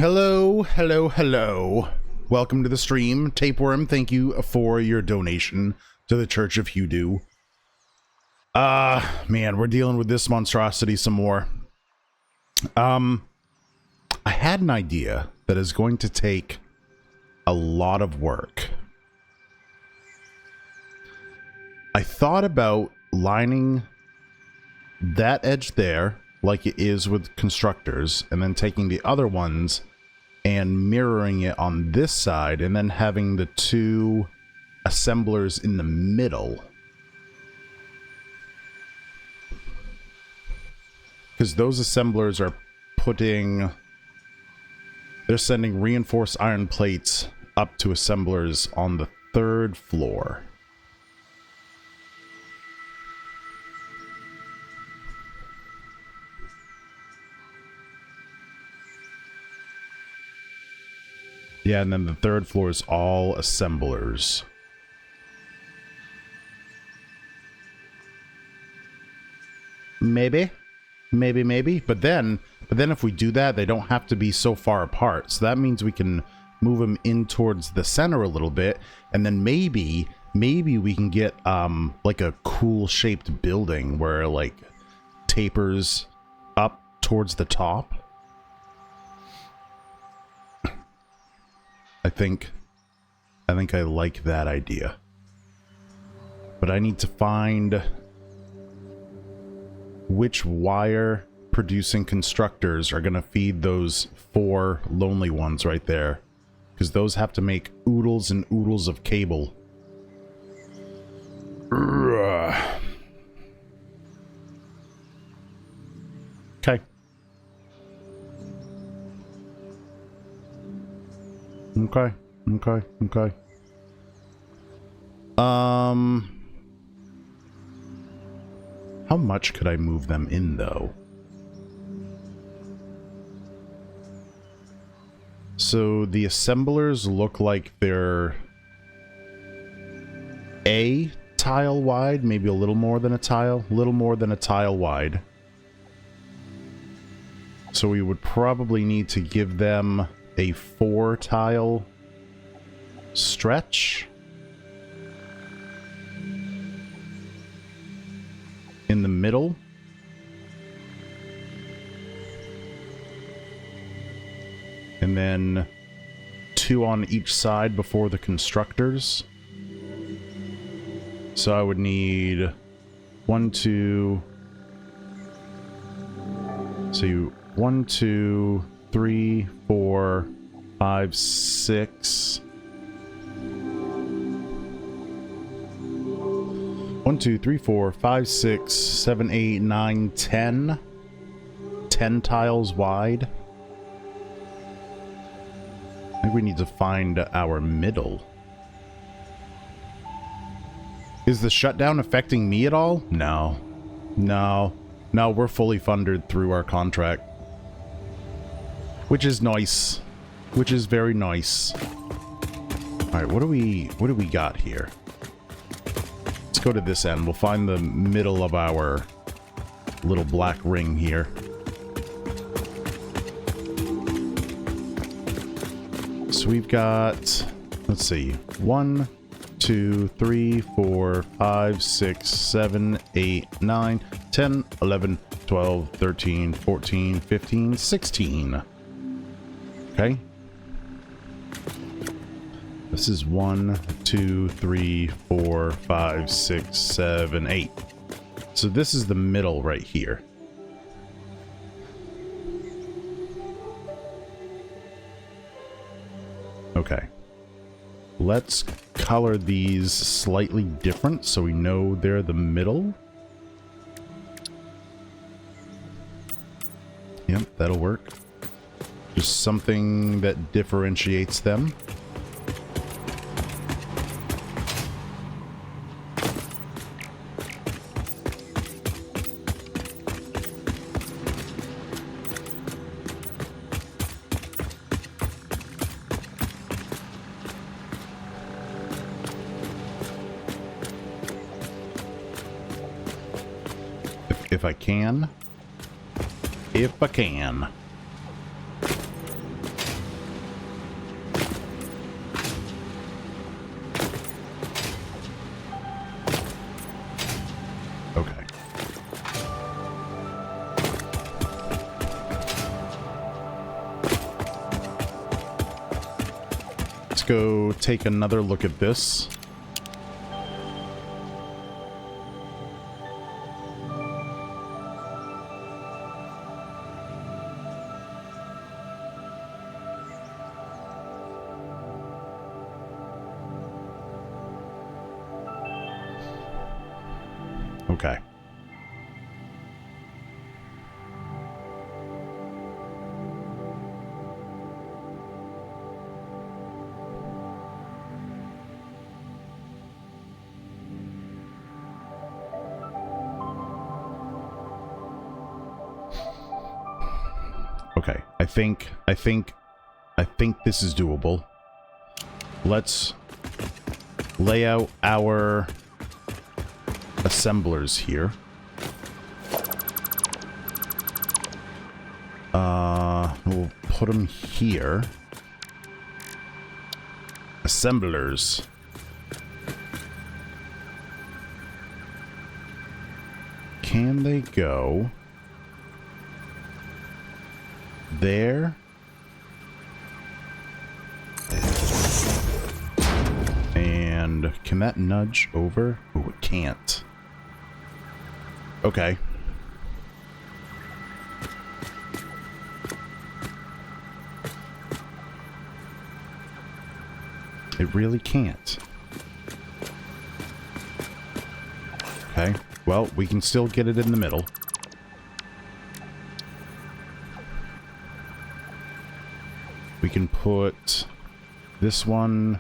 Hello, hello, hello. Welcome to the stream. Tapeworm, thank you for your donation to the Church of Hughdoo. Man, we're dealing with this monstrosity some more. I had an idea that is going to take a lot of work. I thought about lining that edge there, like it is with constructors, and then taking the other ones and mirroring it on this side, and then having the two assemblers in the middle. Because those assemblers are they're sending reinforced iron plates up to assemblers on the 3rd floor. Yeah, and then the 3rd floor is all assemblers. Maybe. But then if we do that, they don't have to be so far apart. So that means we can move them in towards the center a little bit, and then maybe we can get like a cool shaped building where like tapers up towards the top. I think I like that idea. But I need to find which wire producing constructors are going to feed those 4 lonely ones right there. Because those have to make oodles and oodles of cable. Okay. Okay. How much could I move them in, though? So the assemblers look like they're a tile wide, maybe a little more than a tile wide. So we would probably need to give them a 4 tile stretch in the middle. And then 2 on each side before the constructors. So I would need 1, 2. So 1, 2, 3, 4, 5, 6. 1, 2, 3, 4, 5, 6, 7, 8, 9, 10. 10 tiles wide. I think we need to find our middle. Is the shutdown affecting me at all? No, we're fully funded through our contract. Which is nice. Which is very nice. Alright, what do we got here? Let's go to this end. We'll find the middle of our little black ring here. So we've got, let's see, 1, 2, 3, 4, 5, 6, 7, 8, 9, 10, 11, 12, 13, 14, 15, 16. Okay. This is 1, 2, 3, 4, 5, 6, 7, 8. So this is the middle right here. Okay. Let's color these slightly different so we know they're the middle. Yep, that'll work. Just something that differentiates them. If I can. If I can. let's go take another look at this. Okay. Okay, I think this is doable. Let's lay out our assemblers here. We'll put them here. Assemblers. Can they go there? And can that nudge over? Oh, it can't. Okay. It really can't. Okay. Well, we can still get it in the middle. We can put this one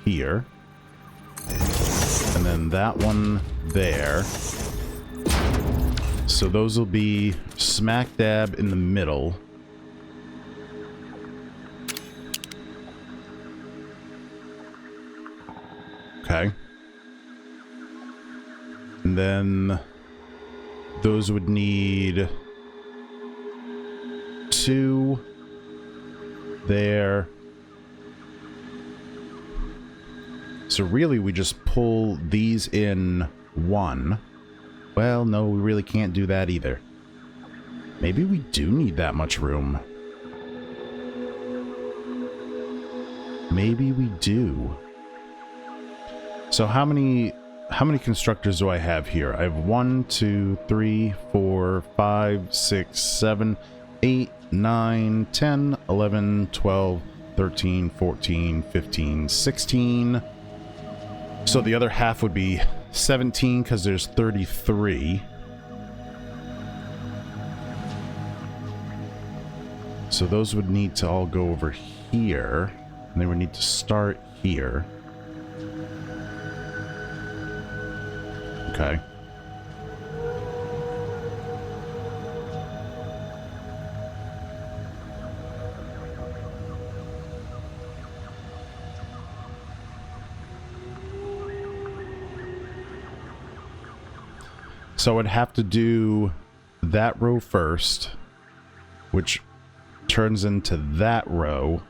here. And then that one there. So those will be smack dab in the middle. Okay. And then those would need 2 there. So really we just pull these in 1. Well, no, we really can't do that either. Maybe we do need that much room. Maybe we do. So how many constructors do I have here? I have 1, 2, 3, 4, 5, 6, 7, 8, 9, 10, 11, 12, 13, 14, 15, 16. So the other half would be 17 because there's 33. So those would need to all go over here. And they would need to start here. Okay. So I'd have to do that row first, which turns into that row.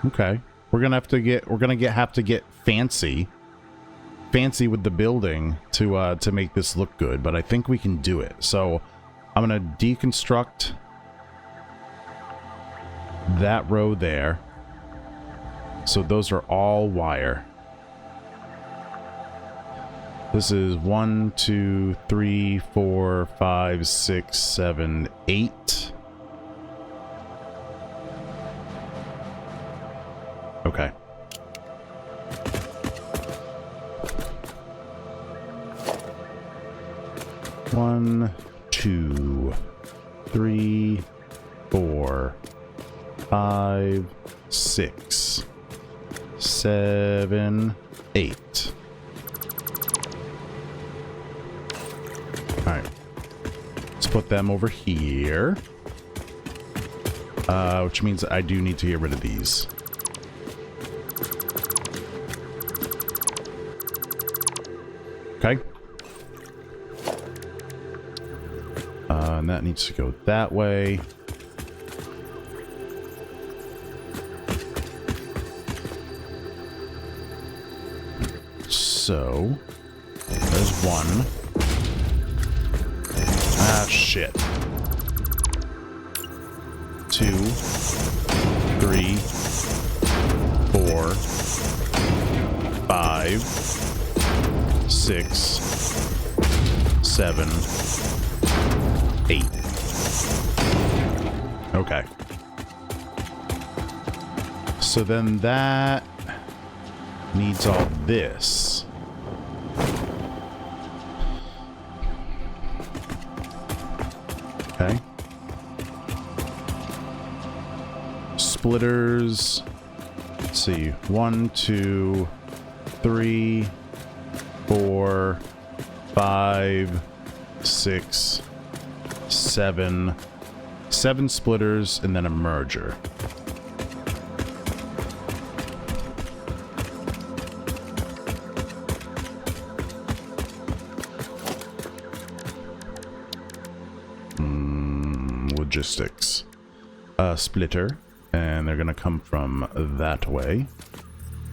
Okay, we're gonna have to get fancy with the building to make this look good, but I think we can do it. So I'm gonna deconstruct that row there. So those are all wire. This is 1, 2, 3, 4, 5, 6, 7, 8. Okay. One, 2, 3, 4, 5, 6, 7, 8. Alright. Let's put them over here. Which means I do need to get rid of these. Okay. And that needs to go that way. So, there's one. Ah, shit. 2, 3, 4, 5, 6, 7, 8. Okay. So then that needs all this. Okay. Splitters. Let's see. 1, 2, 3, 4, 5, 6, 7. 7 splitters and then a merger. Logistics. Splitter, and they're gonna come from that way,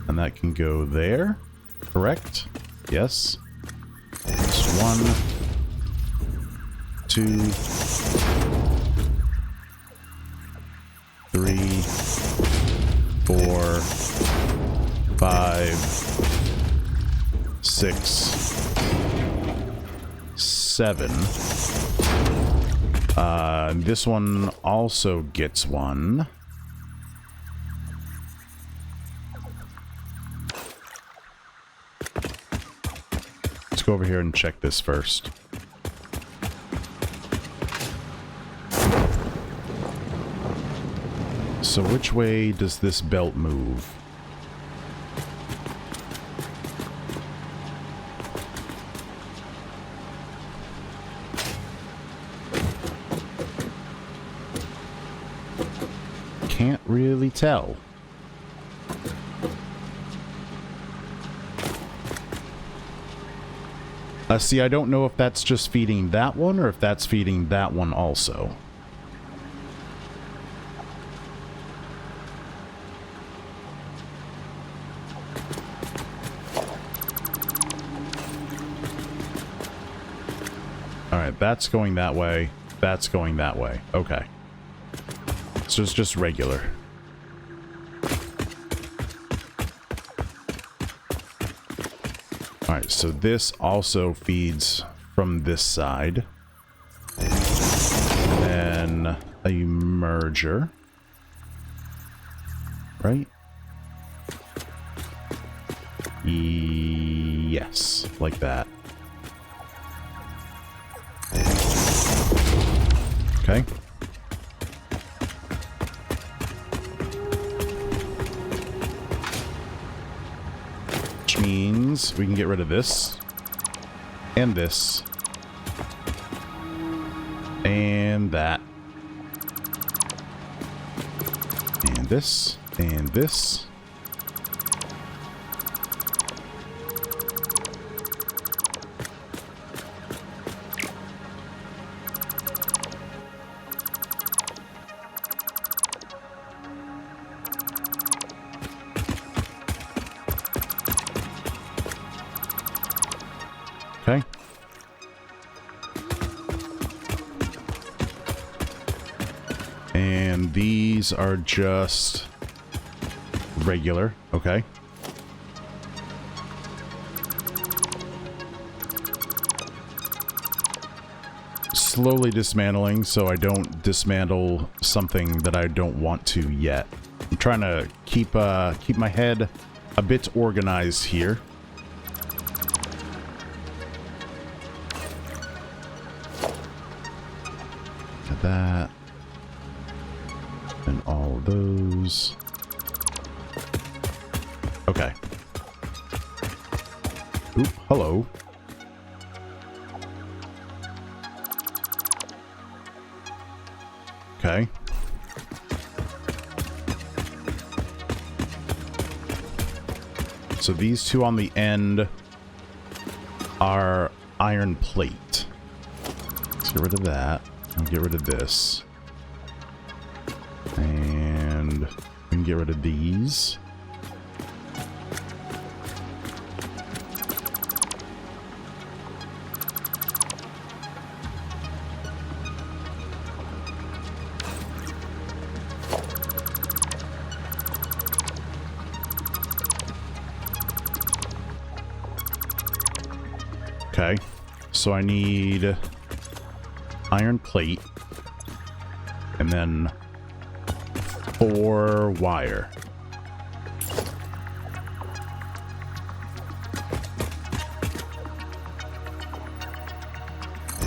and that can go there, correct? Yes. It's 1, 2, 3, 4, 5, 6, 7. This one also gets one. Let's go over here and check this first. So which way does this belt move? Can't really tell. See, I don't know if that's just feeding that one or if that's feeding that one also. Alright, that's going that way. That's going that way. Okay. So it's just regular. Alright, so this also feeds from this side. And then a merger. Right? Yes, like that. Okay. Which means we can get rid of this. And this. And that. And this. And this. Okay. And these are just regular. Okay. Slowly dismantling so I don't dismantle something that I don't want to yet. I'm trying to keep my head a bit organized here. That and all of those. Okay. Oop, hello. Okay. So these two on the end are iron plate. Let's get rid of that. I'll get rid of this. And we can get rid of these. Okay. So I need iron plate. And then 4 wire.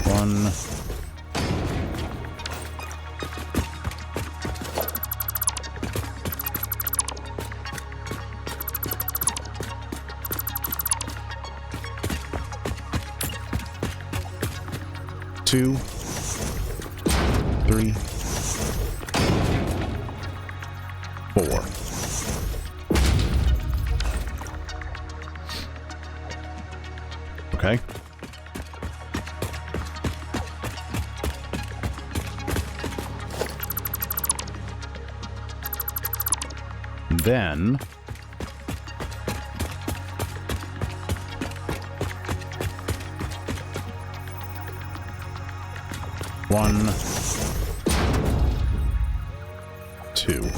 One. 2, 3, 4. Okay. And then one, 2.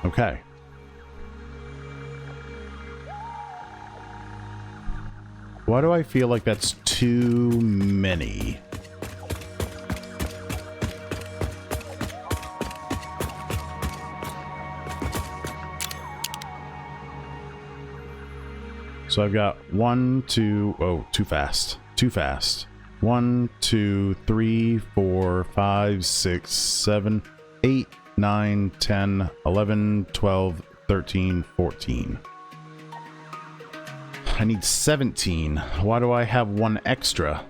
Okay. Why do I feel like that's too many? So I've got 1, 2, oh, too fast. Too fast. 1, 2, 3, 4, 5, 6, 7, 8, 9, 10, 11, 12, 13, 14. I need 17. Why do I have 1 extra?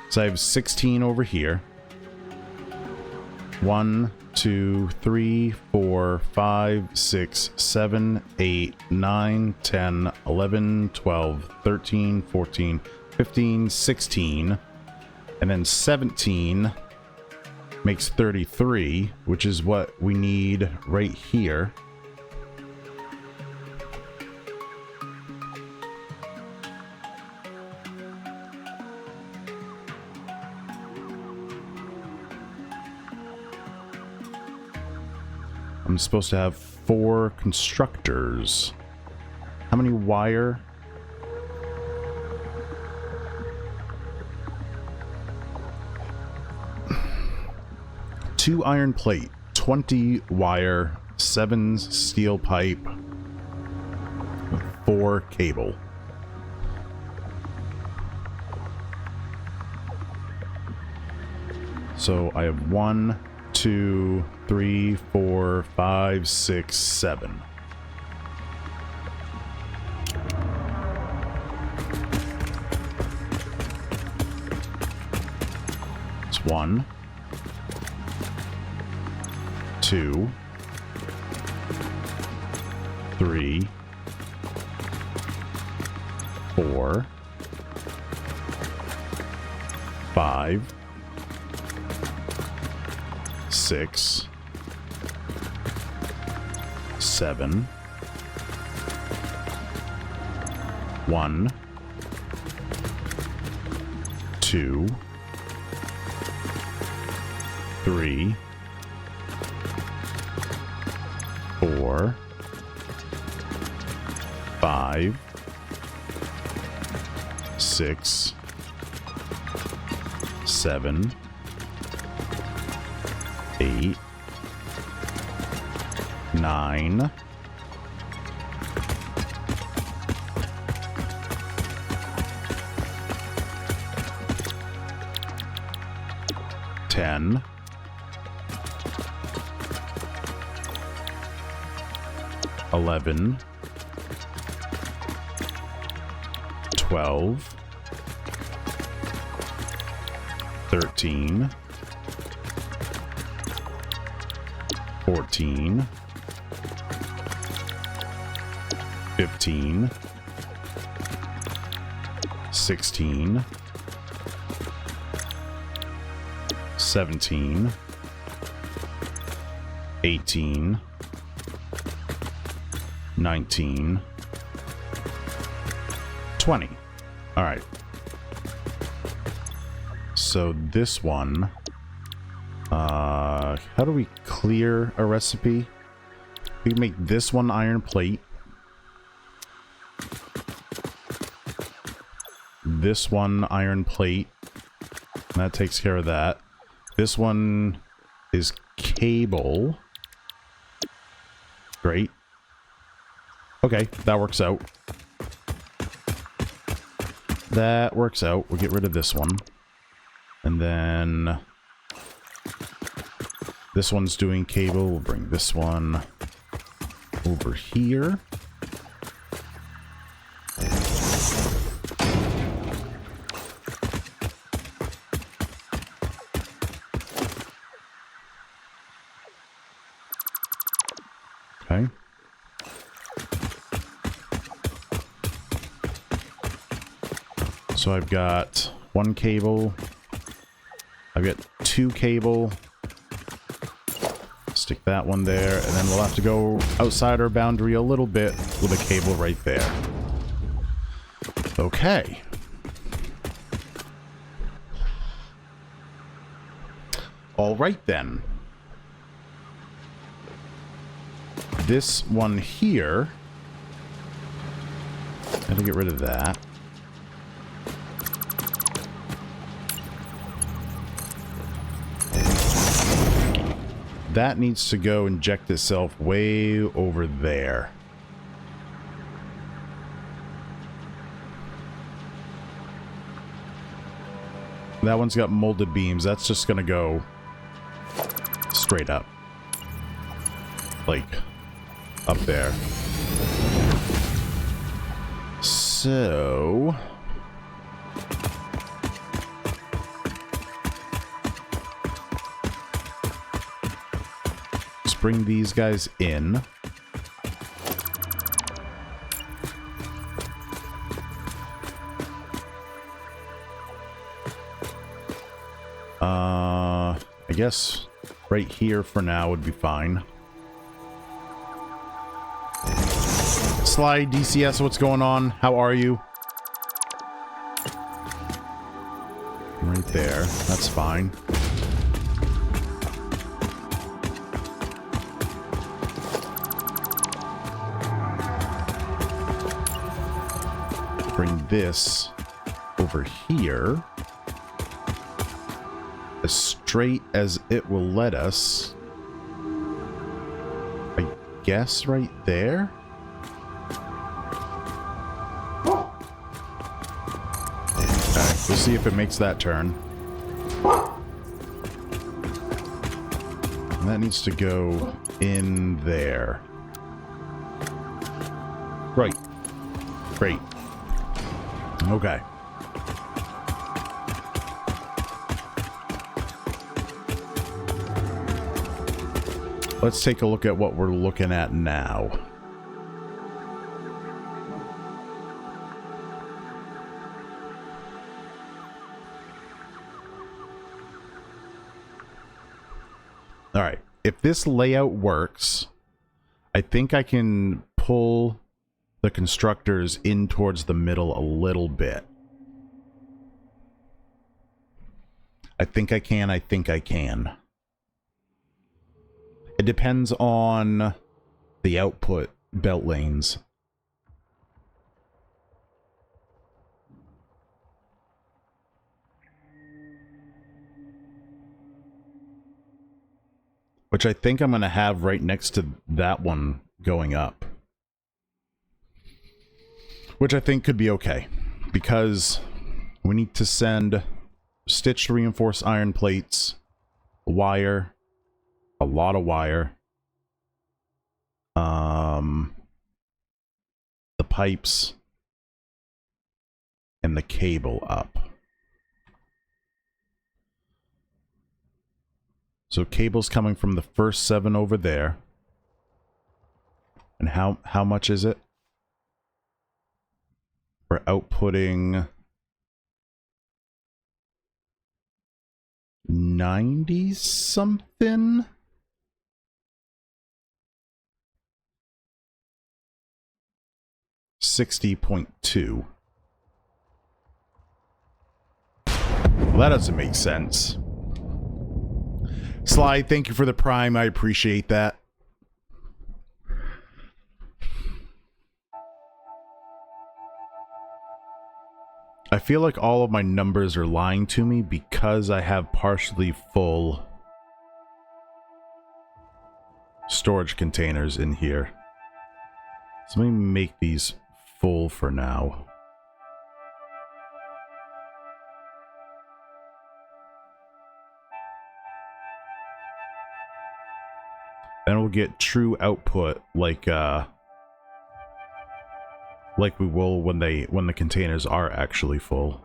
So I have 16 over here. 1, 2, 3, 4, 5, 6, 7, 8, 9, 10, 11, 12, 13, 14, 15, 16. And then 17 makes 33, which is what we need right here. I'm supposed to have 4 constructors. How many wire? Two iron plate, 20 wire, 7 steel pipe, 4 cable. So I have 1, 2, 3, 4, 5, 6, 7. It's 1, 2, 3, 4, 5, 6, 7, 1, 2, 3, 4, 5, 6, 7, 8, 9, 10, 11, 12, 13, 14, 15, 16, 17, 18, 19, 20. All right. So this one How do we clear a recipe? We can make this one iron plate. This one iron plate. That takes care of that. This one is cable. Great. Okay, that works out. That works out. We'll get rid of this one. And then this one's doing cable. We'll bring this one over here. Okay. So I've got one cable. I've got two cable. Stick that one there, and then we'll have to go outside our boundary a little bit with a cable right there. Okay. All right then. This one here, gotta get rid of that. That needs to go inject itself way over there. That one's got molded beams. That's just gonna go straight up. Like, up there. So let's bring these guys in. I guess right here for now would be fine. Sly DCS, what's going on? How are you? Right there. That's fine. Bring this over here. As straight as it will let us. I guess right there? We'll see if it makes that turn. And that needs to go in there. Right. Great. Okay. Let's take a look at what we're looking at now. Alright, if this layout works, I think I can pull the constructors in towards the middle a little bit. I think I can, I think I can. It depends on the output belt lanes. Which I think I'm going to have right next to that one going up. Which I think could be okay. Because we need to send stitched reinforced iron plates, wire, a lot of wire, the pipes, and the cable up. So cable's coming from the first 7 over there. And how much is it? We're outputting 90 something. $60.2. Well, that doesn't make sense. Sly, thank you for the Prime. I appreciate that. I feel like all of my numbers are lying to me because I have partially full storage containers in here. So let me make these full for now. Then we'll get true output like we will when the containers are actually full.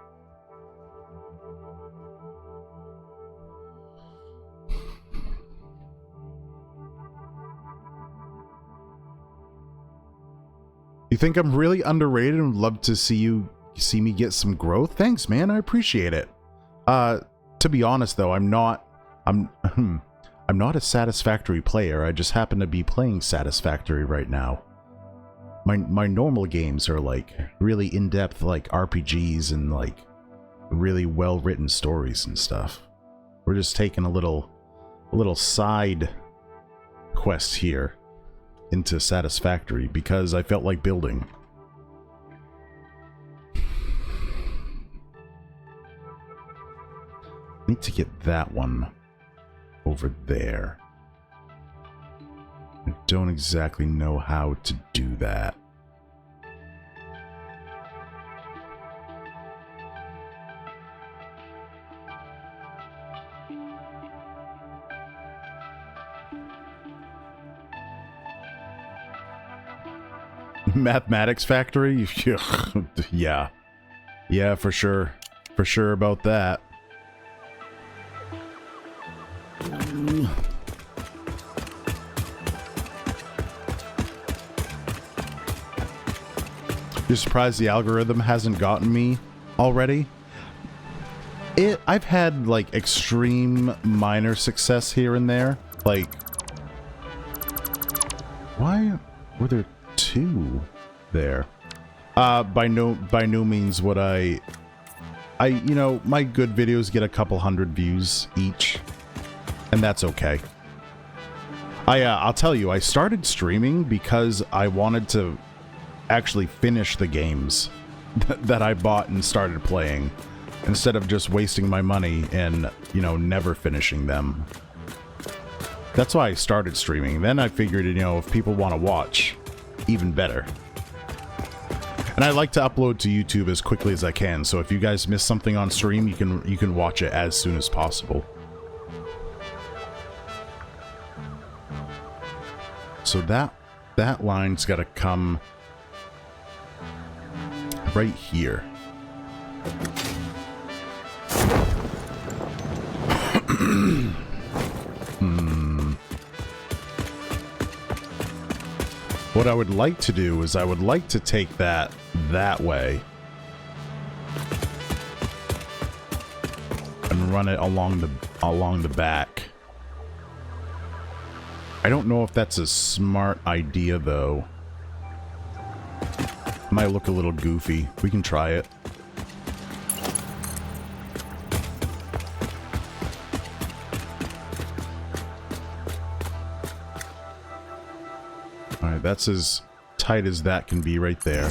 You think I'm really underrated and would love to see me get some growth? Thanks, man. I appreciate it. To be honest though, I'm not a Satisfactory player. I just happen to be playing Satisfactory right now. My normal games are like really in-depth like RPGs and like really well-written stories and stuff. We're just taking a little side quest here into Satisfactory because I felt like building. Need to get that one over there. I don't exactly know how to do that. Mathematics Factory? Yeah. Yeah, for sure. For sure about that. You're surprised the algorithm hasn't gotten me already? I've had like extreme minor success here and there. Like, why were there two there? By no means would I you know, my good videos get a couple hundred views each, and that's okay. I'll tell you, I started streaming because I wanted to actually finish the games that I bought and started playing, instead of just wasting my money and, you know, never finishing them. That's why I started streaming. Then I figured, you know, if people want to watch, even better. And I like to upload to YouTube as quickly as I can, so if you guys miss something on stream, you can watch it as soon as possible. So that line's got to come right here. What I would like to do is I would like to take that way and run it along the back. I don't know if that's a smart idea though. Might look a little goofy. We can try it. Alright, that's as tight as that can be right there.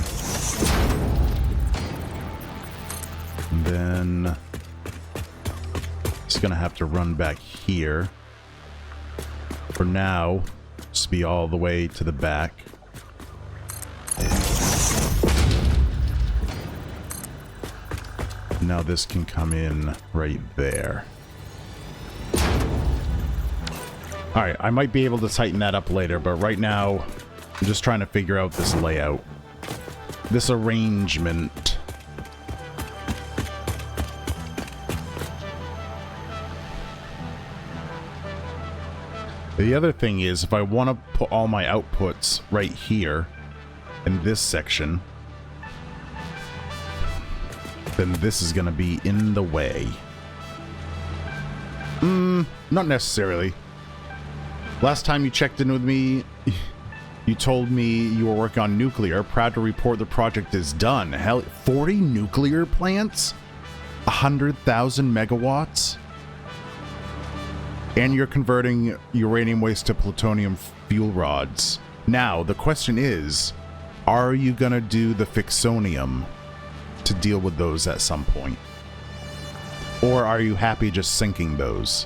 And then it's gonna have to run back here. For now, just be all the way to the back. Now this can come in right there. Alright, I might be able to tighten that up later, but right now, I'm just trying to figure out this layout. This arrangement. The other thing is, if I want to put all my outputs right here, in this section, then this is going to be in the way. Not necessarily. Last time you checked in with me, you told me you were working on nuclear. Proud to report the project is done. Hell, 40 nuclear plants? 100,000 megawatts? And you're converting uranium waste to plutonium fuel rods. Now, the question is, are you going to do the fixonium to deal with those at some point? Or are you happy just sinking those?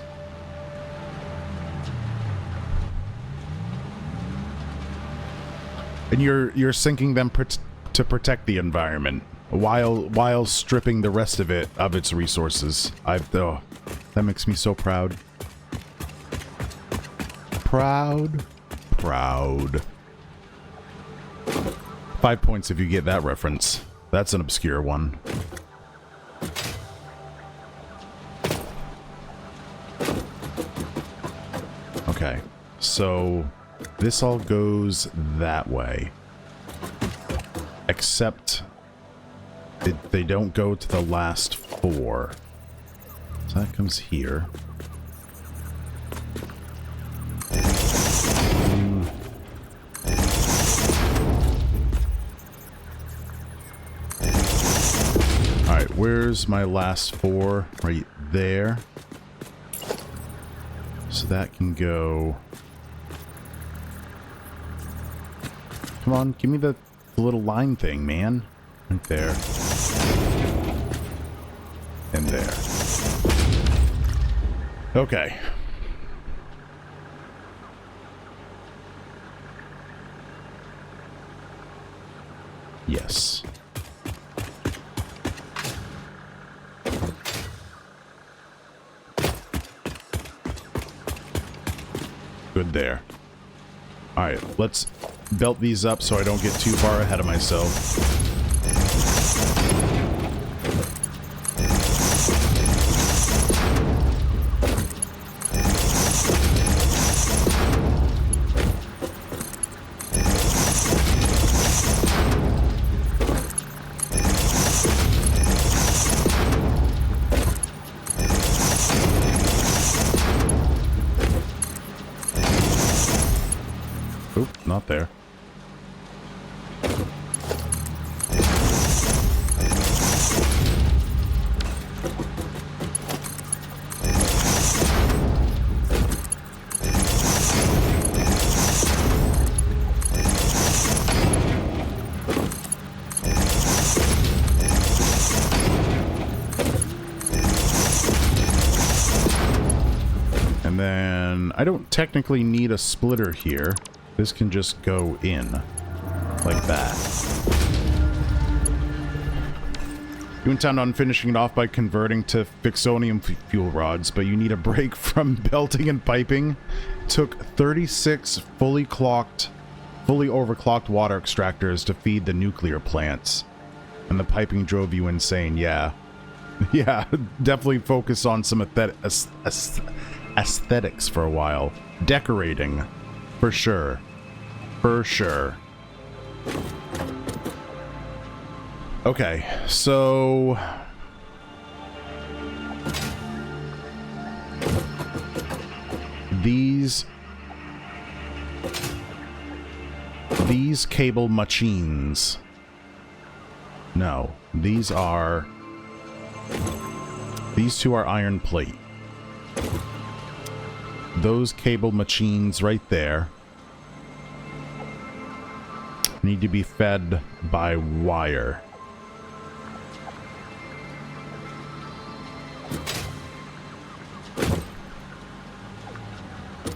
And you're sinking them to protect the environment while stripping the rest of it of its resources. Oh, that makes me so proud. Proud. 5 points if you get that reference. That's an obscure one. Okay, so this all goes that way. Except they don't go to the last 4. So that comes here. Alright, where's my last 4? Right there. So that can go... Come on, give me the little line thing, man. Right there. And there. Okay. Yes. Good there. Alright, let's belt these up so I don't get too far ahead of myself. Oop, not there. And then I don't technically need a splitter here. This can just go in like that. You intend on finishing it off by converting to fixonium fuel rods, but you need a break from belting and piping. Took 36 fully overclocked water extractors to feed the nuclear plants. And the piping drove you insane, yeah. Yeah, definitely focus on some aesthetics for a while. Decorating, for sure. For sure. Okay, so... These cable machines. No, these two are iron plate. Those cable machines right there need to be fed by wire.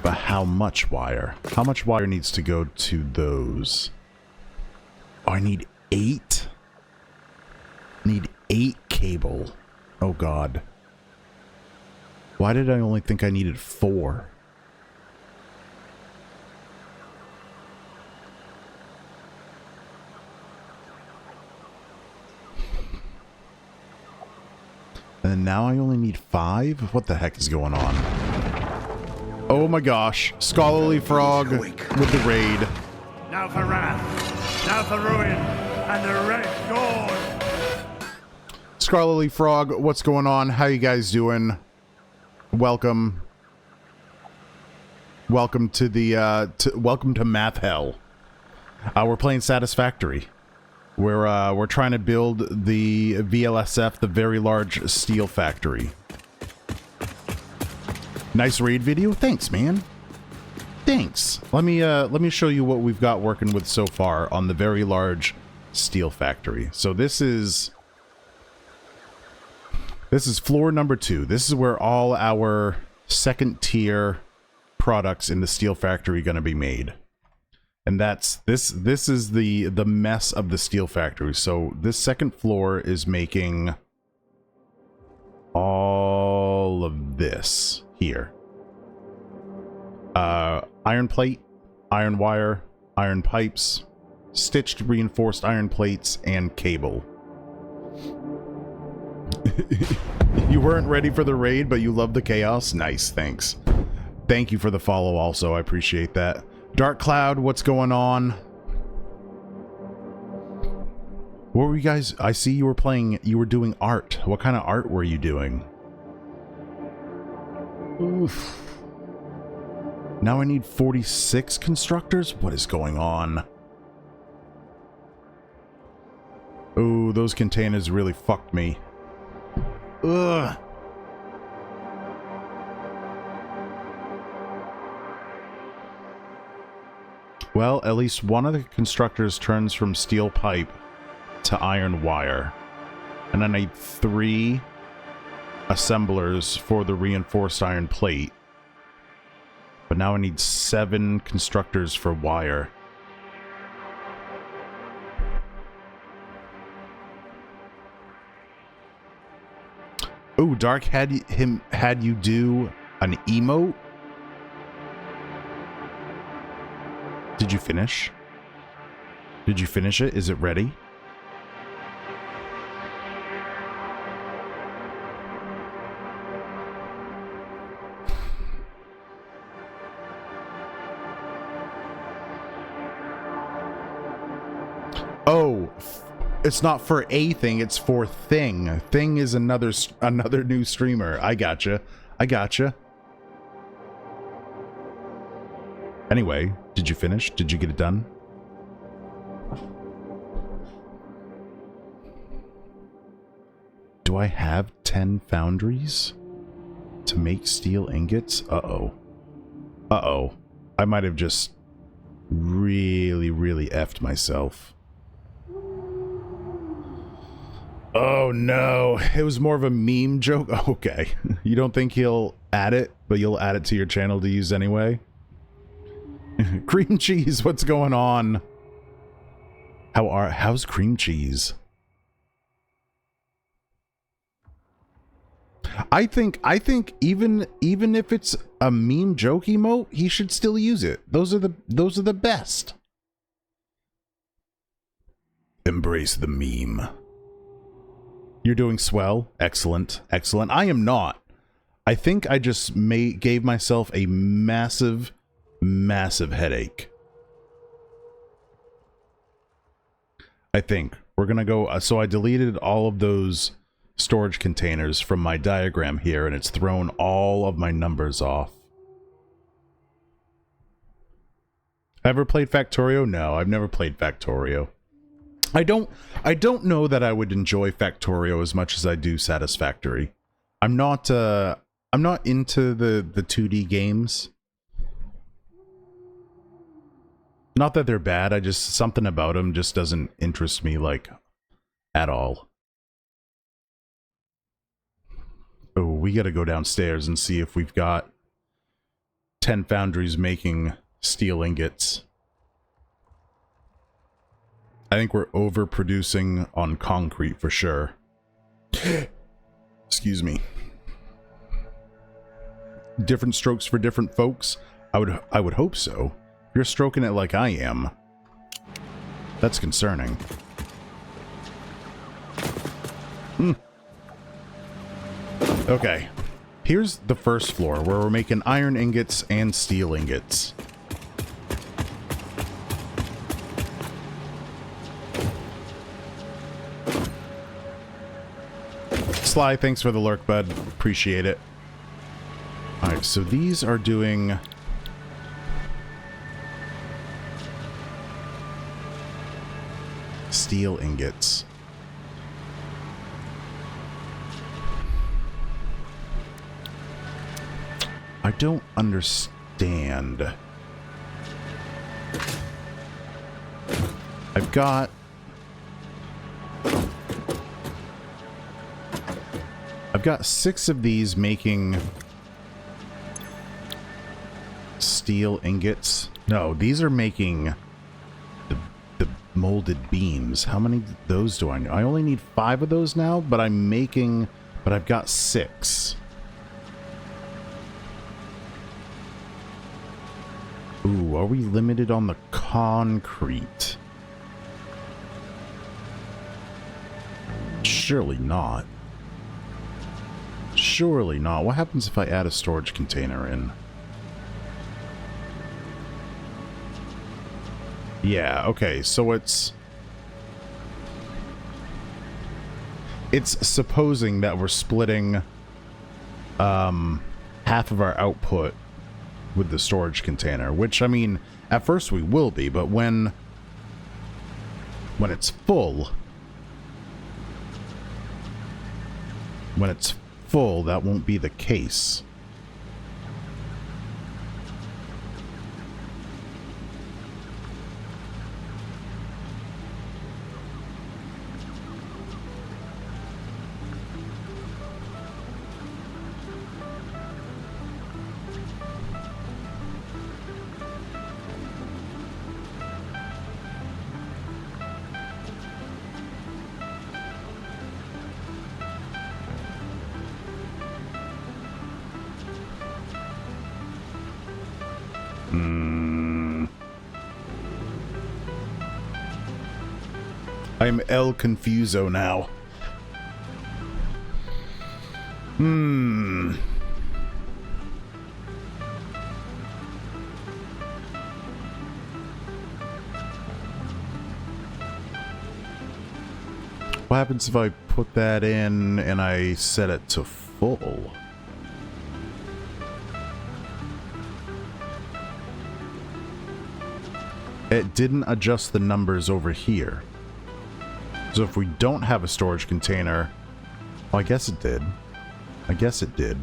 But how much wire? How much wire needs to go to those? Oh, I need 8? Need 8 cable. Oh god. Why did I only think I needed 4? And now I only need 5? What the heck is going on? Oh my gosh. Scholarly Frog with the raid. Now for wrath, now for ruin, and the red dawn. Scholarly Frog, what's going on? How you guys doing? Welcome. Welcome to the, welcome to Math Hell. We're playing Satisfactory. We're trying to build the VLSF, the Very Large Steel Factory. Nice raid video. Thanks, man. Thanks. Let me show you what we've got working with so far on the very large steel factory. So this is floor number 2. This is where all our second tier products in the steel factory going to be made. And that's this is the mess of the steel factory. So this second floor is making all of this here. Iron plate, iron wire, iron pipes, stitched reinforced iron plates, and cable. You weren't ready for the raid, but you love the chaos? Nice, thanks. Thank you for the follow also, I appreciate that. Dark Cloud, what's going on? What were you guys... I see you were playing... You were doing art. What kind of art were you doing? Oof. Now I need 46 constructors? What is going on? Oh, those containers really fucked me. Ugh. Well, at least one of the constructors turns from steel pipe to iron wire. And I need 3 assemblers for the reinforced iron plate. But now I need 7 constructors for wire. Oh, Dark had you do an emote? Did you finish? Did you finish it? Is it ready? Oh, it's not for a thing, it's for thing. Thing is another new streamer. I gotcha. I gotcha. Anyway, did you finish? Did you get it done? Do I have 10 foundries to make steel ingots? Uh-oh. Uh-oh. I might have just really effed myself. Oh no, it was more of a meme joke? Okay. You don't think he'll add it, but you'll add it to your channel to use anyway? Cream cheese, what's going on? How's cream cheese? I think even if it's a meme joke emote, he should still use it. Those are the best. Embrace the meme. You're doing swell. Excellent. Excellent. I am not. I think I just gave myself a massive headache. I think. We're gonna go... so I deleted all of those storage containers from my diagram here, and it's thrown all of my numbers off. Ever played Factorio? No, I've never played Factorio. I don't know that I would enjoy Factorio as much as I do Satisfactory. I'm not into the 2D games. Not that they're bad, I just something about them just doesn't interest me like at all. Oh, we got to go downstairs and see if we've got 10 foundries making steel ingots. I think we're overproducing on concrete for sure. Excuse me. Different strokes for different folks? I would hope so. You're stroking it like I am. That's concerning. Okay. Here's the first floor where we're making iron ingots and steel ingots. Sly, thanks for the lurk, bud. Appreciate it. Alright, so these are doing... steel ingots. I don't understand. I've got got 6 of these making steel ingots. No, these are making the molded beams. How many of those do I need? I only need 5 of those now, but I've got 6. Ooh, are we limited on the concrete? Surely not. Surely not. What happens if I add a storage container in? Yeah, okay, so it's supposing that we're splitting half of our output with the storage container, which, I mean, at first we will be, but when it's full, that won't be the case. I'm El Confuso now. What happens if I put that in and I set it to full? It didn't adjust the numbers over here. So if we don't have a storage container, well, I guess it did. I guess it did.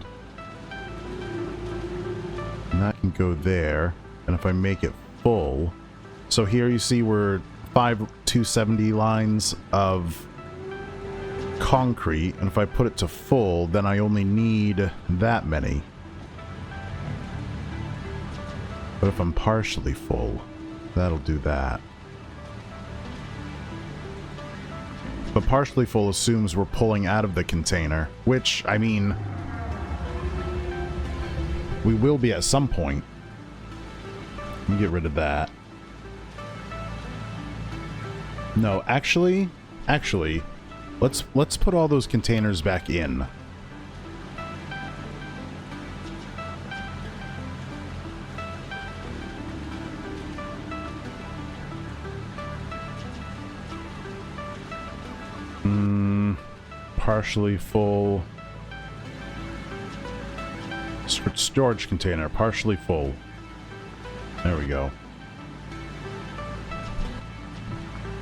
And that can go there. And if I make it full, so here you see we're 5 270 lines of concrete, and if I put it to full, then I only need that many. But if I'm partially full, that'll do that. But partially full assumes we're pulling out of the container, which, I mean, we will be at some point. Let me get rid of that. No, actually, let's put all those containers back in. Partially full. Storage container, partially full. There we go.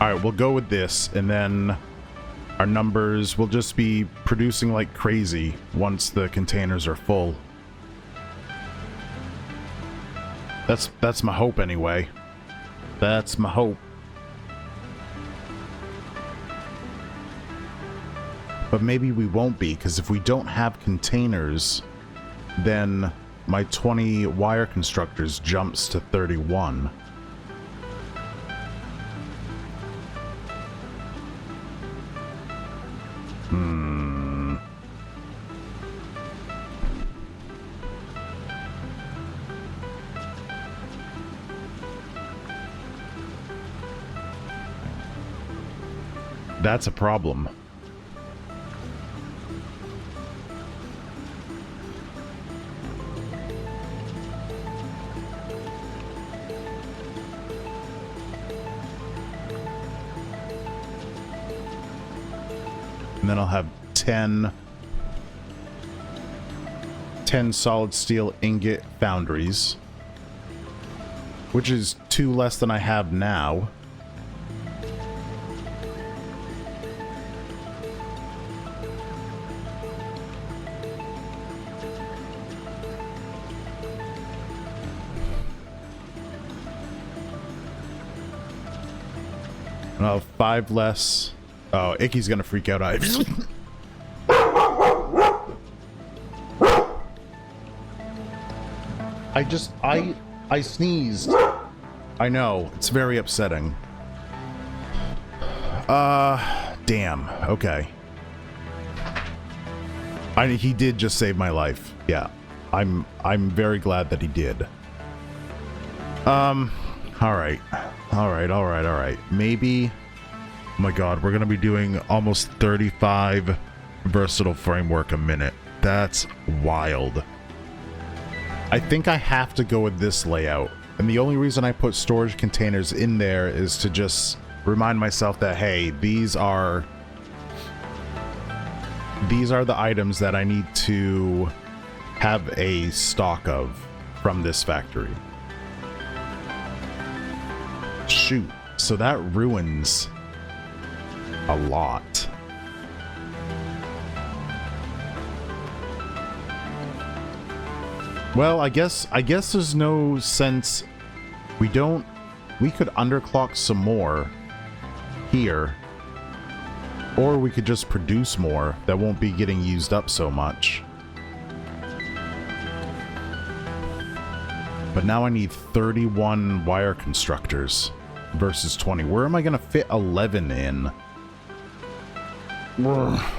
Alright, we'll go with this, and then our numbers will just be producing like crazy once the containers are full. That's my hope anyway. That's my hope. But maybe we won't be, because if we don't have containers, then my 20 wire constructors jumps to 31. That's a problem. And then I'll have 10 solid steel ingot foundries, which is 2 less than I have now. I'll have 5 less. Oh, Icky's gonna freak out. I sneezed. I know. It's very upsetting. Damn. Okay. He did just save my life. Yeah. I'm very glad that he did. Alright. Alright. Maybe... Oh my god, we're gonna be doing almost 35 versatile framework a minute. That's wild. I think I have to go with this layout. And the only reason I put storage containers in there is to just remind myself that, hey, these are the items that I need to have a stock of from this factory. Shoot. So that ruins a lot. Well, I guess there's no sense. We could underclock some more here. Or we could just produce more that won't be getting used up so much. But now I need 31 wire constructors versus 20. Where am I going to fit 11 in? Ugh.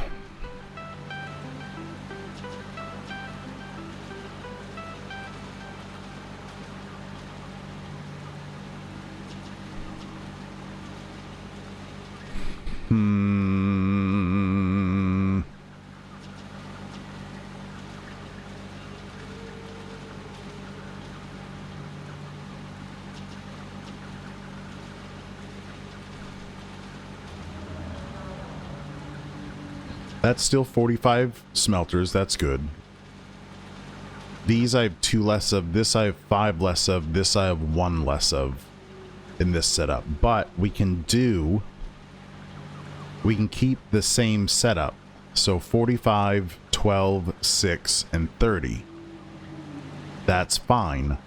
That's still 45 smelters. That's good. These I have 2 less of. This I have 5 less of. This I have 1 less of in this setup. But we can keep the same setup. So 45, 12, 6, and 30. That's fine.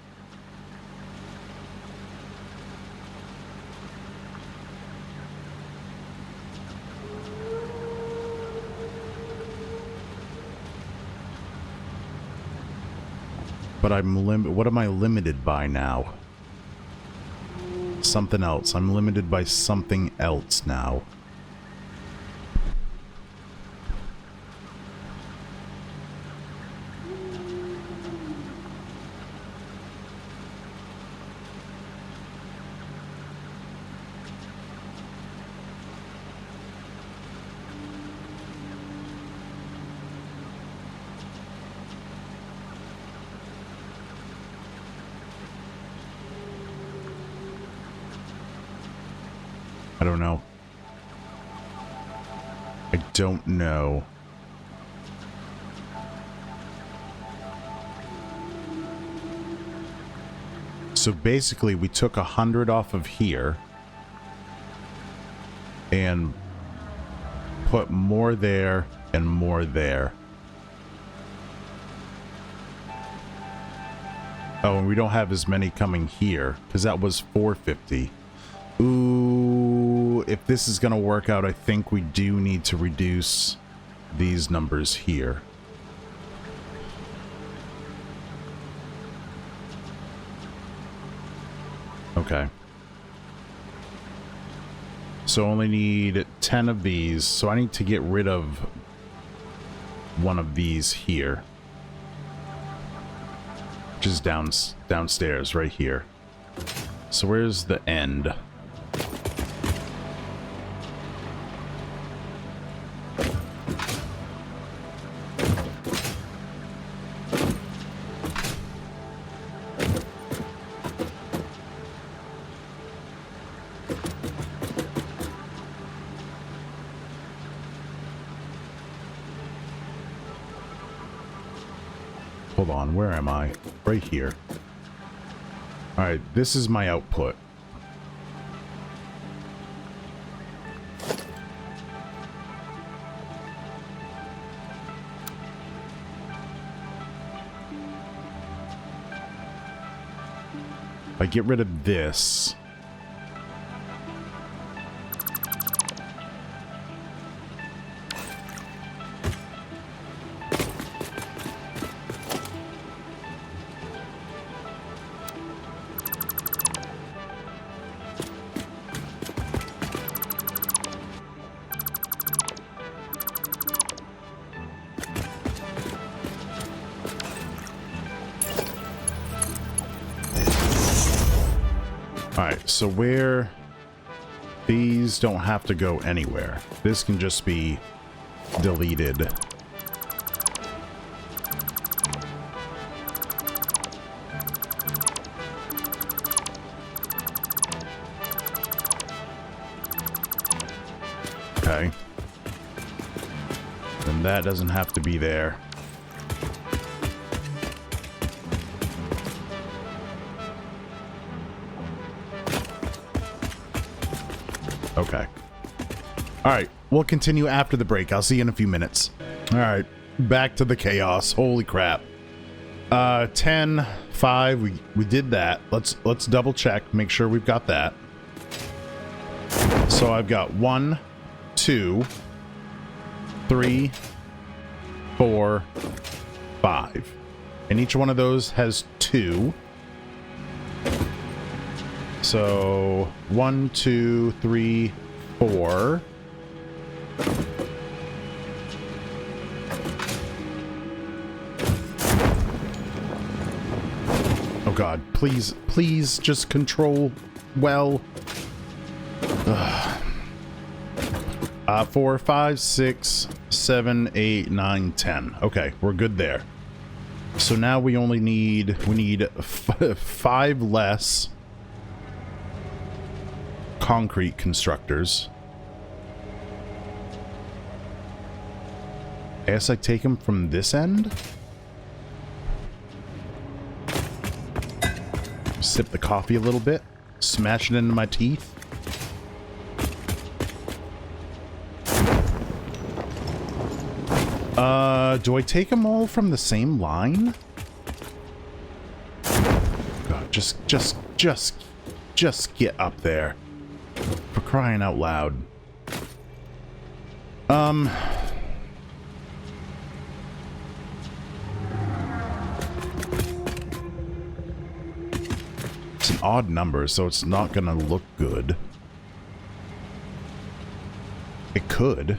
But what am I limited by now? Something else. I'm limited by something else now. I don't know. I don't know. So basically we took 100 off of here and put more there and more there. Oh, and we don't have as many coming here because that was 450. Ooh, if this is going to work out, I think we do need to reduce these numbers here. Okay. So only need 10 of these, so I need to get rid of one of these here. Which is downstairs, right here. So where's the end? Hold on, where am I? Right here. Alright, this is my output. If I get rid of this, Alright, so where... These don't have to go anywhere. This can just be deleted. Okay. Then that doesn't have to be there. Okay. Alright, we'll continue after the break. I'll see you in a few minutes. Alright, back to the chaos. Holy crap. 10, 5, we did that. Let's double check, make sure we've got that. So I've got 1, 2, 3, 4, 5. And each one of those has 2. So 1, 2, 3, 4. Oh God, please just control well. 4, 5, 6, 7, 8, 9, 10. Okay, we're good there. So now we only need 5 less concrete constructors. I guess I take them from this end. Sip the coffee a little bit. Smash it into my teeth. Do I take them all from the same line? God, just get up there. For crying out loud. It's an odd number, so it's not gonna look good. It could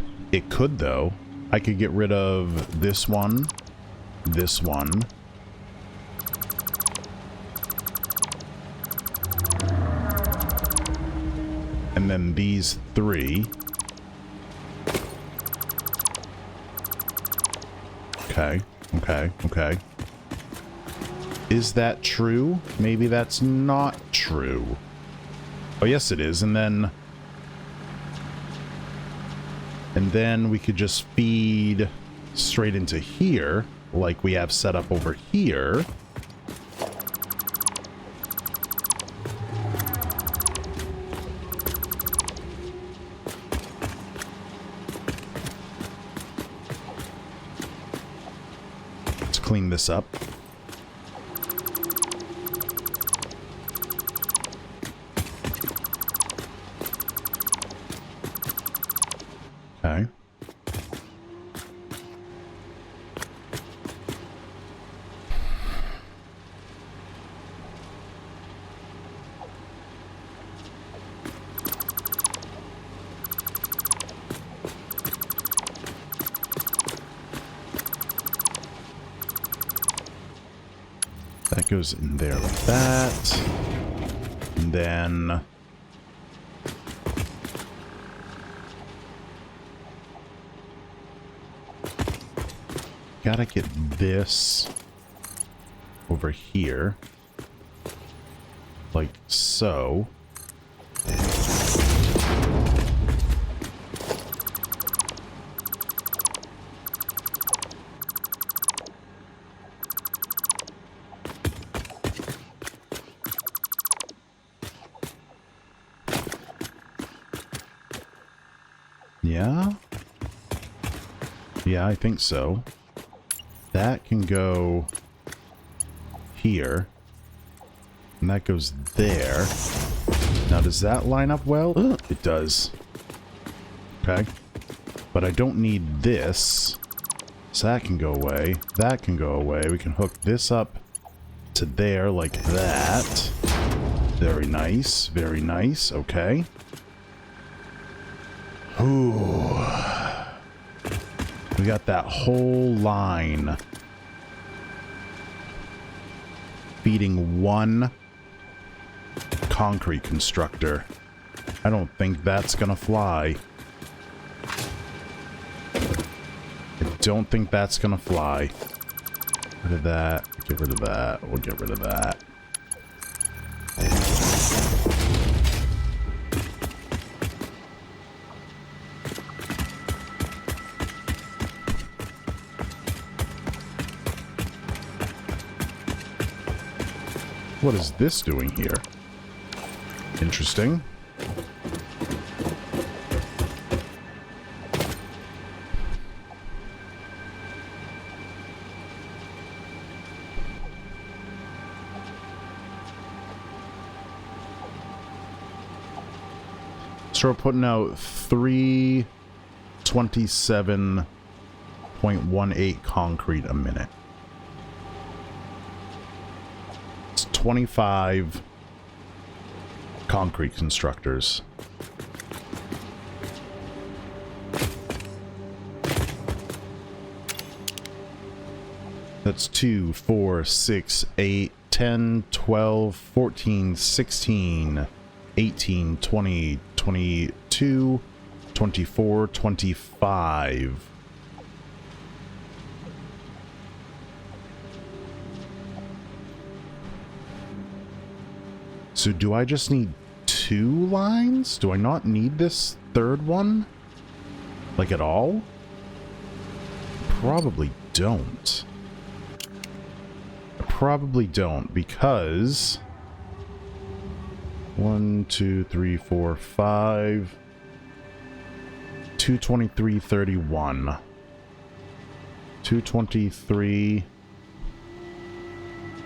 though. I could get rid of this one, and then these 3. Okay. Is that true? Maybe that's not true. Oh, yes it is. And then we could just feed straight into here, like we have set up over here. Let's clean this up. Okay. That goes in there like that. And then gotta get this over here, like so. Yeah? Yeah, I think so. That can go here. And that goes there. Now, does that line up well? It does. Okay. But I don't need this. So that can go away. That can go away. We can hook this up to there like that. Very nice. Very nice. Okay. Ooh. We got that whole line feeding one concrete constructor. I don't think that's gonna fly. I don't think that's gonna fly. Get rid of that. Get rid of that. We'll get rid of that. What is this doing here? Interesting. So we're putting out 327.18 concrete a minute. It's 25 concrete constructors. That's 2, 4, 6, 8, 10, 12, 14, 16, 18, 20, 22, 24, 25. So do I just need 2 lines? Do I not need this third one? Like at all? Probably don't. I probably don't because 1, 2, 3, 4, 5, 223, 31. 223,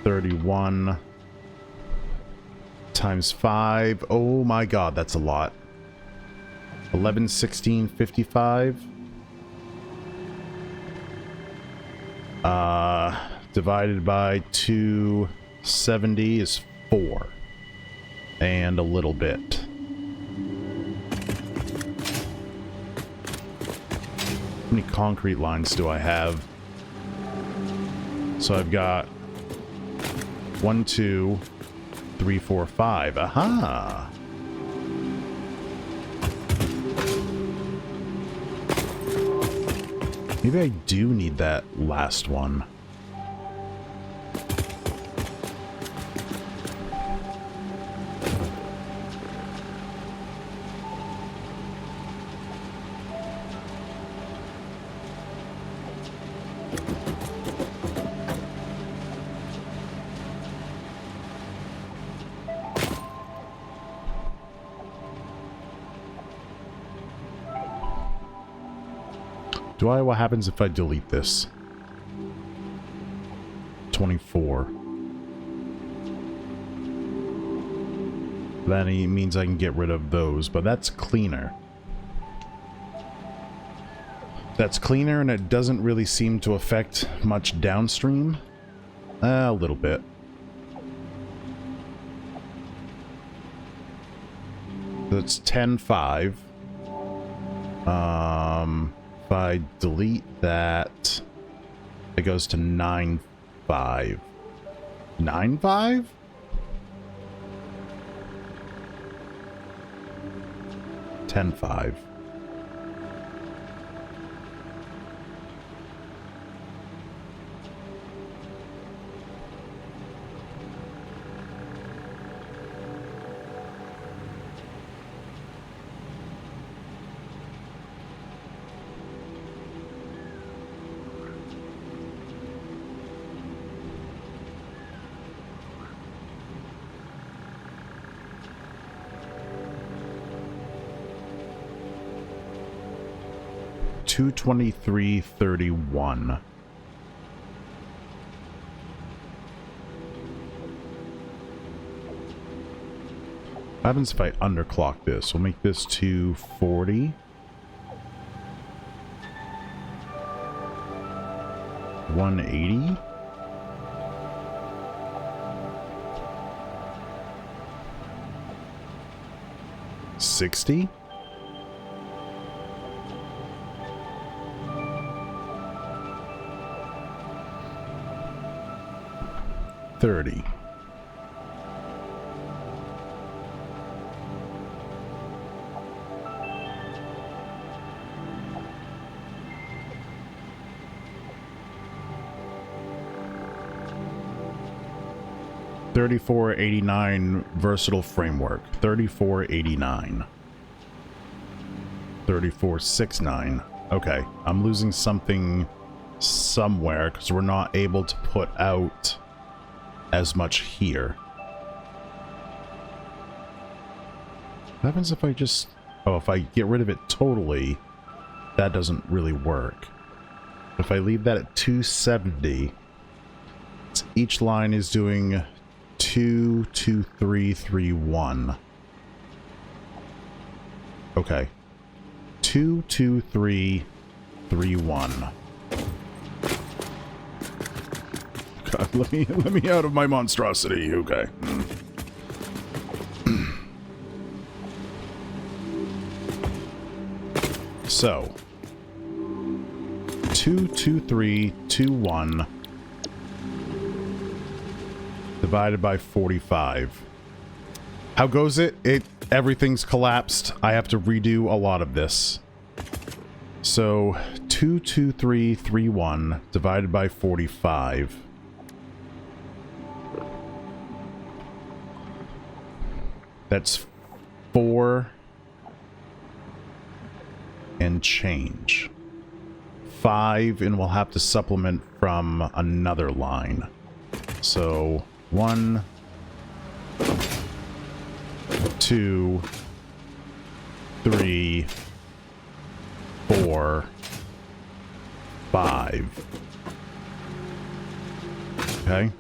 31 times 5. Oh my god, that's a lot. 11, 16, 55. Divided by 270 is 4. And a little bit. How many concrete lines do I have? So I've got 1, 2, 3, 4, 5. Aha! Maybe I do need that last one. What happens if I delete this? 24. That means I can get rid of those, but that's cleaner. That's cleaner, and it doesn't really seem to affect much downstream. A little bit. That's 10.5. If I delete that, it goes to 9.5. 9.5? $10.5. $223.31. What happens if I underclock this? We'll make this 240. 180. $60. 30. 3489 versatile framework. 3489. 3469. Okay, I'm losing something somewhere because we're not able to put out as much here. What happens if I just... Oh, if I get rid of it totally, that doesn't really work. If I leave that at 270, each line is doing 2, 2, 3, 3, 1. Okay. 2, 2, 3, 3, 1. God, let me out of my monstrosity. Okay. So 2, 2, 3, 2, 1 divided by 45. How goes it? Everything's collapsed. I have to redo a lot of this. So 2, 2, 3, 3, 1 divided by 45. That's 4 and change. 5, and we'll have to supplement from another line. So 1, 2, 3, 4, 5. Okay.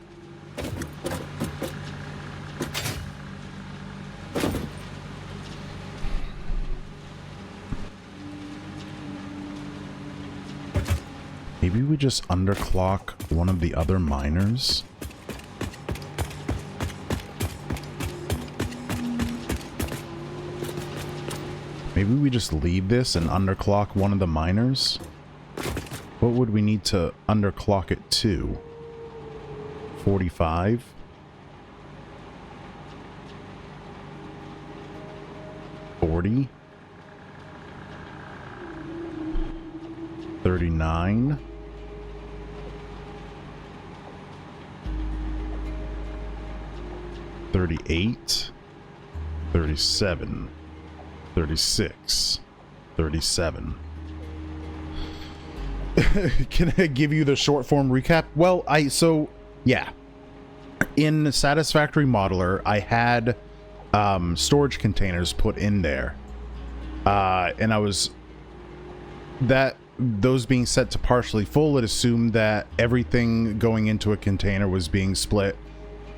Maybe we just underclock one of the other miners? Maybe we just leave this and underclock one of the miners? What would we need to underclock it to? 45? 40? 39? 38, 37, 36, 37. Can I give you the short form recap? Well, yeah. In Satisfactory Modeler, I had storage containers put in there. And those being set to partially full, it assumed that everything going into a container was being split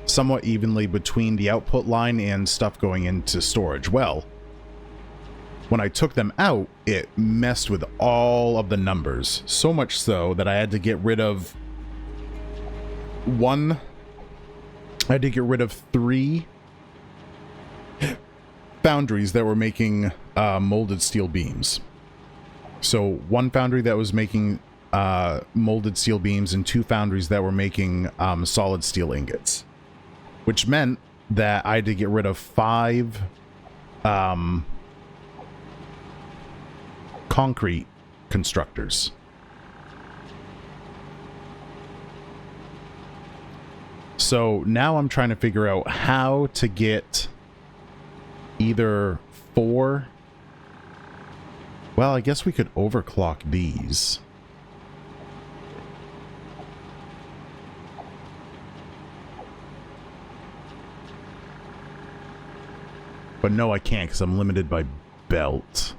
somewhat evenly between the output line and stuff going into storage. Well, when I took them out, it messed with all of the numbers. So much so that I had to get rid of I had to get rid of 3 foundries that were making molded steel beams. So 1 foundry that was making molded steel beams and 2 foundries that were making solid steel ingots. Which meant that I had to get rid of 5 concrete constructors. So now I'm trying to figure out how to get either 4... Well, I guess we could overclock these. But no, I can't because I'm limited by belt.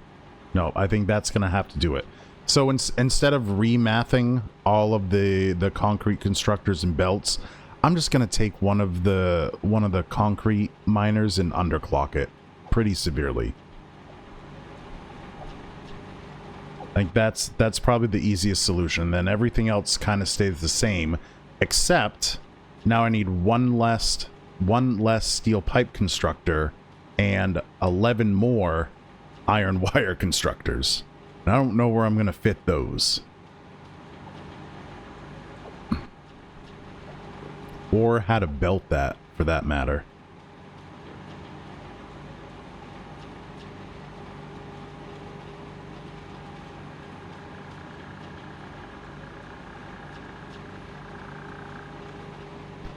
No, I think that's going to have to do it. So instead of remathing all of the concrete constructors and belts, I'm just going to take one of the concrete miners and underclock it pretty severely. I think that's probably the easiest solution. Then everything else kind of stays the same, except now I need one less steel pipe constructor and 11 more iron wire constructors. And I don't know where I'm going to fit those. Or how to belt that, for that matter.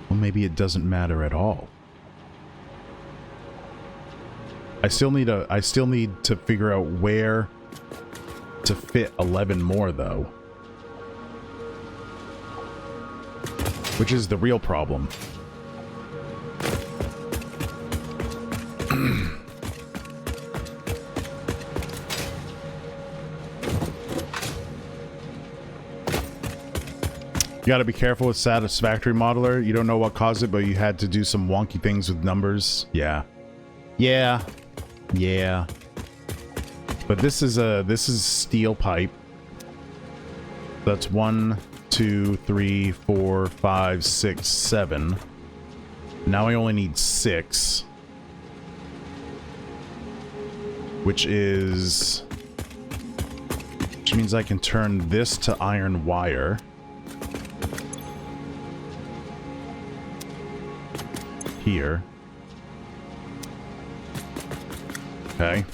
Well, Well, maybe it doesn't matter at all. I still need to figure out where to fit 11 more, though. Which is the real problem. You gotta be careful with Satisfactory Modeler. You don't know what caused it, but you had to do some wonky things with numbers. Yeah. Yeah. Yeah. But this is steel pipe. That's 1, 2, 3, 4, 5, 6, 7. Now I only need 6. Which means I can turn this to iron wire. Here. Okay.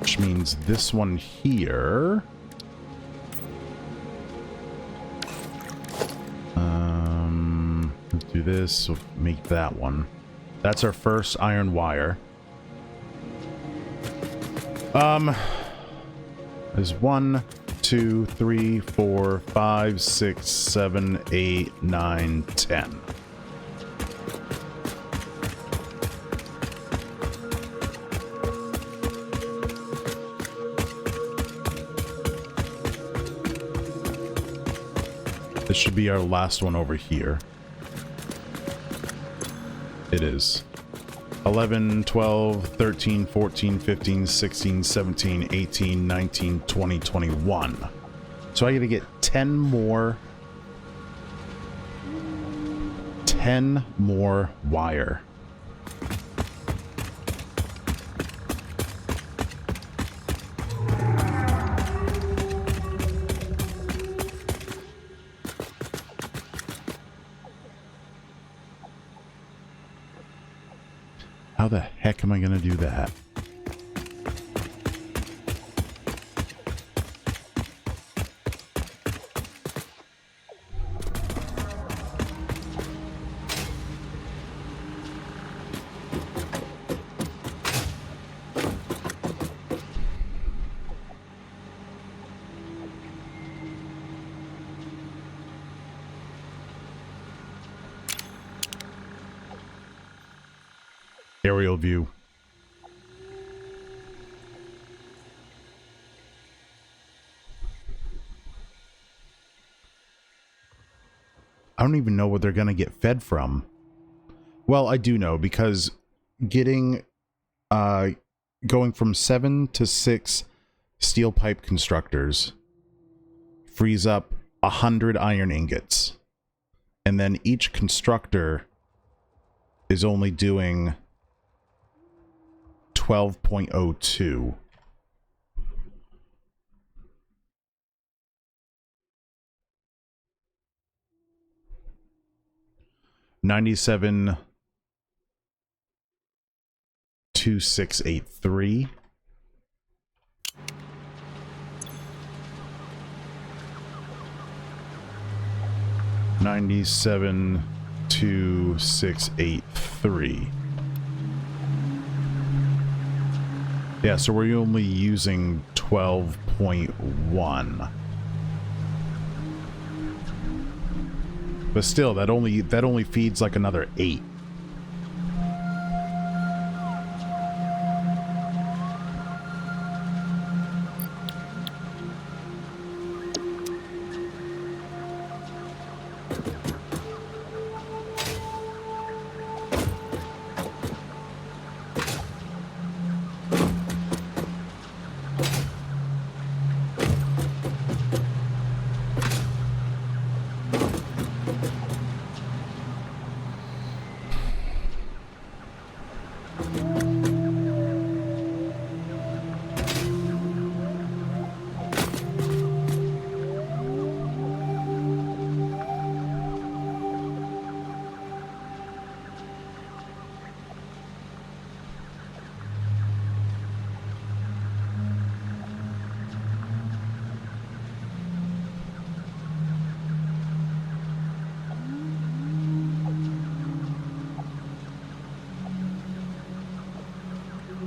Which means this one here. Let's do this. We'll make that one. That's our first iron wire. There's 1, 2, 3, 4, 5, 6, 7, 8, 9, 10. This should be our last one over here. It is. 11, 12, 13, 14, 15, 16, 17, 18, 19, 20, 21. So I gotta get 10 more. 10 more wire. How the heck am I going to do that? Aerial view. I don't even know what they're going to get fed from. Well, I do know, because getting going from 7 to 6 steel pipe constructors frees up 100 iron ingots. And then each constructor is only doing 12.02. $97,2683. 97,2683. Yeah, so we're only using 12.1. But still, that only feeds like another 8.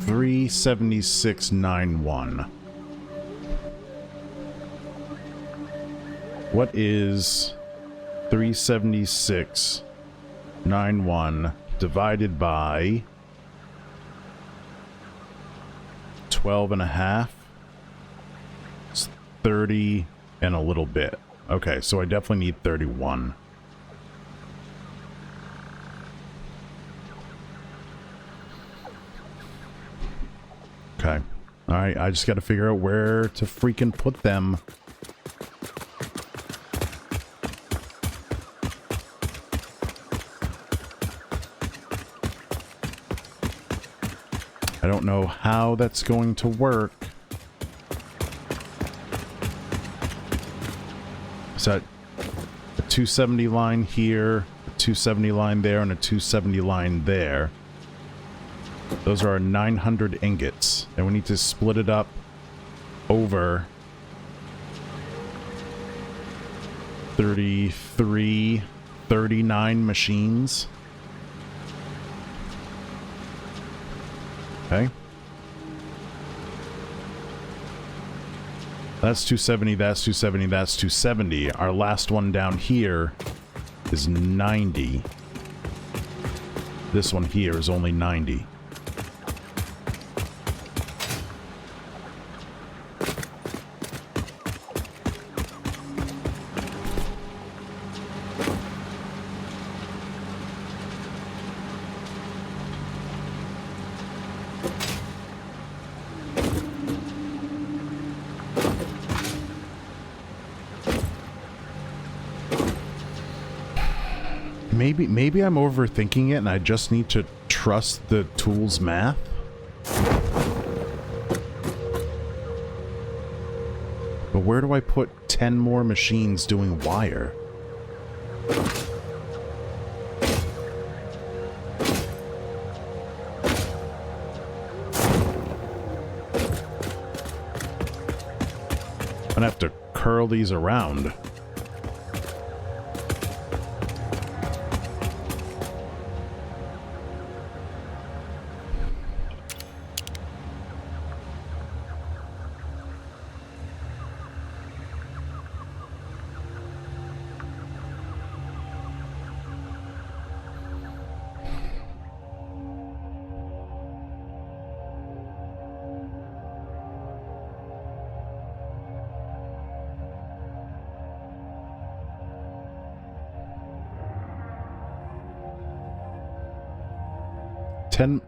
376.91. What is 376.91 divided by 12.5? It's 30 and a little bit. Okay, so I definitely need 31. Okay. Alright, I just gotta figure out where to freaking put them. I don't know how that's going to work. So, a 270 line here, a 270 line there, and a 270 line there. Those are our 900 ingots, and we need to split it up over 33, 39 machines. Okay. That's 270, that's 270, that's 270. Our last one down here is 90. This one here is only 90. Maybe I'm overthinking it and I just need to trust the tool's math. But where do I put 10 more machines doing wire? I'm gonna have to curl these around.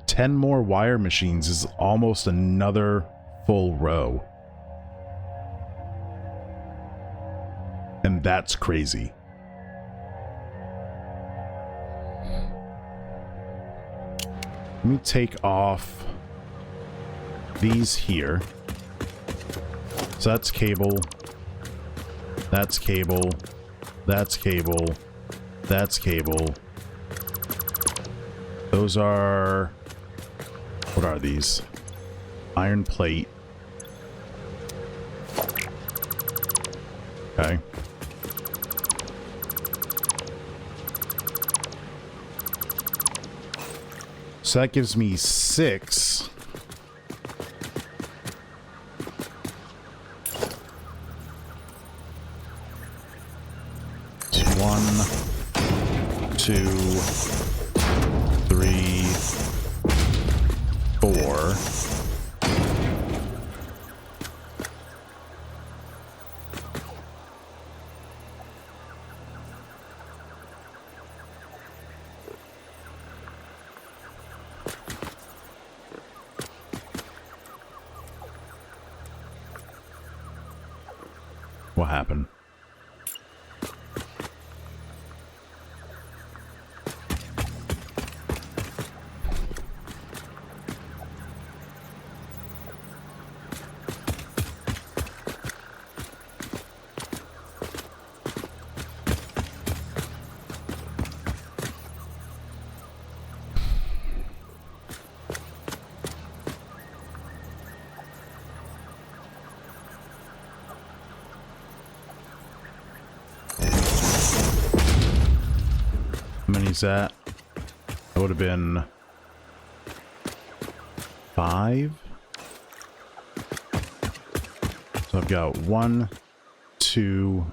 Ten more wire machines is almost another full row. And that's crazy. Let me take off these here. So that's cable. That's cable. That's cable. That's cable. Those are... What are these? Iron plate. Okay. So that gives me 6. One, 2, 3, 4. What happened? How many is that? That would have been 5. So I've got 1, 2,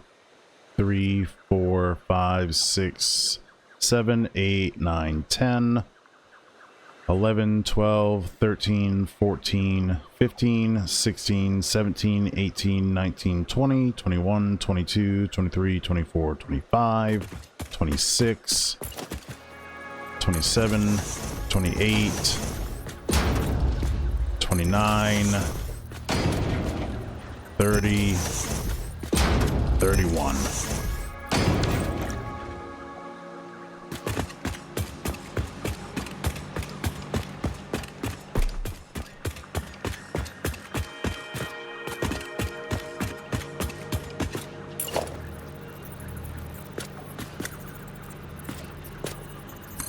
3, 4, 5, 6, 7, 8, 9, 10, 11, 12, 13, 14, 15, 16, 17, 18, 19, 20, 21, 22, 23, 24, 25, 26, 27, 28, 29, 30, 31.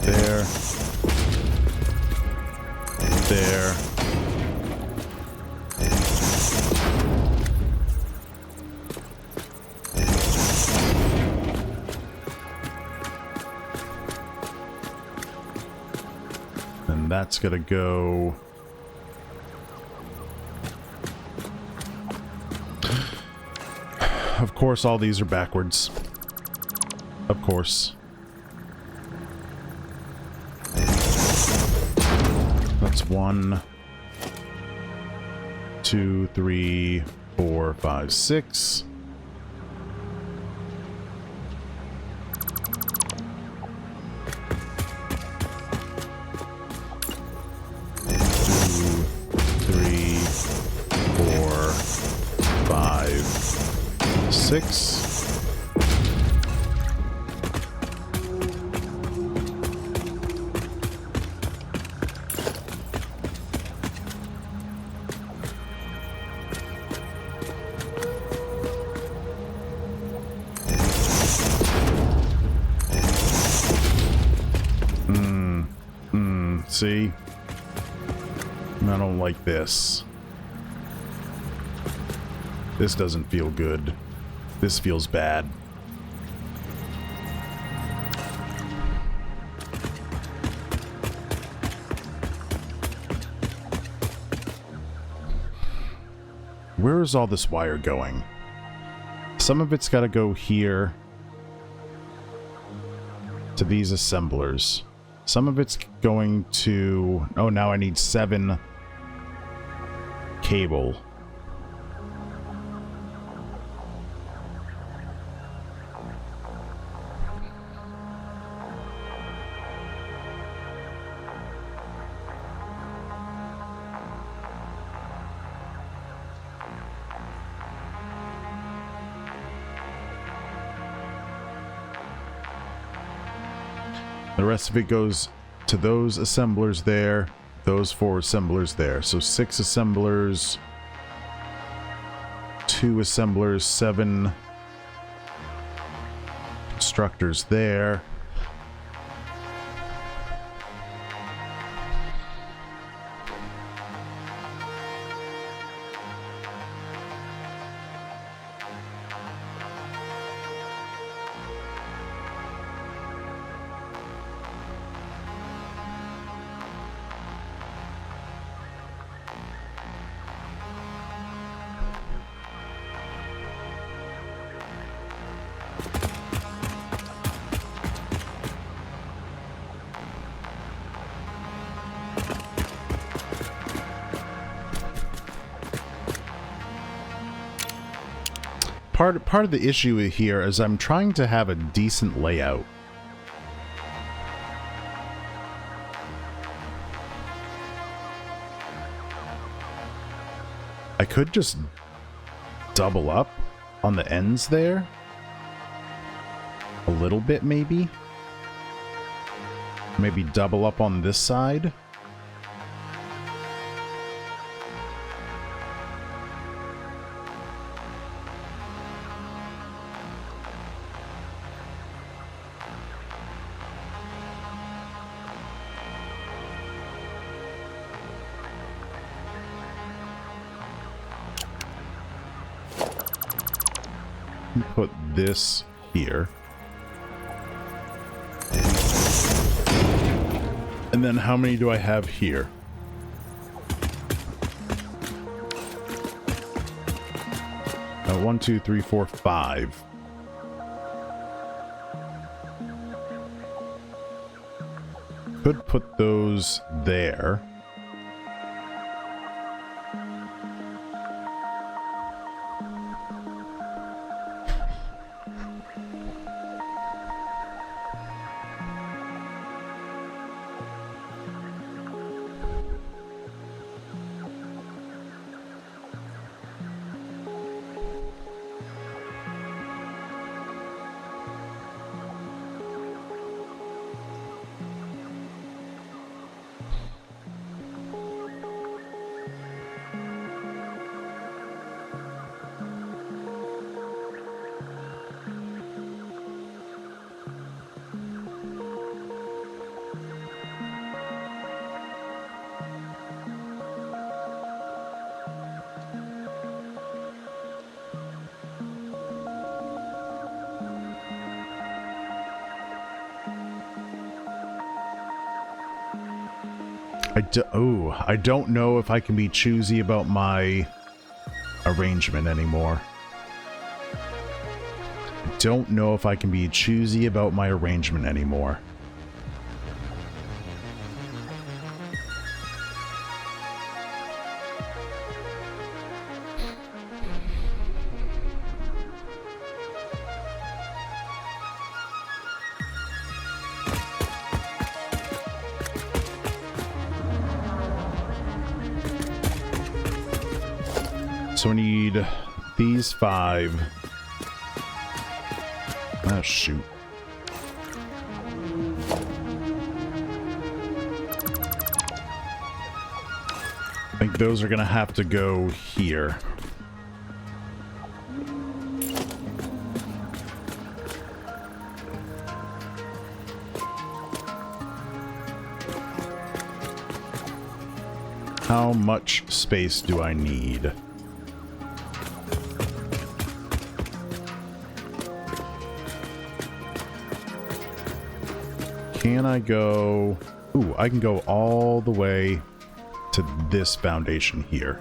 There. There. And that's gonna go... Of course, all these are backwards. Of course. That's 1, 2, 3, 4, 5, 6. Six. See? I don't like this. This doesn't feel good. This feels bad. Where is all this wire going? Some of it's got to go here to these assemblers. Some of it's going to... Oh, now I need 7 cable. The rest of it goes to those assemblers there, those 4 assemblers there. So 6 assemblers, 2 assemblers, 7 constructors there. Part of the issue here is I'm trying to have a decent layout. I could just double up on the ends there. A little bit, maybe. Maybe double up on this side. Put this here. And then how many do I have here? 1, 2, 3, 4, 5. Could put those there. I don't know if I can be choosy about my arrangement anymore. I don't know if I can be choosy about my arrangement anymore. So we need these 5. Ah, shoot. I think those are gonna have to go here. How much space do I need? Can I go... Ooh, I can go all the way to this foundation here.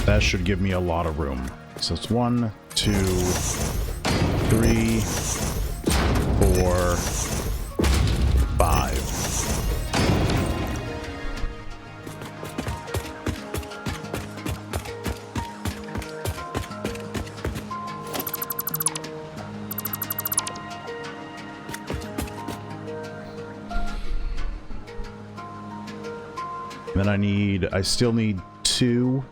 That should give me a lot of room. So it's 1, 2, 3, 4, 5. Then I still need 2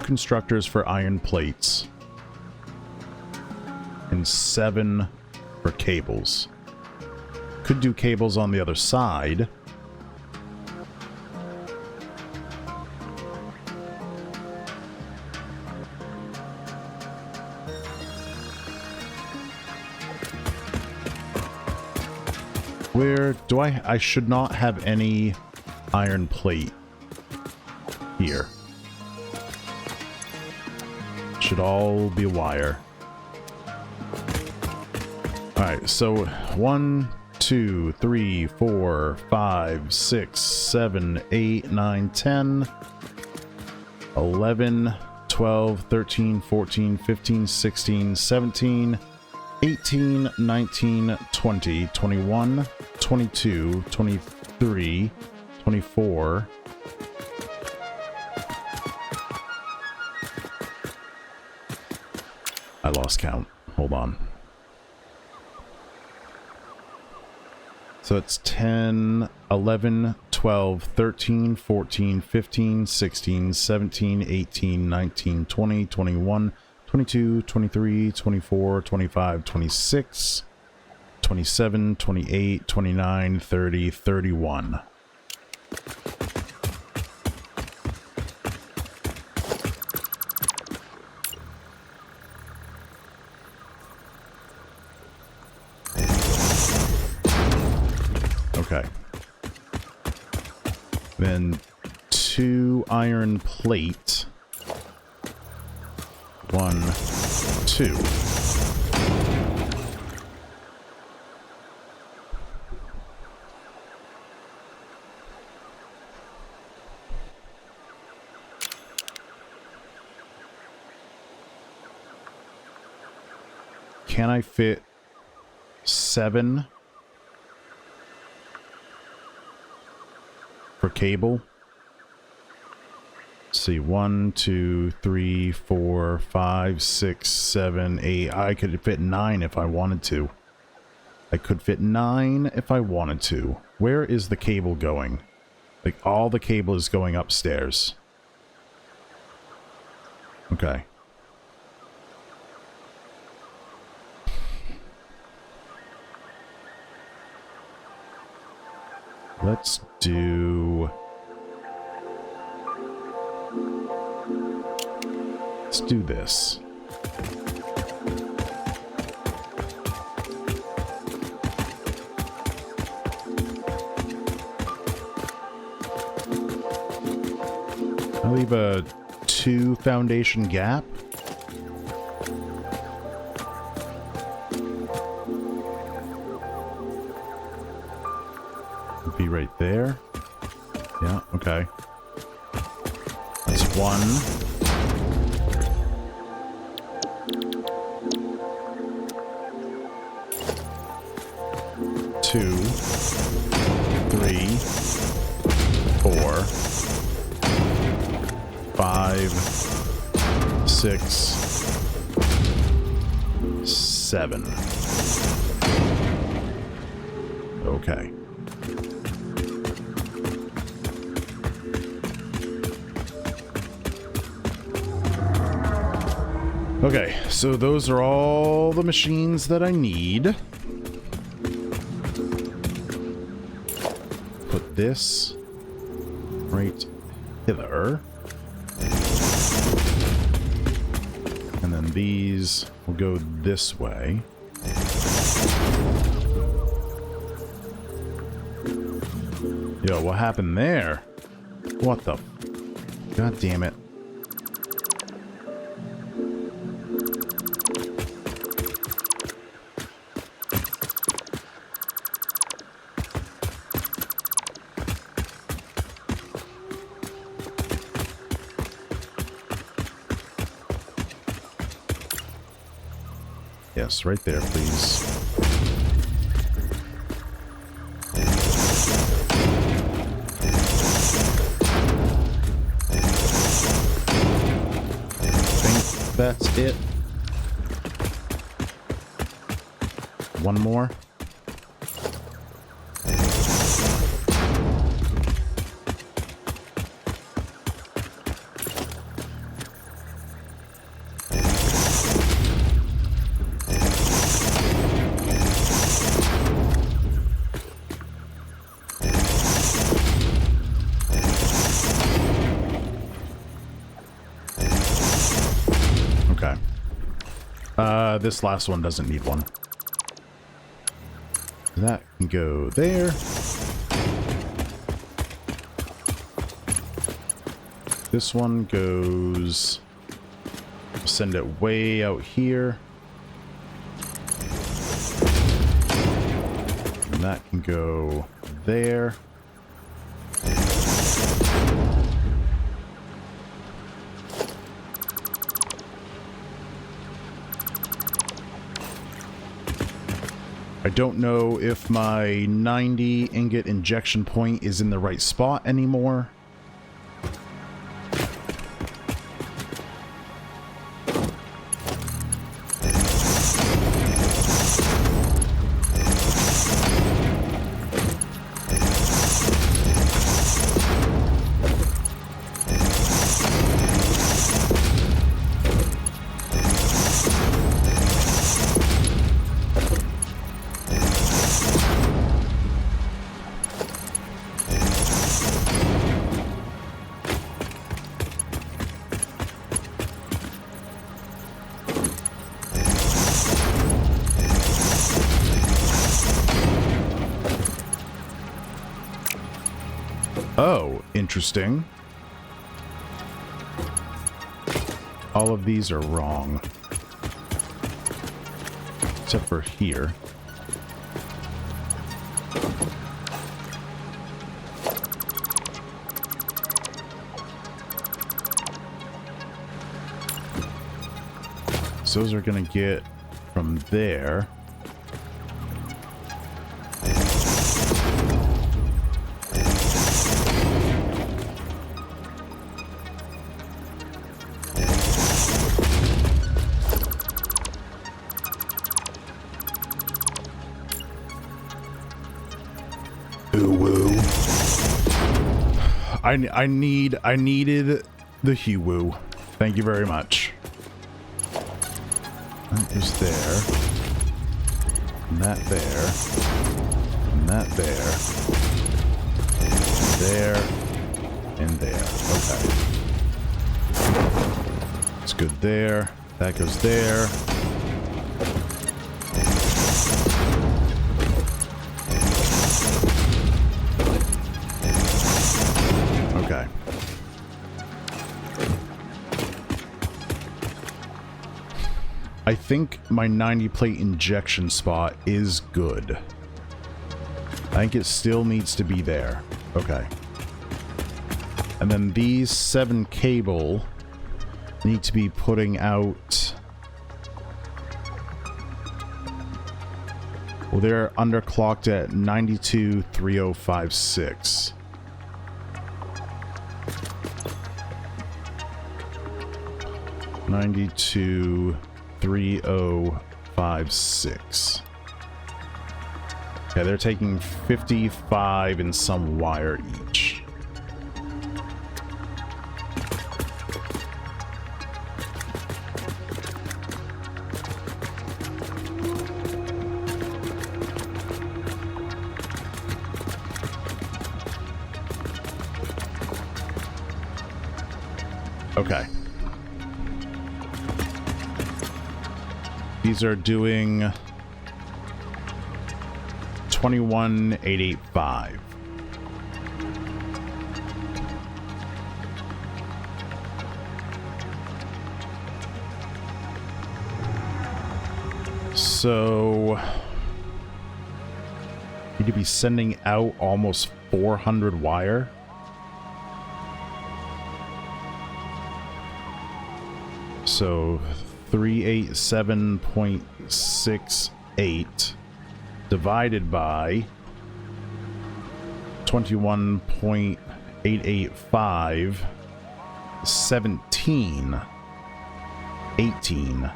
constructors for iron plates and 7 for cables. Could do cables on the other side. Where do I should not have any iron plate here. Should all be wire. Alright, so 1, 2, 3, 4, 5, 6, 7, 8, 9, 10, 11, 12, 13, 14, 15, 16, 17, 18, 19, 20, 21, 22, 23, 24. I lost count. Hold on. So it's 10, 11, 12, 13, 14, 15, 16, 17, 18, 19, 20, 21, 22, 23, 24, 25, 26, 27, 28, 29, 30, 31. Okay. Then 2 iron plate. 1, 2. can I fit 7 for cable? Let's see, 1, 2, 3, 4, 5, 6, 7, 8. I could fit 9 if I wanted to. I could fit 9 if I wanted to. Where is the cable going? Like, all the cable is going upstairs. Okay. Let's do this. I'll leave a 2 foundation gap. Be right there. Yeah, okay. That's 1. 2, 3, 4, 5, 6, 7. Okay. Okay, so those are all the machines that I need. Put this right hither. And then these will go this way. Yo, what happened there? What the... God damn it. Yes, right there, please. I think that's it. One more. This last one doesn't need one. That can go there. This one goes... Send it way out here. And that can go there. I don't know if my 90 ingot injection point is in the right spot anymore. Oh, interesting. All of these are wrong. Except for here. So those are going to get from there. Ooh-woo. I needed the Hughdoo. Thank you very much. That is there. And that there. And that there. There. And there. Okay. It's good there. That goes there. Okay. I think my 90 plate injection spot is good. I think it still needs to be there. Okay. And then these 7 cable need to be putting out... Well, they're underclocked at 923056. $92 3056. Okay, they're taking 55 and some wire each. Okay. These are doing 21885. So need to be sending out almost 400 wire. So 387.68 divided by 21.885, 17, 18,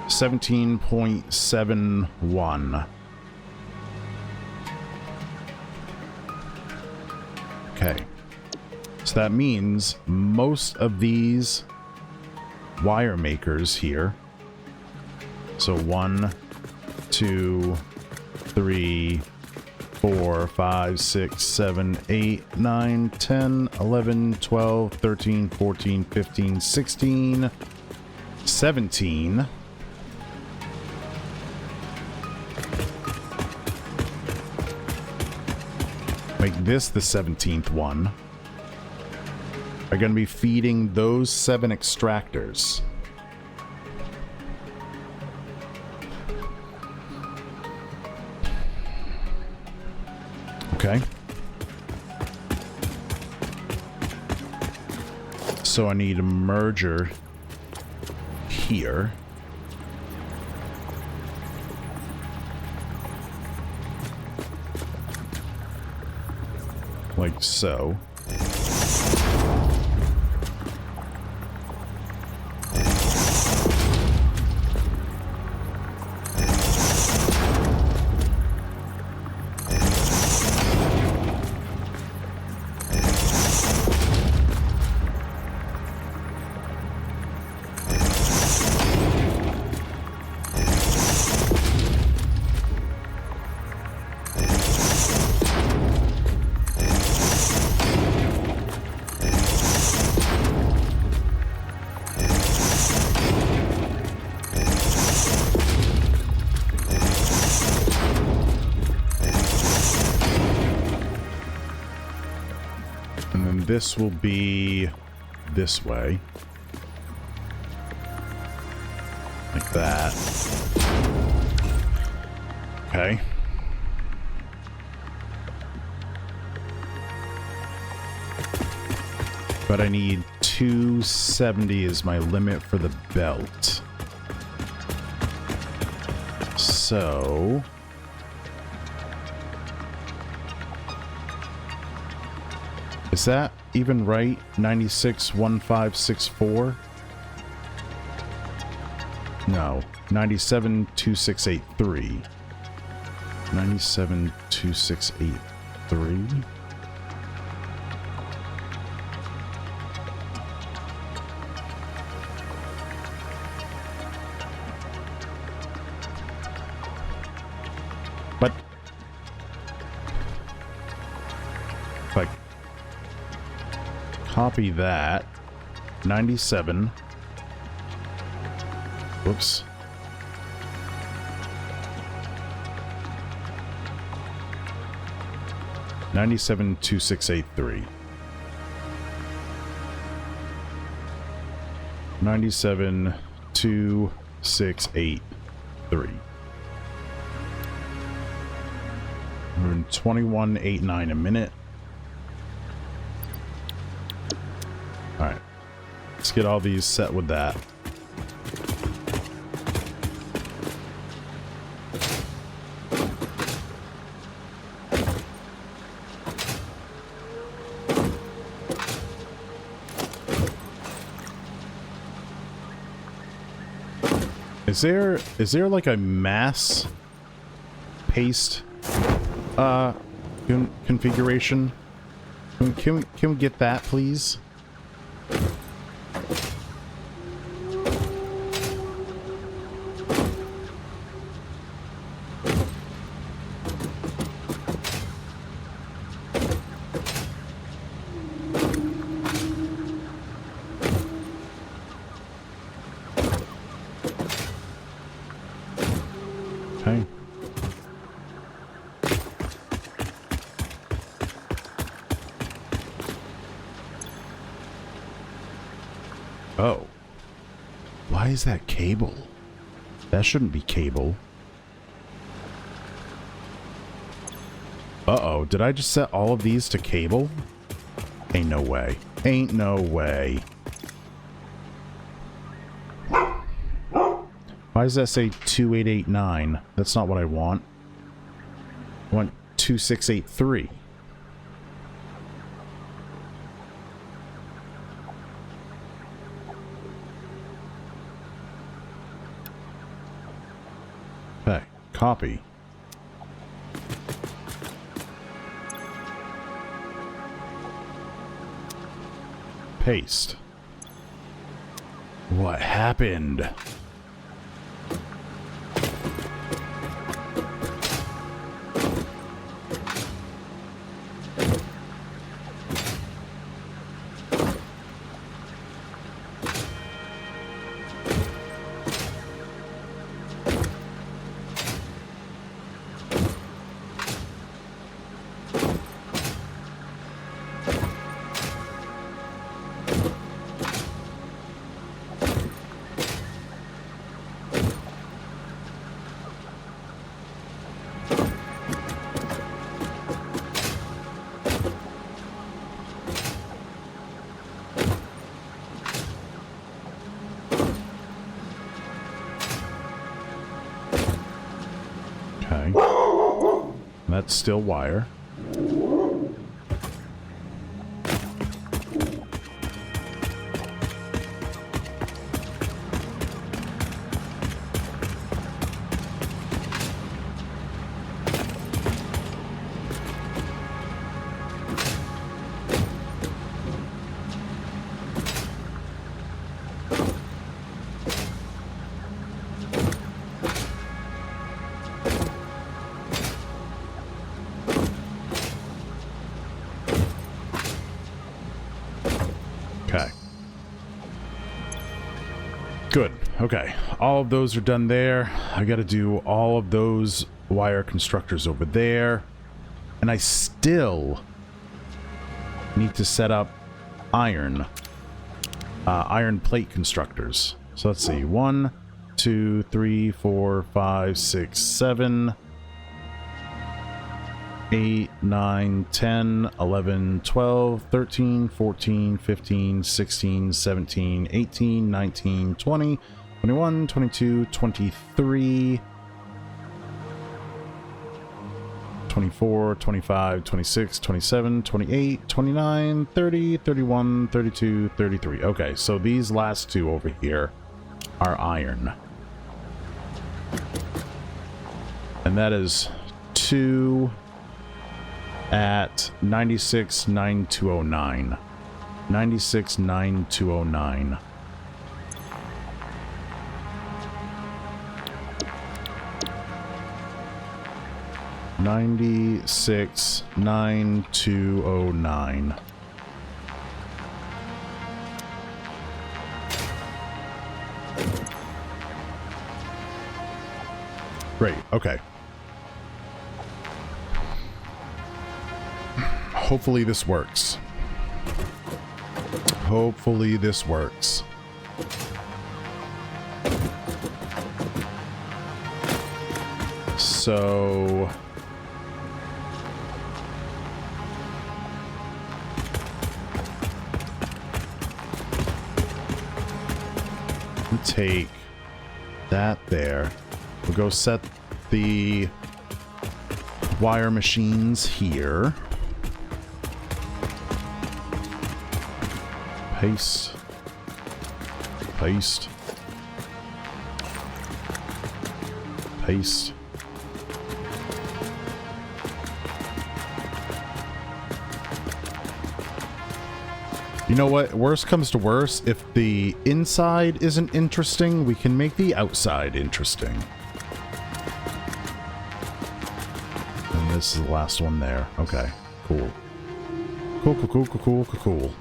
17.71. Okay. So that means most of these wire makers here. So 1, 2, 3, 4, 5, 6, 7, 8, 9, 10, 11, 12, 13, 14, 15, 16, 17. Make this the 17th one. Are going to be feeding those 7 extractors. Okay. So I need a merger here. Like so. This will be this way. Like that. Okay. But I need 270 is my limit for the belt. So... is that even right? 961564? No. 972683. 972683. But if I copy that, 97. Whoops. Ninety-seven 2683. 97 2683. 2189 a minute. Alright. Let's get all these set with that. Is there like a mass paste configuration? Can we get that, please? Okay. Oh. Why is that cable? That shouldn't be cable. Uh-oh, did I just set all of these to cable? Ain't no way. Ain't no way. Why does that say 2889? That's not what I want. I want 2683. Okay, copy. Paste. What happened? That's still wire. Good. Okay. All of those are done there. I got to do all of those wire constructors over there. And I still need to set up iron plate constructors. So let's see. 1, 2, 3, 4, 5, 6, 7, 8, 9, 10, 11, 12, 13, 14, 15, 16, 17, 18, 19, 20, 21, 22, 23, 24, 25, 26, 27, 28, 29, 30, 31, 32, 33. Okay, so these last two over here are iron. And that is 2 at 96,9209. 96,9209. $96,9209. Great, okay. Hopefully this works. Hopefully this works. So... we'll take that there. We'll go set the wire machines here. Paste. Paste. Paste. You know what? Worst comes to worst, if the inside isn't interesting, we can make the outside interesting. And this is the last one there. Okay, cool. Cool, cool, cool, cool, cool, cool, cool.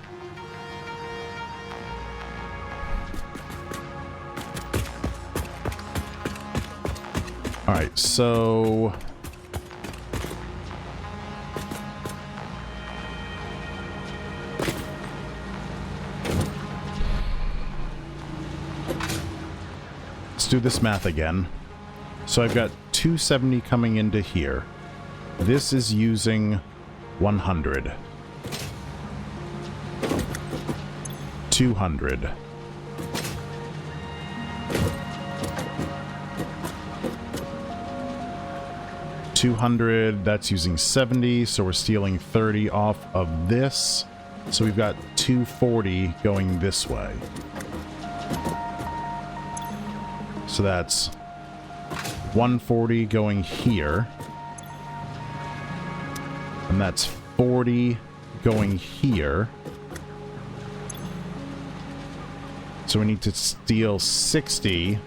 Alright, so... let's do this math again. So I've got 270 coming into here. This is using 100. 200. 200, that's using 70, so we're stealing 30 off of this. So we've got 240 going this way. So that's 140 going here. And that's 40 going here. So we need to steal 60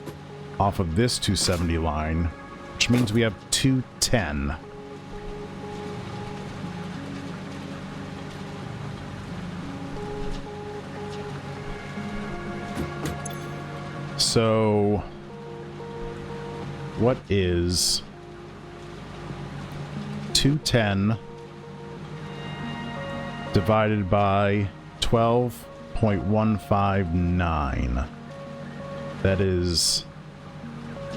off of this 270 line, which means we have 210. So what is 210 divided by 12.159? That is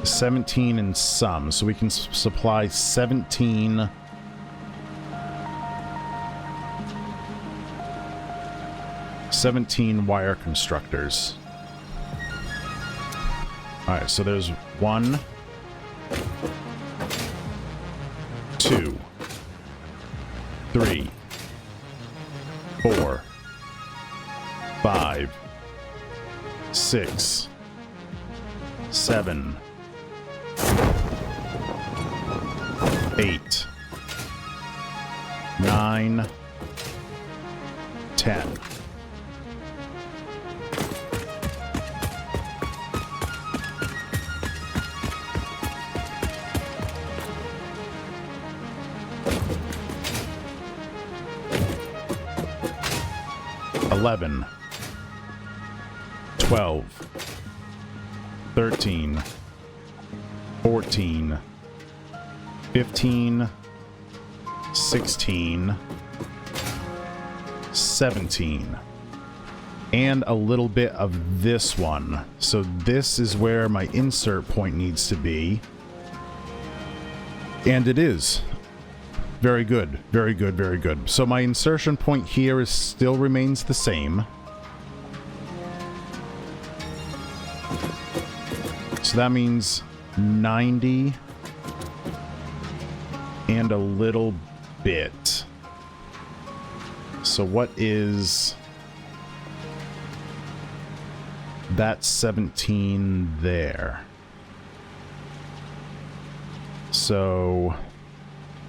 17 and some, so we can supply 17 wire constructors. Alright, so there's 1, 2, 3, 4, 5, 6, 7, 8, 9, 10. $11, 12, 13, 14, 15, 16, 17, and a little bit of this one. So this is where my insert point needs to be. And it is. Very good. Very good, very good. So my insertion point here is still remains the same. So that means 90 and a little bit. So what is... That's 17 there. So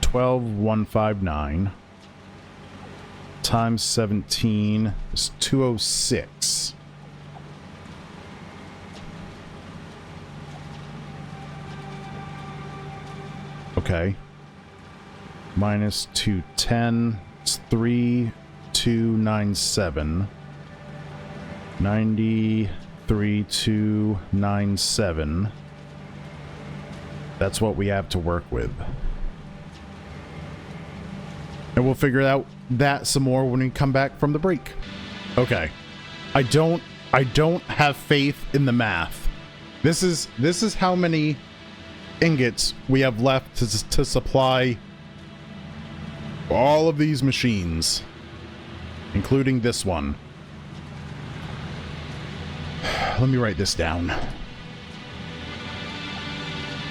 12,159 times 17 is 206. Okay. Minus 210. It's 3,297. 93,297. That's what we have to work with. And we'll figure out that some more when we come back from the break. Okay. I don't have faith in the math. This is how many ingots we have left to supply all of these machines, including this one. Let me write this down.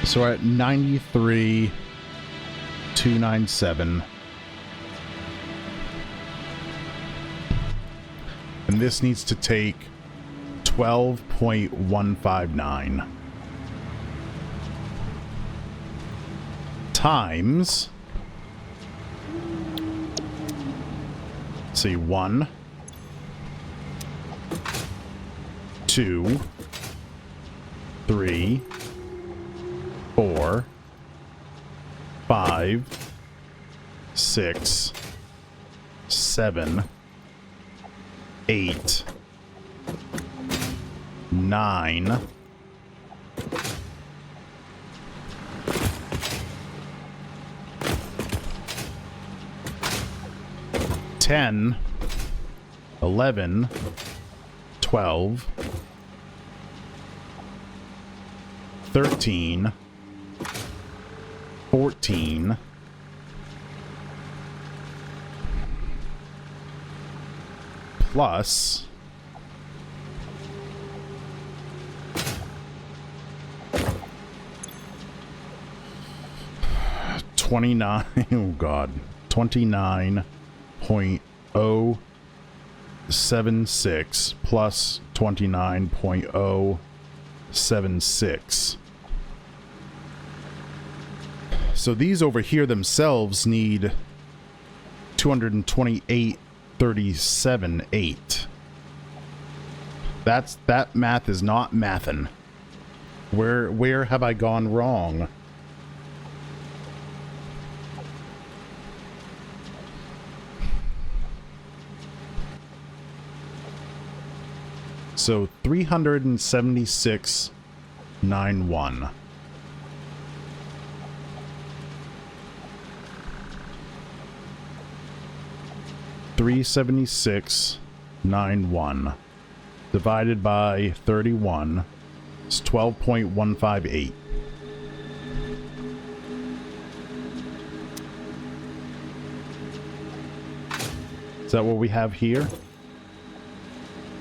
So we're at 93,297. And this needs to take 12.159 times, let's see, 1, 2, 3, 4, 5, 6, 7, 8, 9, 10, 11, 12, 13, 14, plus 29, oh god, 29.076 plus 29.076. So these over here themselves need 228.37.8. That math is not mathin'. Where have I gone wrong? So 376.91. $376.91 divided by 31 is 12.158. Is that what we have here?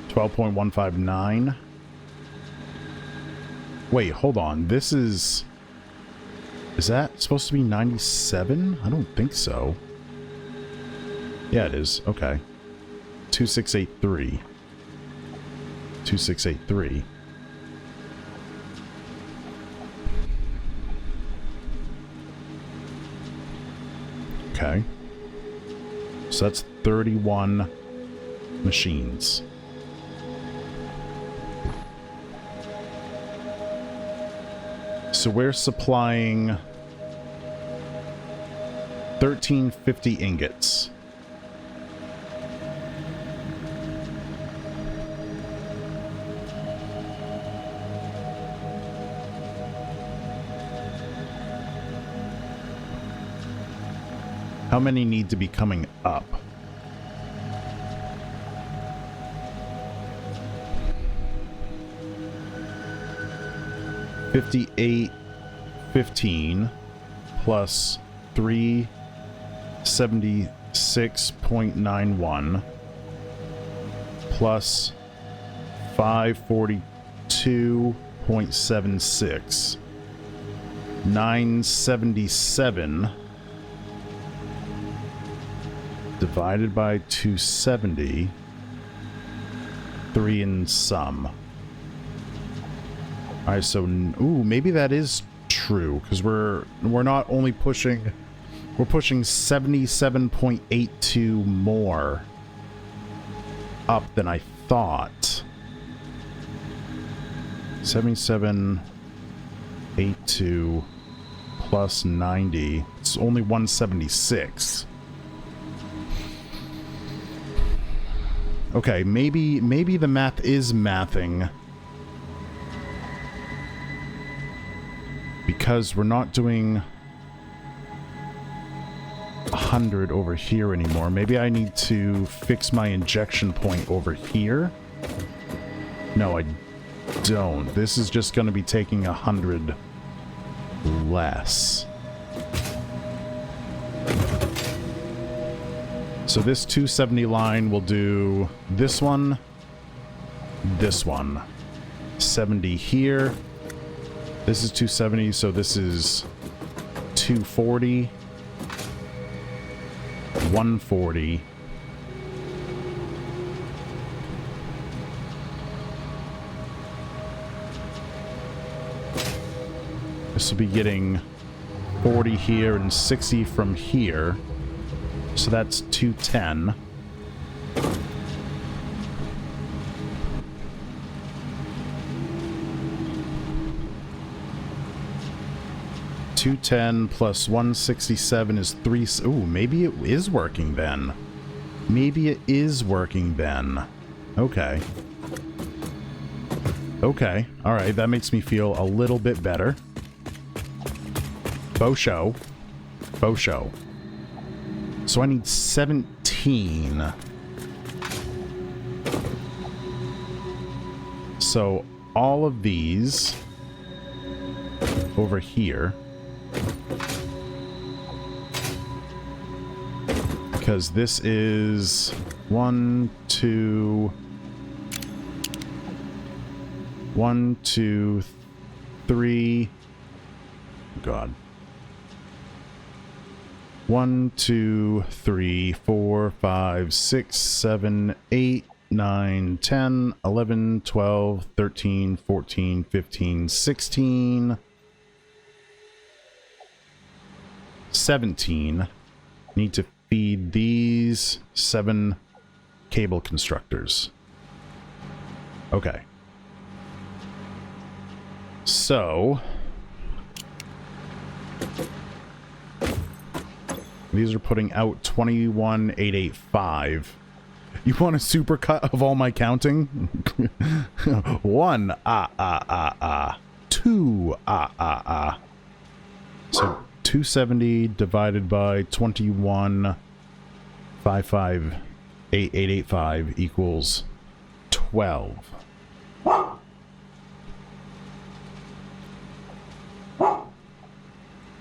12.159. Wait, hold on. This is that supposed to be 97? I don't think so. Yeah, it is. Okay. 2683. 2683. Okay. So that's 31 machines. So we're supplying 1350 ingots. How many need to be coming up? $58.15 plus 3 76.91 plus 542.76. 977 divided by 270. 3 and some. Alright, so ooh, maybe that is true, because we're not only pushing, we're pushing 77.82 more up than I thought. 77.82 plus 90. It's only 176. Okay, maybe the math is mathing. Because we're not doing 100 over here anymore. Maybe I need to fix my injection point over here. No, I don't. This is just going to be taking 100 less. So this 270 line will do this one, 70 here. This is 270, so this is 240, 140. This will be getting 40 here and 60 from here. So that's 210. $210 plus 167 is 3. Ooh, maybe it is working then. Maybe it is working then. Okay. Okay. Alright, that makes me feel a little bit better. Faux show. Faux show. So I need 17. So all of these over here. Because this is 1, 2, 3. God. 1, 2, 3, 4, 5, 6, 7, 8, 9, 10, 11, 12, 13, 14, 15, 16, 17. Need to feed these 7 cable constructors. Okay. So these are putting out 21,885. You want a supercut of all my counting? 1, 2, So 270 divided by 21,558,885 equals 12.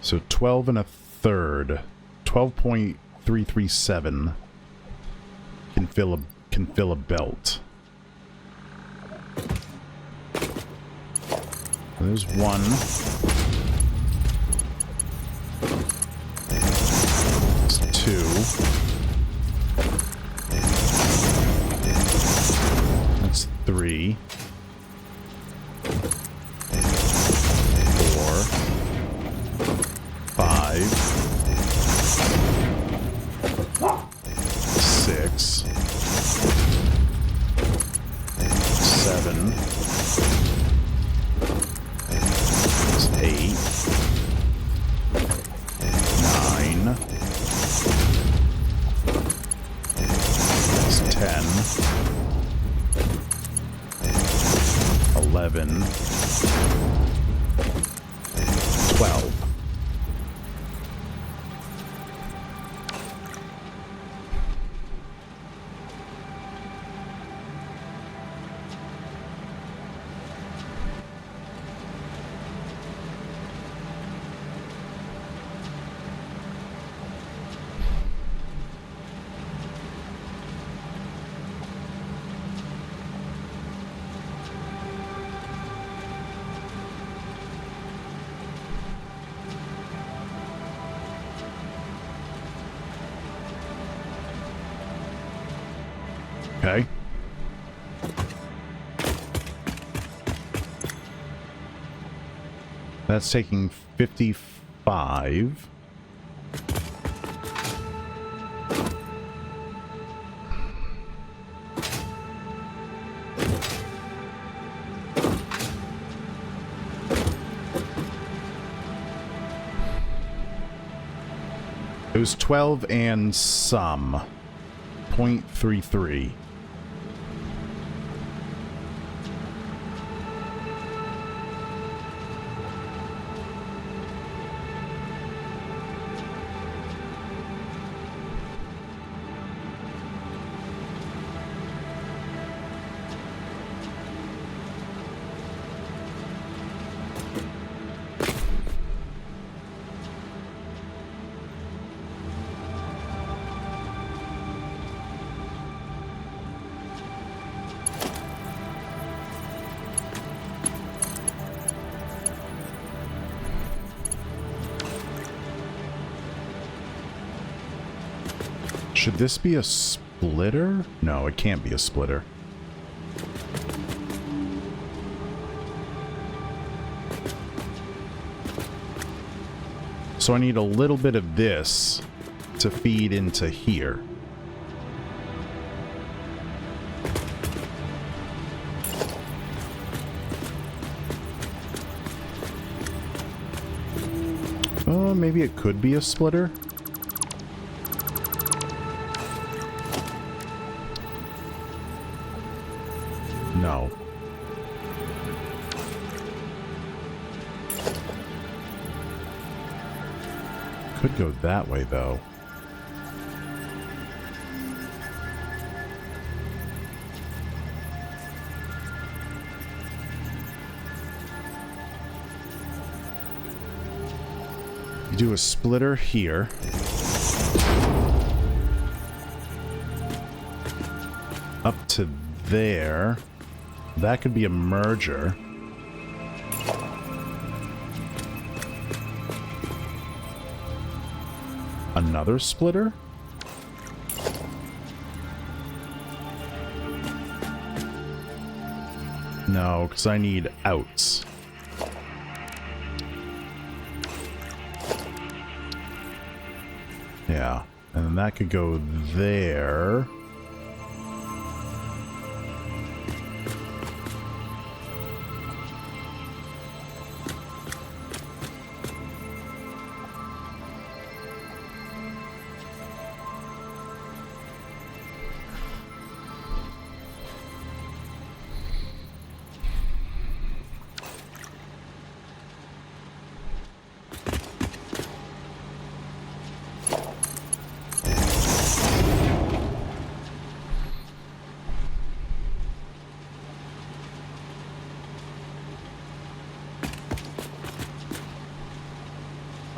So 12 and a third. 12.337 can fill a belt. There's one. There's 2. That's 3. 4. 5. 6, 7, 8, 9, 10, 11, 12. Okay. That's taking 55. It was 12 and some. 0.33. Should this be a splitter? No, it can't be a splitter. So I need a little bit of this to feed into here. Maybe it could be a splitter. No. Could go that way, though. You do a splitter here. Up to there. That could be a merger. Another splitter? No, because I need outs. Yeah, and then that could go there.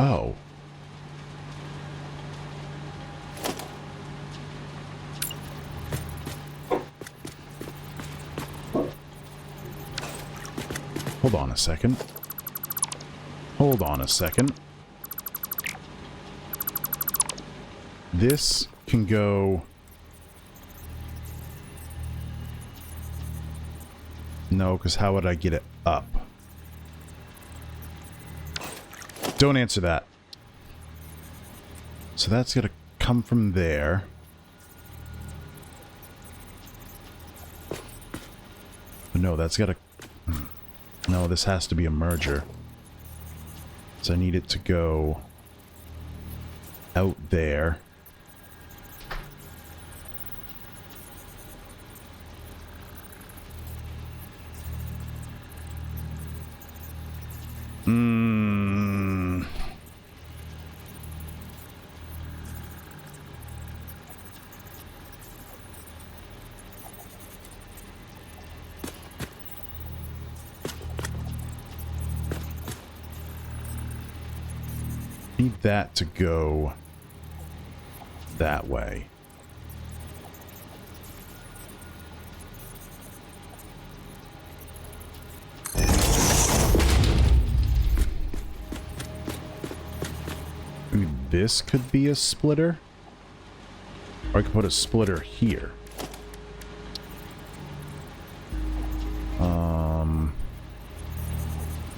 Oh. Hold on a second. Hold on a second. This can go... No, because how would I get it up? Don't answer that. So that's gonna come from there. But no, that's gotta... No, this has to be a merger. So I need it to go out there. Need that to go that way. Maybe this could be a splitter. Or I could put a splitter here.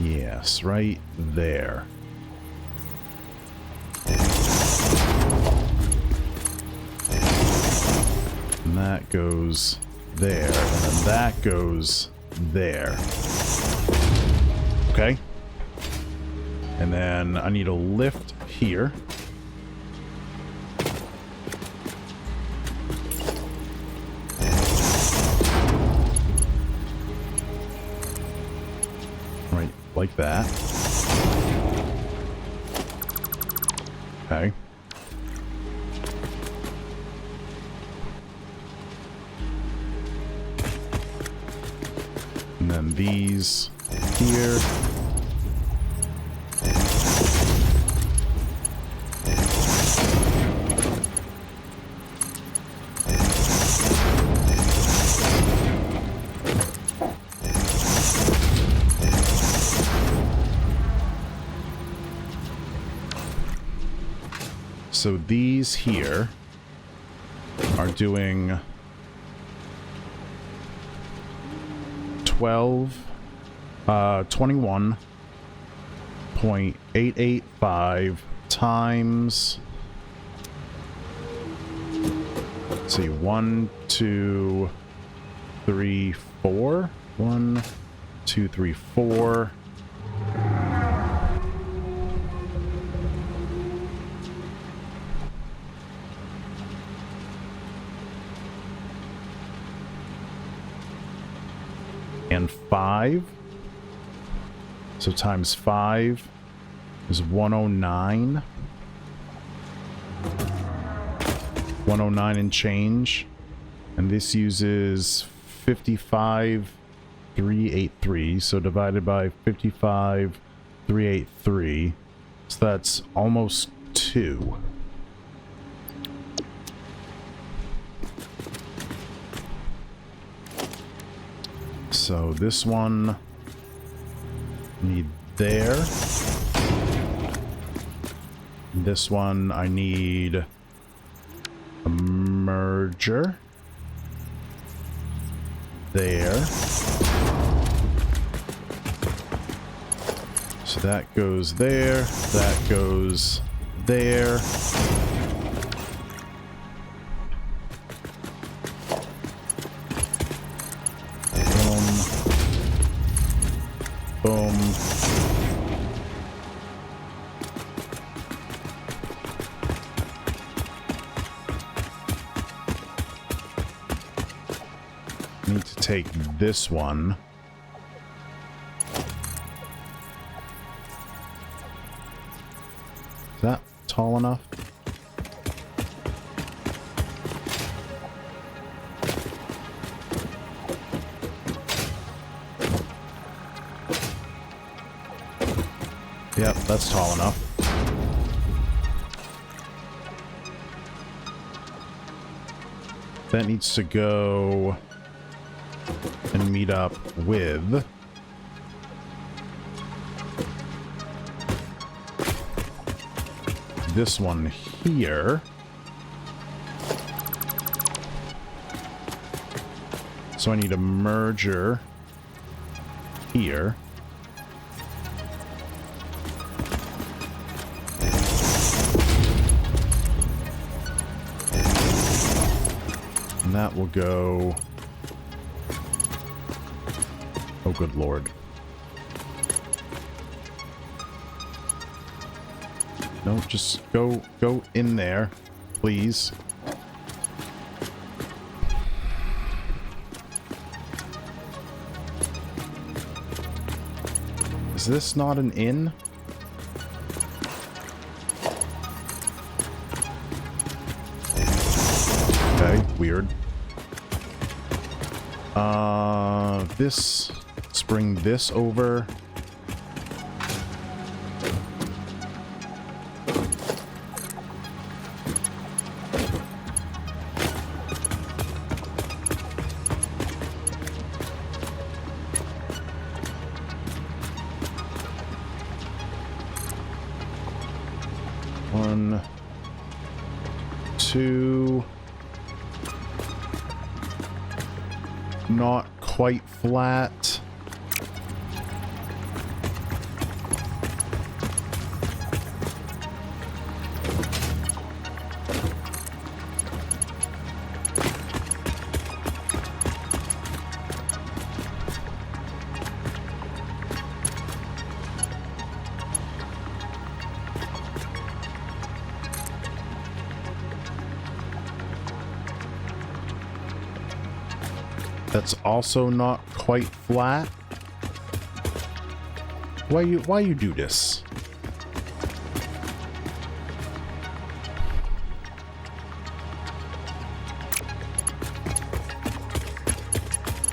Yes, right there. And that goes there, and then that goes there. Okay. And then I need a lift here. Right, like that. Okay. And then these here. So these here are doing 21.885 times, let's see, 1, 2, 3, 4. 1, 2, 3, 4. And 5. So times 5 is 109. 109 and change. And this uses 55,383. So divided by 55,383. So that's almost 2. So this one, need there. This one, I need a merger. There. So that goes there, that goes there. Boom. Need to take this one. Is that tall enough? Yep, that's tall enough. That needs to go and meet up with this one here. So I need a merger here. And that will go... Oh, good lord. No, just go in there, please. Is this not an inn? Okay, weird. Let's bring this over. One, two. Not quite flat. That's also not quite flat. Why you do this?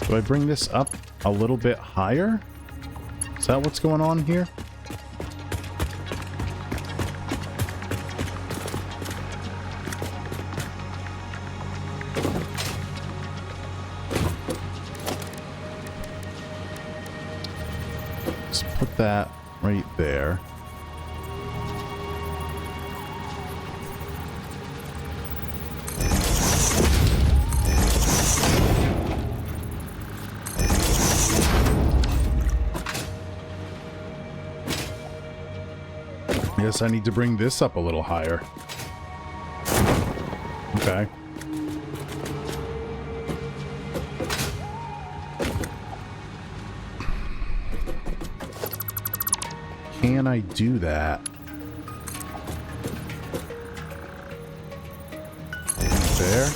Do I bring this up a little bit higher? Is that what's going on here? Let's put that right there. I guess I need to bring this up a little higher. Okay. Can I do that? There.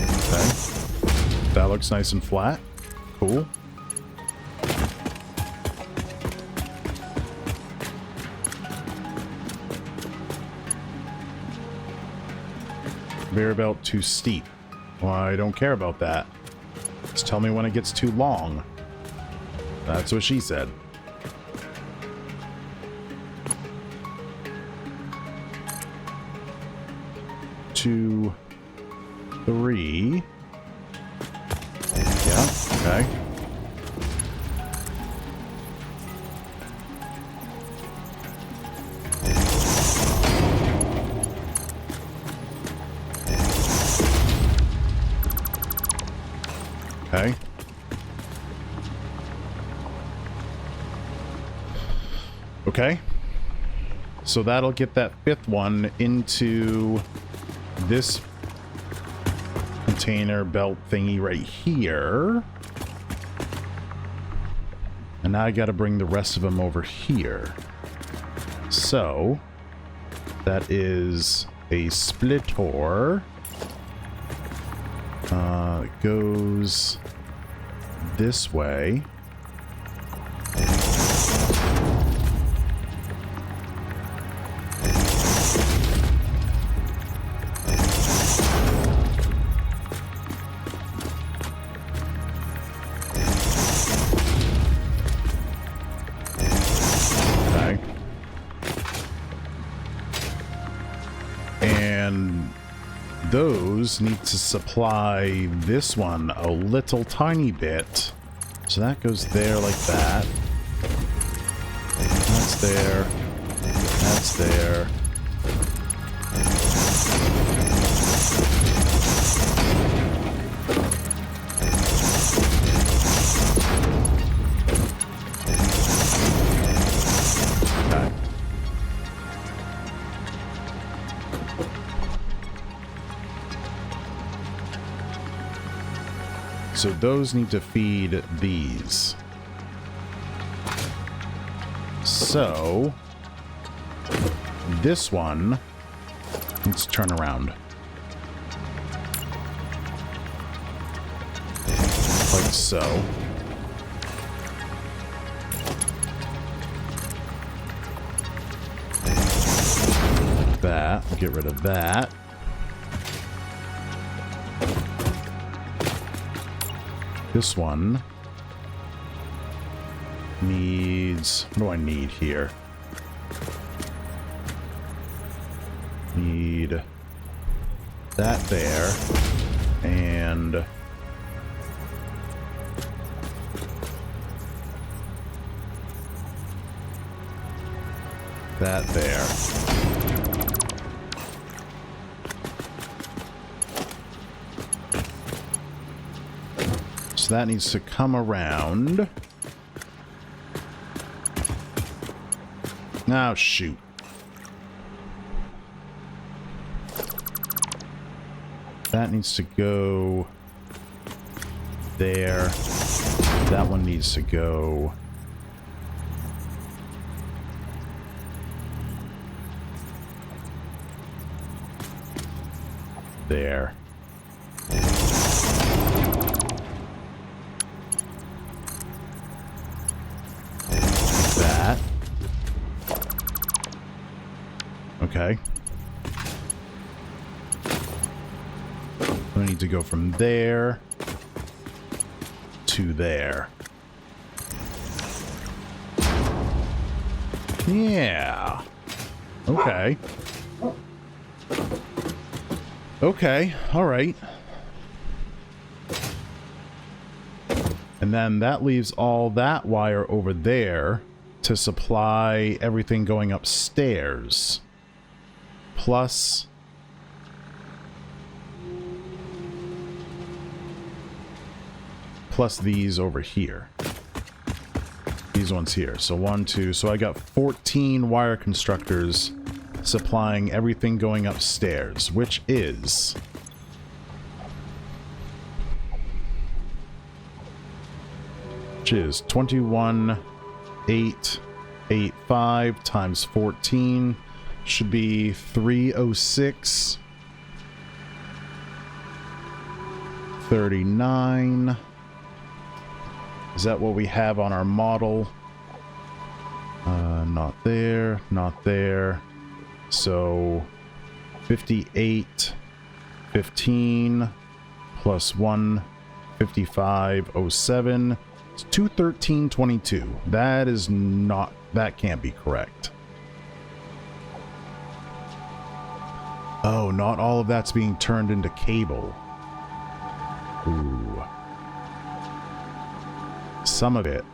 Okay. That looks nice and flat. Cool. Conveyor belt too steep. Well, I don't care about that. Just tell me when it gets too long. That's what she said. Two, three. Yeah, okay. Okay. Okay. So that'll get that fifth one into this container belt thingy right here. And now I gotta bring the rest of them over here. So that is a splitter. It goes this way. Okay. And those need to supply this one a little tiny bit. So that goes there like that. That's there. That's there. Okay. So those need to feed these. So this one needs to turn around. Like so. That. Get rid of that. This one needs... What do I need here? Need that there. And... that there. So that needs to come around. Oh, shoot. That needs to go there. That one needs to go There. That. Okay. I need to go from there to there. Yeah. Okay. Okay, alright. And then that leaves all that wire over there to supply everything going upstairs. Plus... plus these over here. These ones here. So 1, 2... so I got 14 wire constructors supplying everything going upstairs, which is... 21,885 times 14 should be 306. 39. Is that what we have on our model? Not there, not there. So 58, 15 plus 1, 5507. It's 213.22. That is not, that can't be correct. Oh, not all of that's being turned into cable. Ooh. Some of it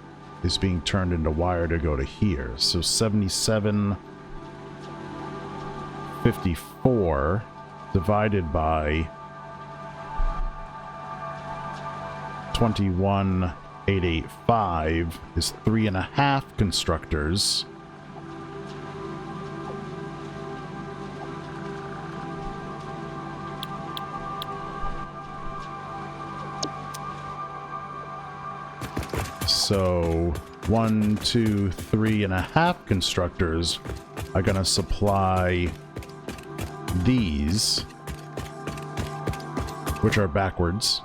is being turned into wire to go to here. So 77.54 divided by 21,885 is 3.5 constructors. So 1, 2, 3.5 constructors are going to supply these, which are backwards.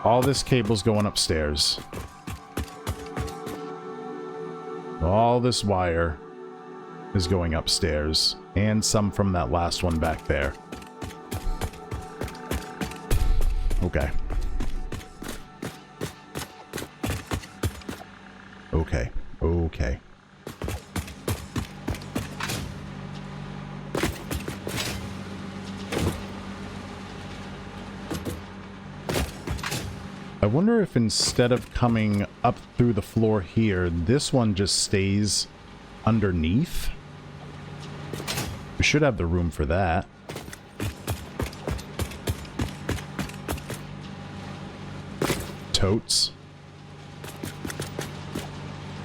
All this cable's going upstairs. All this wire is going upstairs, and some from that last one back there. Okay. Okay. Okay. I wonder if instead of coming up through the floor here, this one just stays underneath. We should have the room for that. Totes.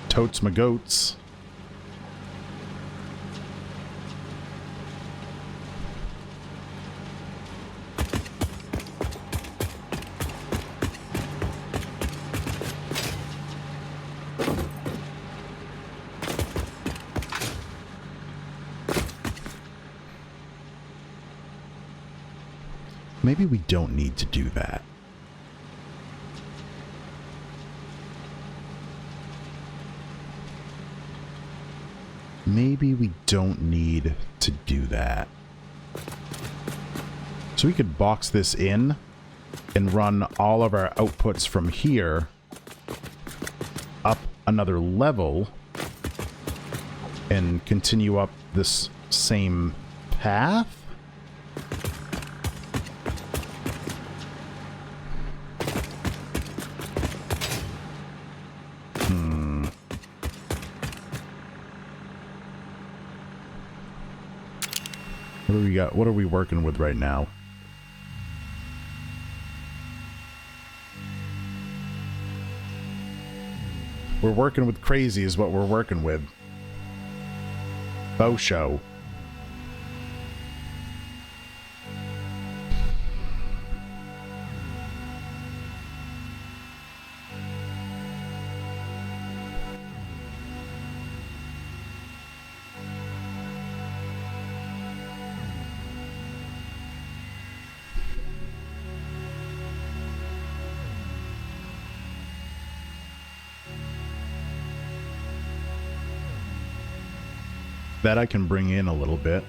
Totes my goats. Maybe we don't need to do that. Maybe we don't need to do that. So we could box this in and run all of our outputs from here up another level and continue up this same path. What do we got? What are we working with right now? We're working with crazy is what we're working with. Bow show. That I can bring in a little bit.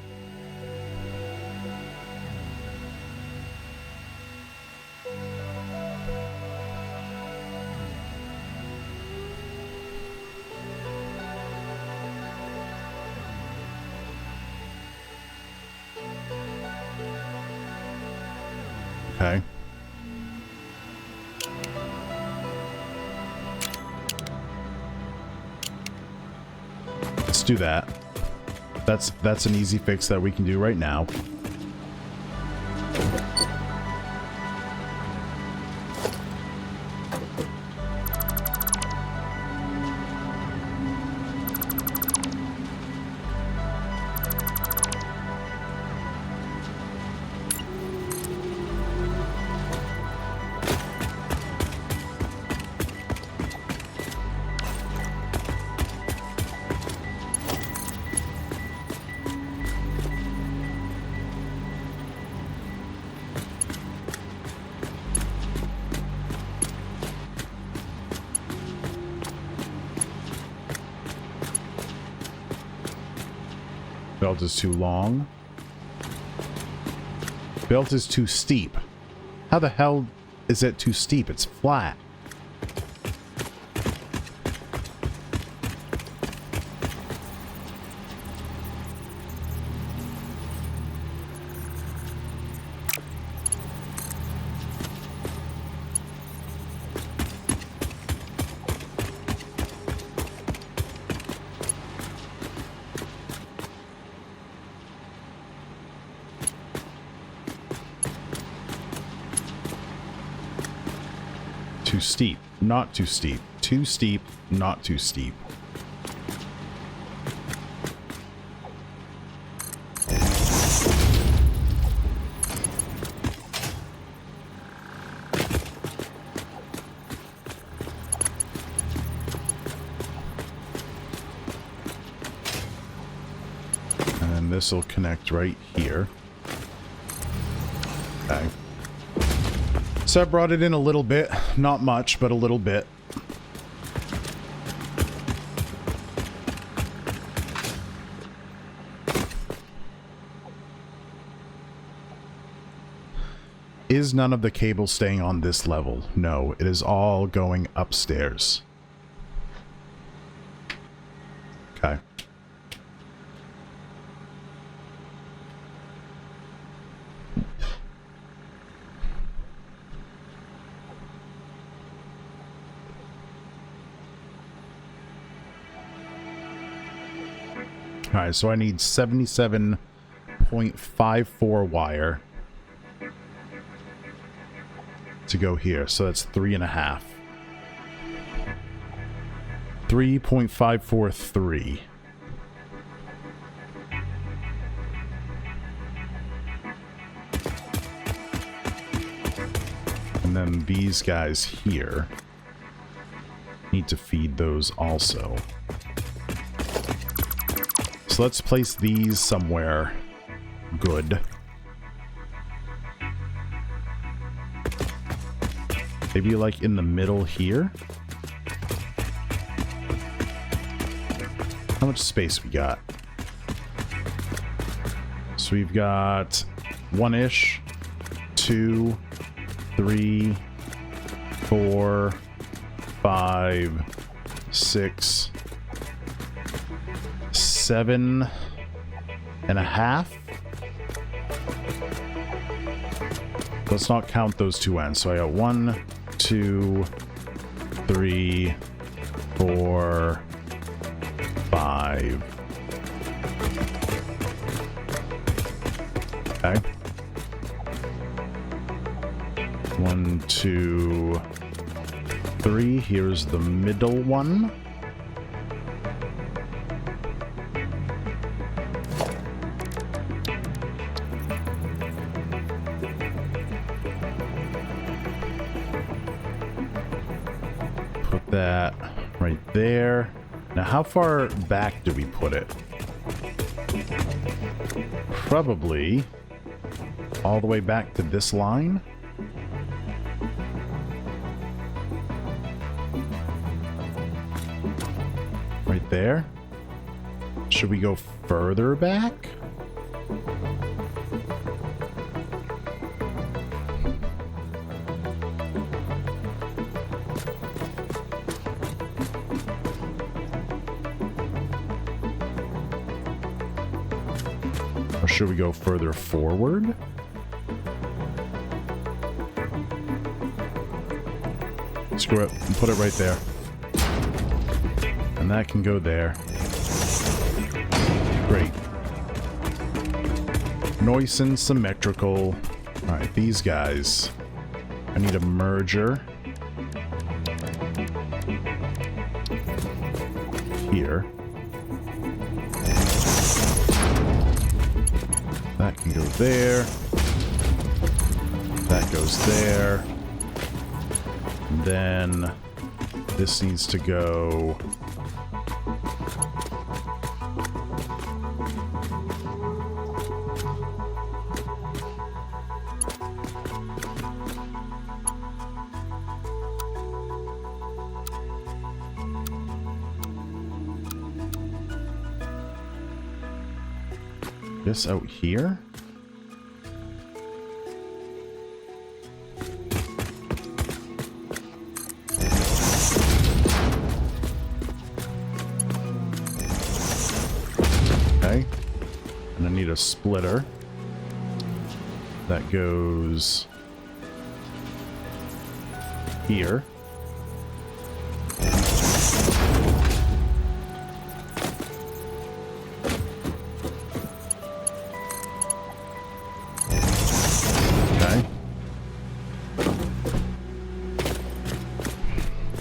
Okay. Let's do that. That's an easy fix that we can do right now. Belt is too long. Belt is too steep. How the hell is it too steep? It's flat. Too steep, not too steep. Too steep, not too steep. And then this will connect right here. Okay. So I brought it in a little bit, not much, but a little bit. Is none of the cable staying on this level? No, it is all going upstairs. Okay. Alright, so I need 77.54 wire to go here. So that's 3.5. 3.543. And then these guys here need to feed those also. So let's place these somewhere good. Maybe like in the middle here. How much space we got? So we've got 1-ish, 2, 3, 4, 5, 6, 7.5. Let's not count those two ends. So I got 1, 2, 3, 4, 5. Okay. 1, 2, 3. Here's the middle one. That right there. Now, how far back do we put it? Probably all the way back to this line. Right there. Should we go further back? Or should we go further forward? Screw it, and put it right there. And that can go there. Great. Nice and symmetrical. Alright, these guys. I need a merger. Here. That can go there. That goes there. And then this needs to go... this out here? Okay. And I need a splitter that goes here.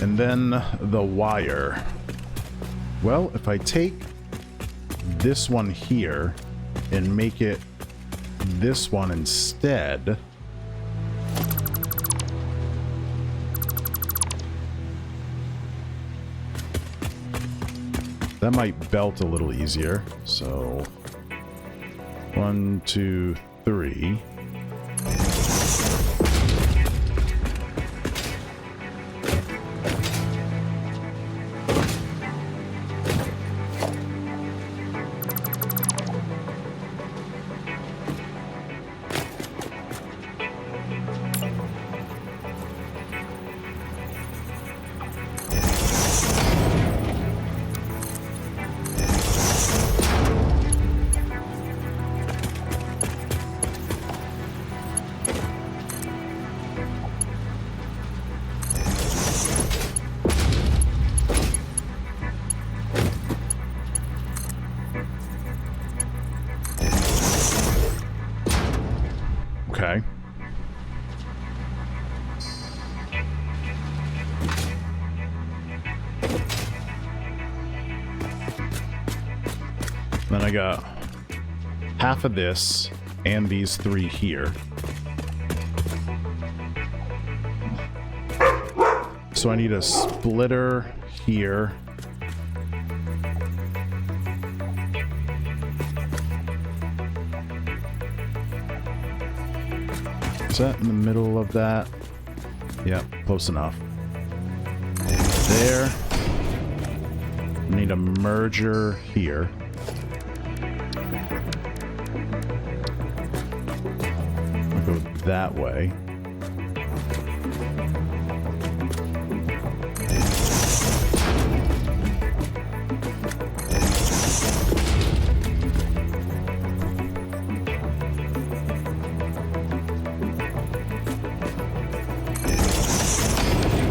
And then the wire. Well, if I take this one here and make it this one instead, that might belt a little easier. So 1, 2, 3. Okay. Then I got half of this and these 3 here. So I need a splitter here. Is that in the middle of that? Yeah, close enough. There. I need a merger here. I'll go that way.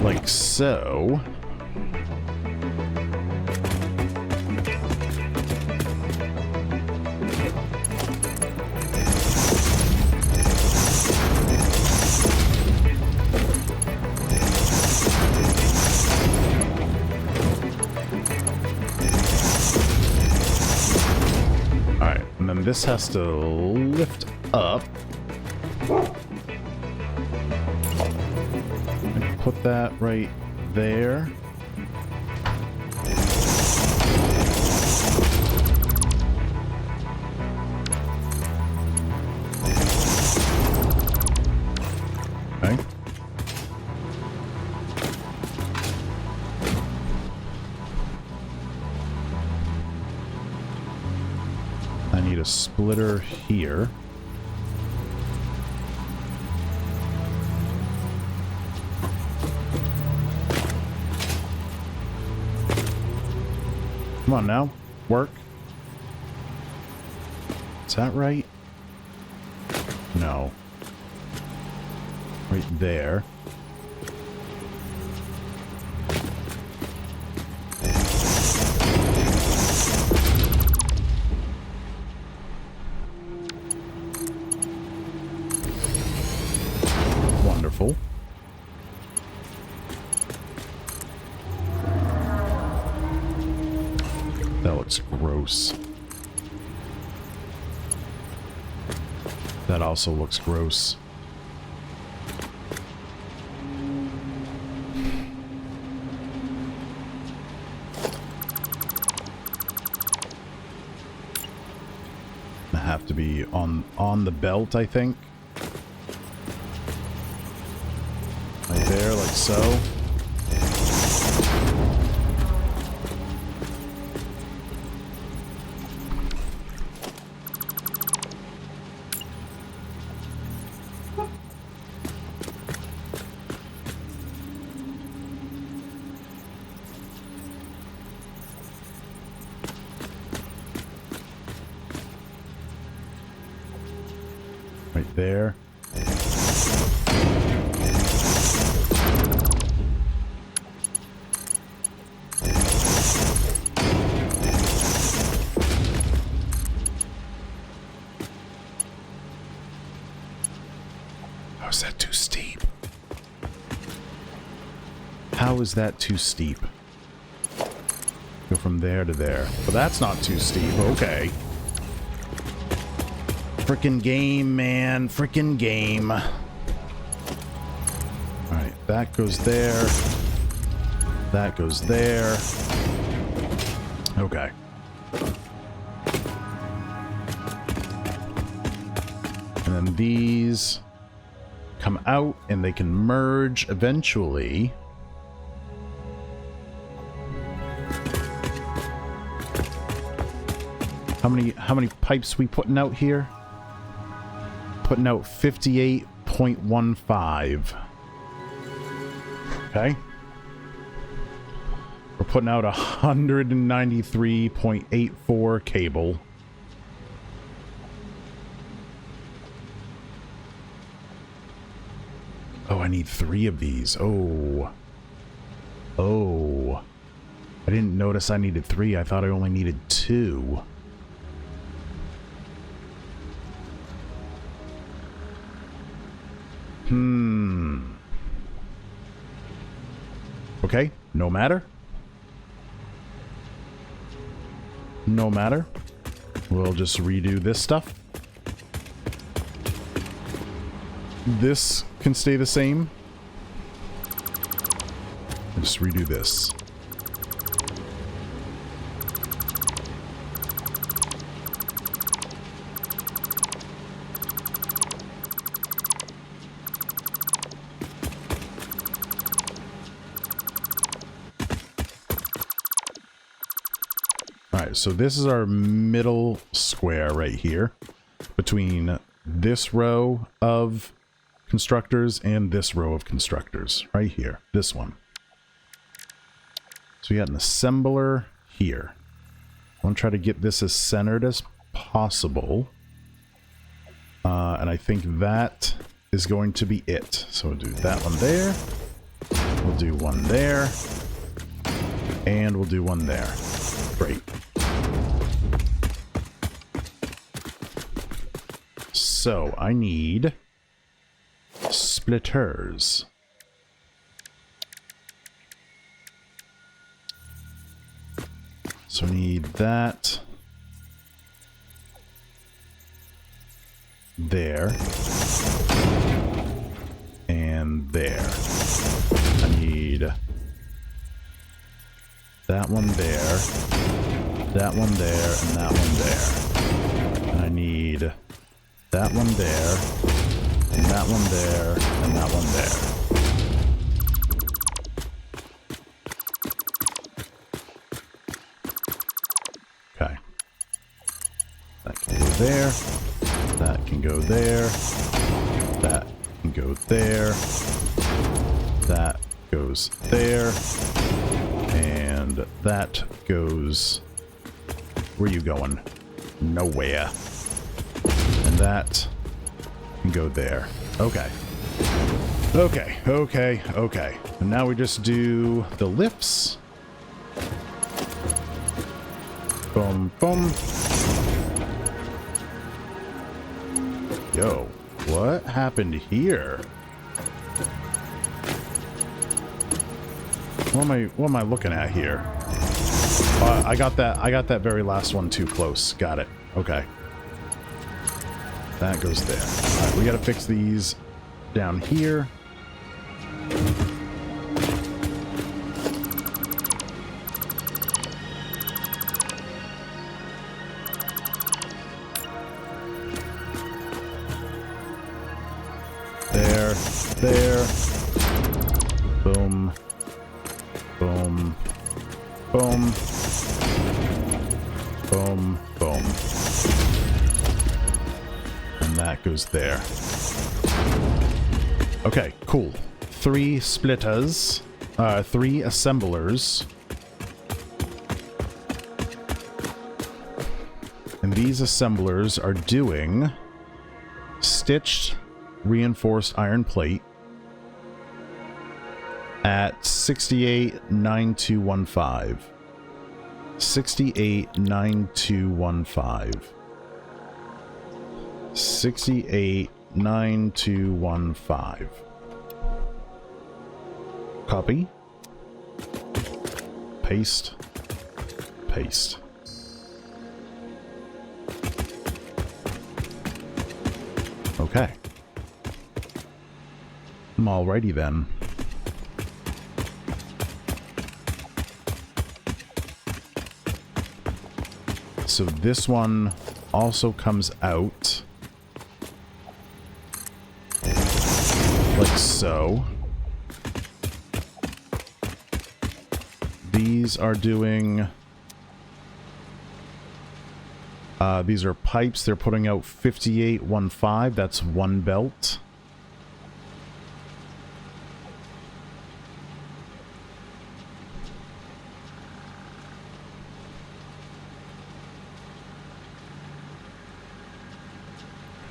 Like so. Alright, and then this has to lift up. Put that right there. Okay. I need a splitter here. Come on now. Work. Is that right? No. Right there. Wonderful. That looks gross. That also looks gross. I have to be on the belt, I think. Right there, like so. Right there. How is that too steep? How is that too steep? Go from there to there. But that's not too steep. Okay. Frickin' game, man. Frickin' game. Alright, that goes there. That goes there. Okay. And then these come out and they can merge eventually. How many pipes we putting out here? Putting out 58.15. Okay. We're putting out 193.84 cable. Oh, I need 3 of these. Oh. Oh. I didn't notice I needed 3. I thought I only needed 2. Okay, no matter. No matter. We'll just redo this stuff. This can stay the same. Just redo this. So this is our middle square right here between this row of constructors and this row of constructors right here, this one. So we got an assembler here. I want to try to get this as centered as possible. And I think that is going to be it. So we'll do that one there. We'll do one there. And we'll do one there. Great. So, I need splitters. So I need that there and there. I need that one there, that one there, and that one there. And I need that one there, and that one there, and that one there. Okay. That can go there. That can go there. That can go there. That goes there. And that goes... Where are you going? Nowhere. And that can go there. Okay. Okay, okay, okay. And now we just do the lifts. Boom, boom. Yo, what happened here? What am I looking at here? I got that very last one too close. Got it. Okay. That goes there. Alright, we gotta fix these down here. There. Boom. Boom. Boom. Boom. Boom. And that goes there. Okay, cool. 3 splitters. 3 assemblers. And these assemblers are doing stitched reinforced iron plate at 689215. 689215. 689215. Copy. Paste. Paste. Okay. Alrighty then. So this one also comes out like so. These are doing... these are pipes. They're putting out 5815. That's 1 belt.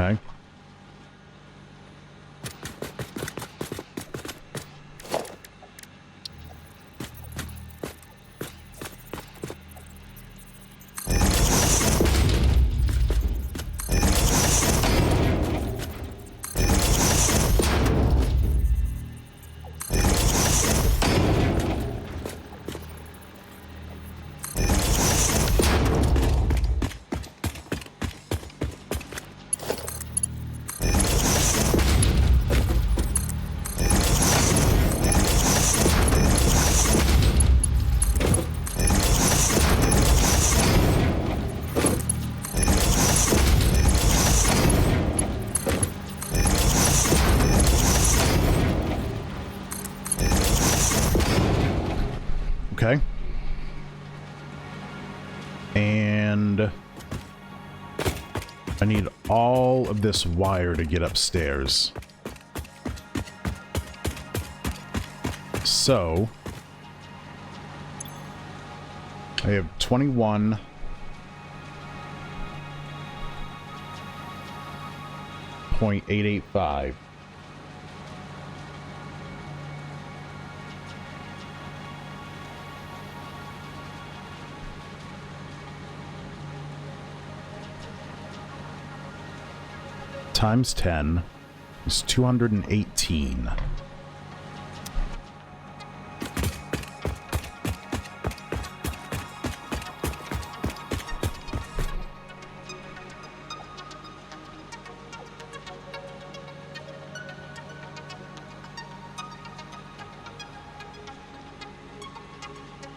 Okay. Okay. And I need all of this wire to get upstairs. So I have 21.885. Times 10 is 218.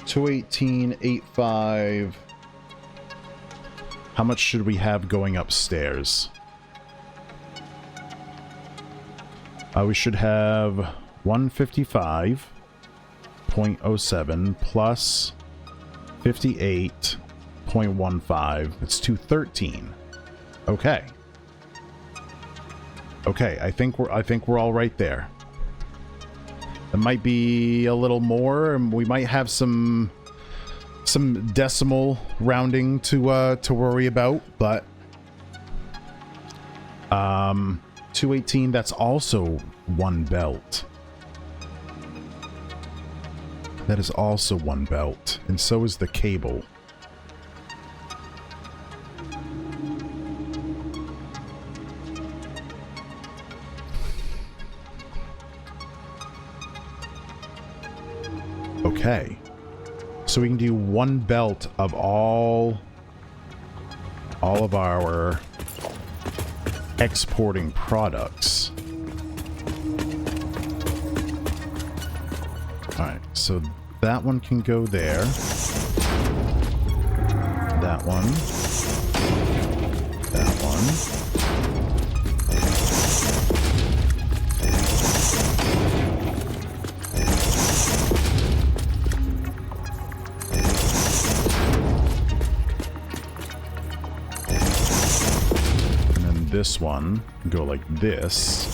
$218.85. How much should we have going upstairs? We should have 155.07 plus 58.15. It's 213. Okay. Okay, I think we're all right there. It might be a little more, and we might have some decimal rounding to worry about, but 218, that's also one belt. That is also one belt, and so is the cable. Okay. So we can do one belt of all of our exporting products. Alright, so that one can go there. That one. That one. This one go like this.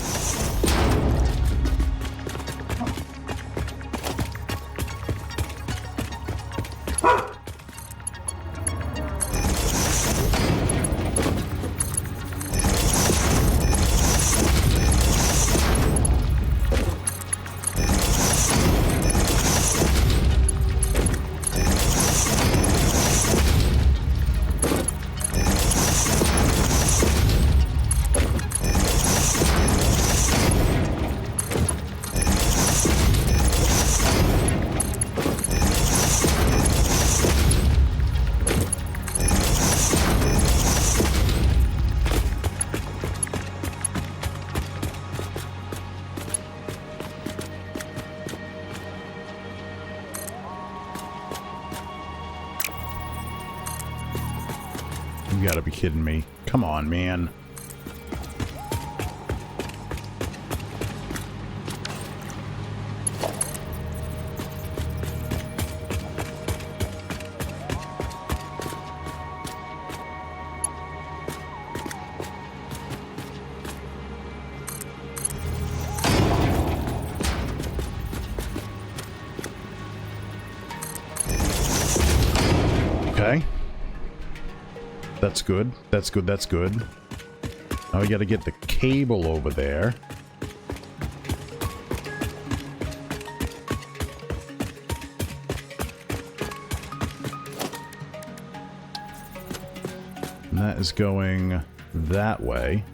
You gotta be kidding me. Come on, man. Okay. That's good. That's good. That's good. Now we gotta get the cable over there. And that is going that way.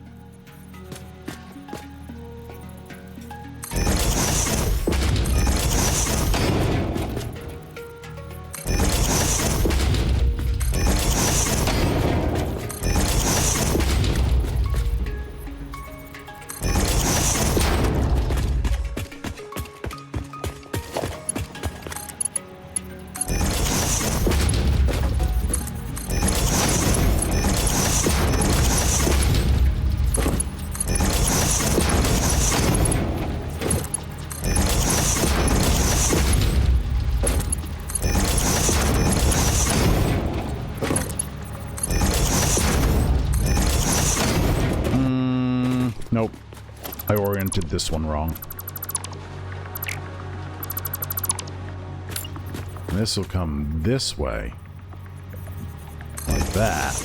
Nope. I oriented this one wrong. This will come this way. Like that.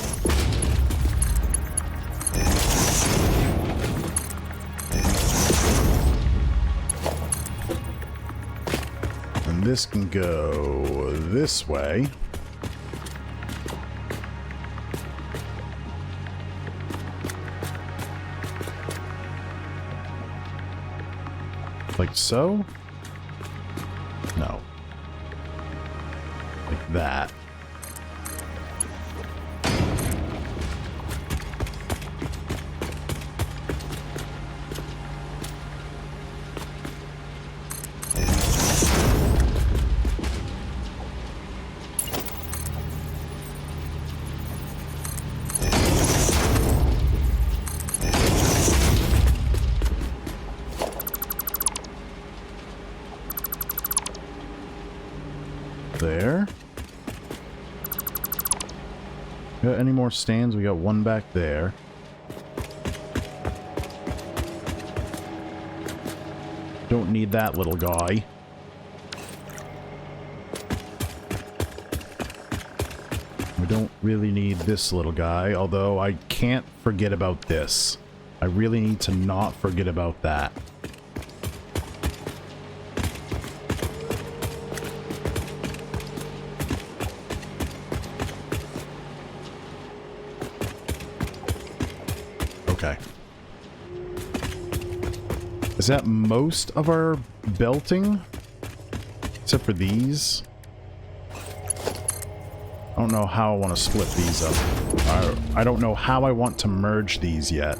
And this can go this way. Like so? No. Like that. There. any more stands? We got one back there. Don't need that little guy. We don't really need this little guy, although I can't forget about this. I really need to not forget about that. Okay. Is that most of our belting? Except for these? I don't know how I want to split these up. I don't know how I want to merge these yet.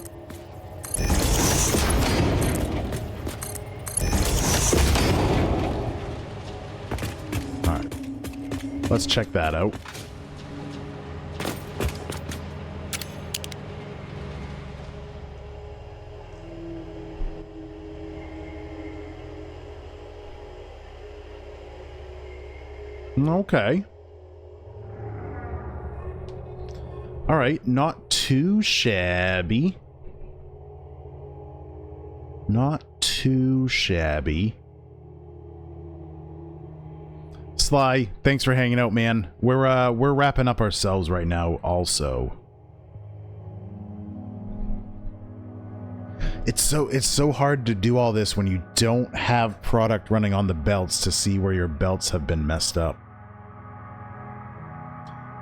Alright. Let's check that out. Okay. Alright, not too shabby. Not too shabby. Sly, thanks for hanging out, man. We're wrapping up ourselves right now also. It's so hard to do all this when you don't have product running on the belts to see where your belts have been messed up.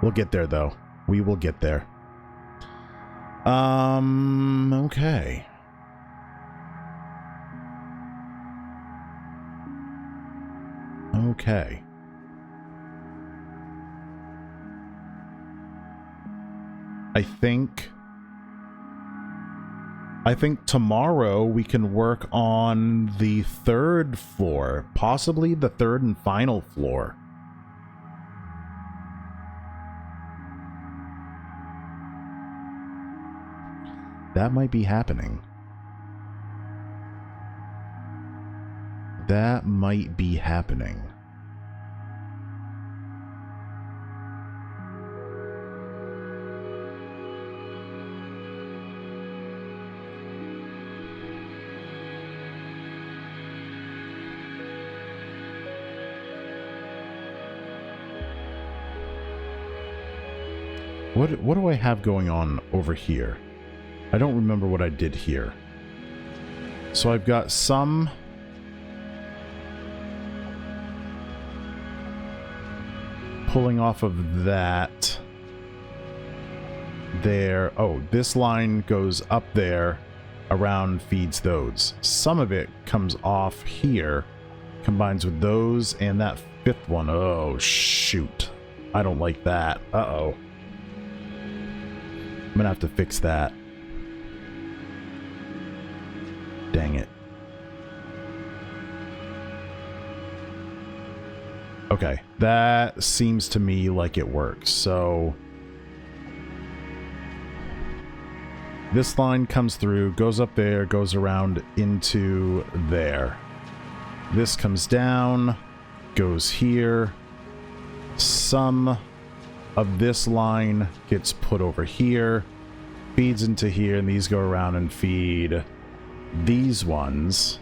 We'll get there though. We will get there. Okay. Okay. I think tomorrow we can work on the third floor, possibly the third and final floor. That might be happening. That might be happening. What do I have going on over here? I don't remember what I did here. So I've got some... pulling off of that. There. Oh, this line goes up there, around, feeds those. Some of it comes off here, combines with those, and that fifth one. Oh, shoot. I don't like that. Uh-oh. I'm gonna have to fix that. Dang it. Okay, that seems to me like it works. So this line comes through, goes up there, goes around into there. This comes down, goes here. Some of this line gets put over here, feeds into here, and these go around and feed these ones.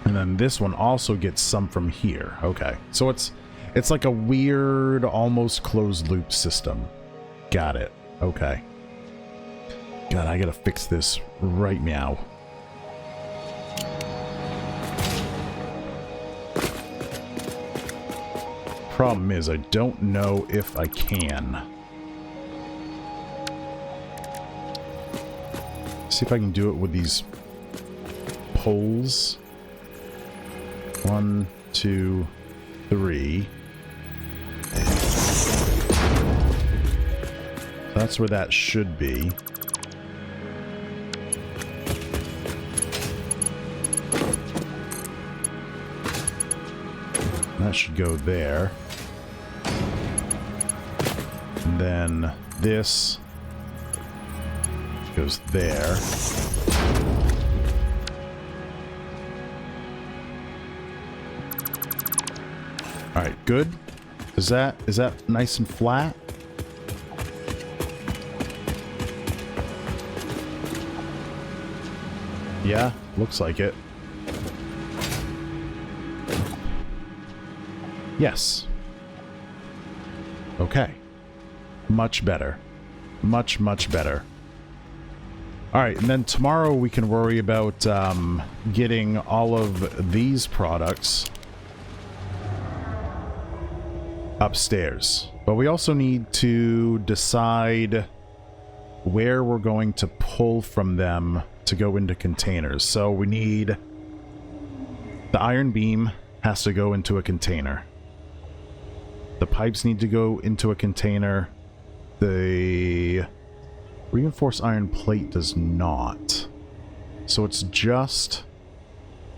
And then this one also gets some from here. Okay, so it's like a weird, almost closed loop system. Got it. Okay. God, I gotta fix this right meow. Problem is, I don't know if I can. See if I can do it with these poles. 1, 2, 3. That's where that should be. That should go there. And then this goes there. Alright, good. Is that nice and flat? Yeah, looks like it. Yes. Okay. Much better. Much, much better. Alright, and then tomorrow we can worry about getting all of these products upstairs. But we also need to decide where we're going to pull from them to go into containers. So we need... the iron beam has to go into a container. The pipes need to go into a container. The reinforced iron plate does not. So it's just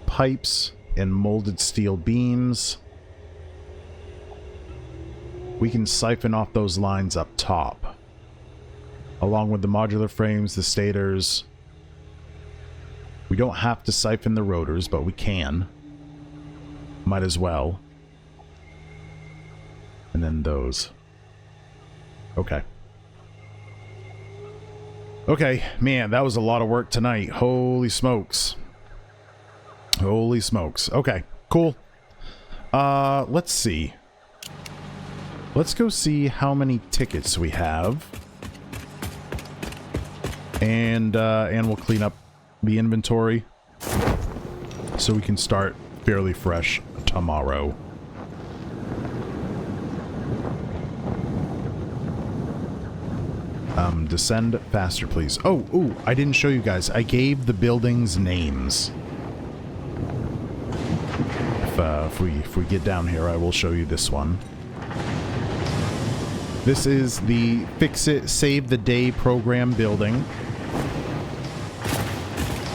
pipes and molded steel beams. We can siphon off those lines up top, along with the modular frames, the stators. We don't have to siphon the rotors, but we can. Might as well. And then those. Okay. Okay, man, that was a lot of work tonight. Holy smokes. Holy smokes. Okay, cool. Let's see. Let's go see how many tickets we have. And we'll clean up the inventory so we can start fairly fresh tomorrow. Descend faster, please. Oh, ooh, I didn't show you guys. I gave the buildings names. If we get down here, I will show you this one. This is the Fix It, Save the Day program building.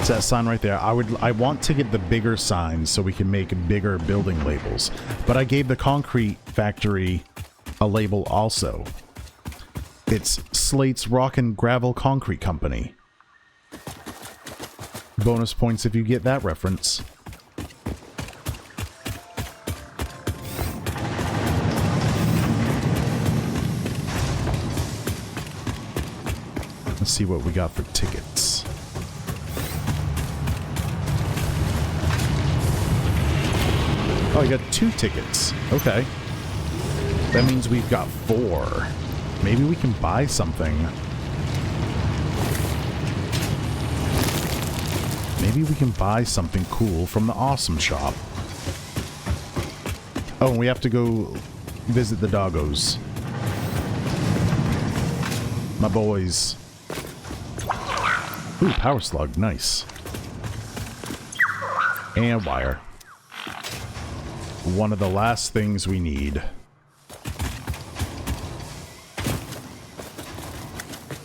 It's that sign right there. I want to get the bigger signs so we can make bigger building labels. But I gave the concrete factory a label also. It's Slate's Rock and Gravel Concrete Company. Bonus points if you get that reference. Let's see what we got for tickets. Oh, you got 2 tickets. Okay. That means we've got 4. Maybe we can buy something. Maybe we can buy something cool from the Awesome Shop. Oh, and we have to go visit the doggos. My boys. Ooh, power slug. Nice. And wire. One of the last things we need.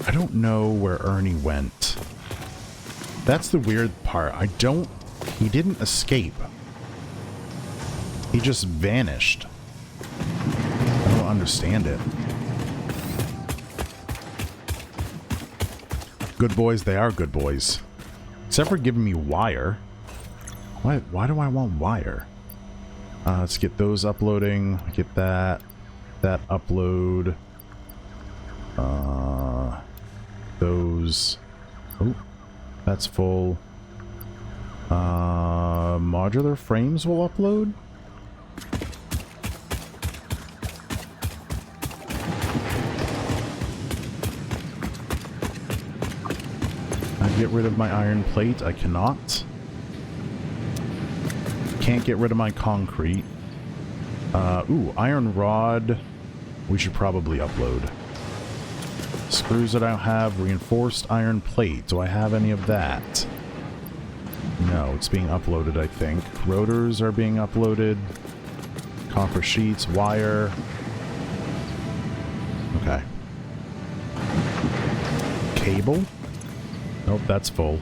I don't know where Ernie went. That's the weird part. He didn't escape. He just vanished. I don't understand it. Good boys, they are good boys. Except for giving me wire. Why do I want wire? Let's get those uploading. Get that. That upload. Those. Oh, that's full. Modular frames will upload. I get rid of my iron plate. I cannot. Can't get rid of my concrete. Ooh, iron rod. We should probably upload. Screws that I don't have. Reinforced iron plate. Do I have any of that? No, it's being uploaded, I think. Rotors are being uploaded. Copper sheets, wire. Okay. Cable? Nope, that's full.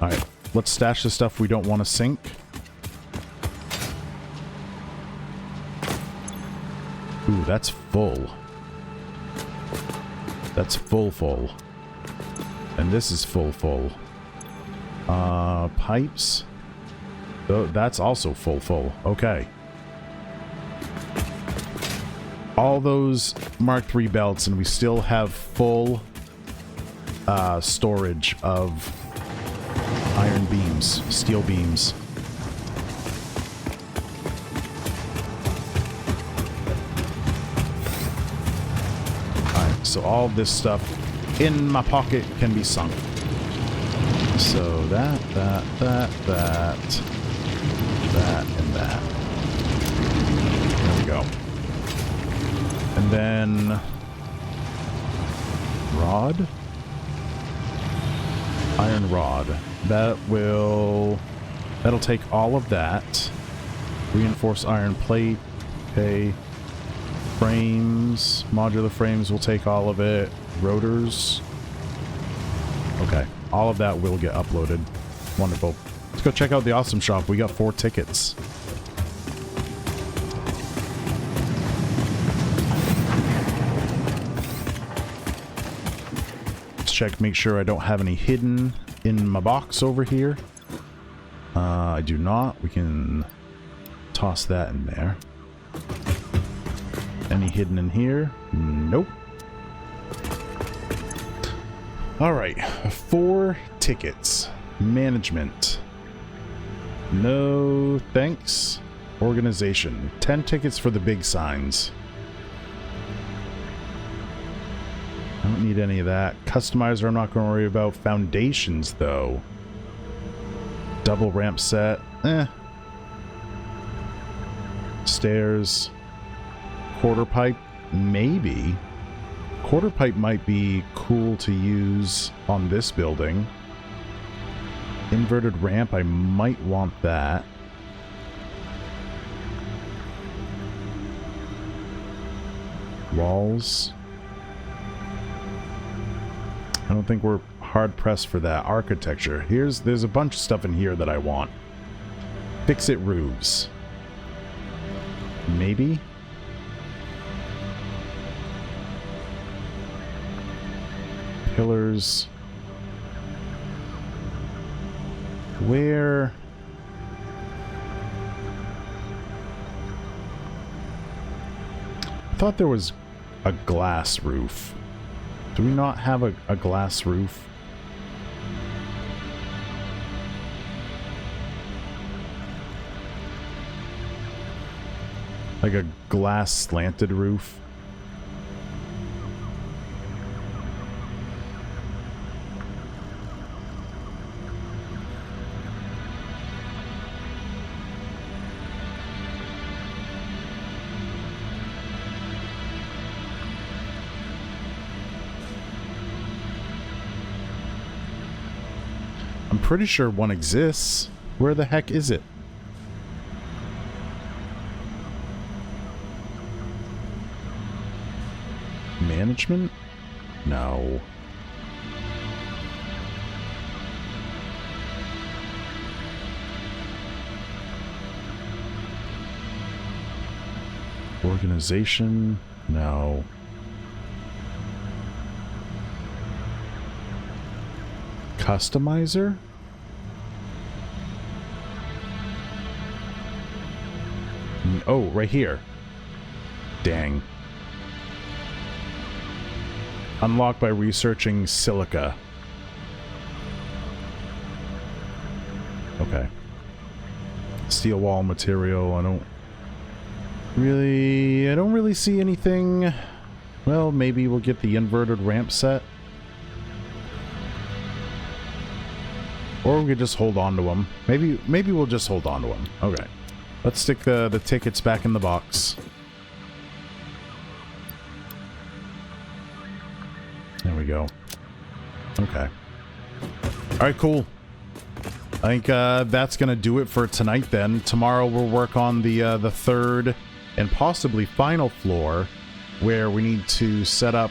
Alright, let's stash the stuff we don't want to sink. Ooh, that's full. That's full. And this is full. Pipes. Oh, that's also full. Okay. All those Mark III belts, and we still have full storage of iron beams, steel beams. Alright, so all this stuff in my pocket can be sunk. So that, and that. There we go. And then rod? Iron rod. That'll take all of that. Reinforced iron plate. Okay. Frames. Modular frames will take all of it. Rotors. Okay. All of that will get uploaded. Wonderful. Let's go check out the awesome shop. We got 4 tickets. Let's check, make sure I don't have any hidden in my box over here. I do not. We can toss that in there. Any hidden in here? Nope. Alright, 4 tickets. Management. No thanks. Organization. 10 tickets for the big signs. I don't need any of that. Customizer I'm not going to worry about. Foundations, though. Double ramp set. Stairs. Quarter pipe. Maybe. Quarter pipe might be cool to use on this building. Inverted ramp, I might want that. Walls. I don't think we're hard pressed for that. Architecture. There's a bunch of stuff in here that I want. Fix-it roofs. Maybe? Pillars. Where? I thought there was a glass roof. Do we not have a glass roof? Like a glass slanted roof? I'm pretty sure one exists. Where the heck is it? Management? No. Organization? No. Customizer? Oh, right here. Dang. Unlocked by researching silica. Okay. Steel wall material. I don't really see anything. Well, maybe we'll get the inverted ramp set. Or we could just hold on to them. Maybe we'll just hold on to them. Okay. Let's stick the tickets back in the box. There we go. Okay. Alright, cool. I think that's going to do it for tonight then. Tomorrow we'll work on the third and possibly final floor where we need to set up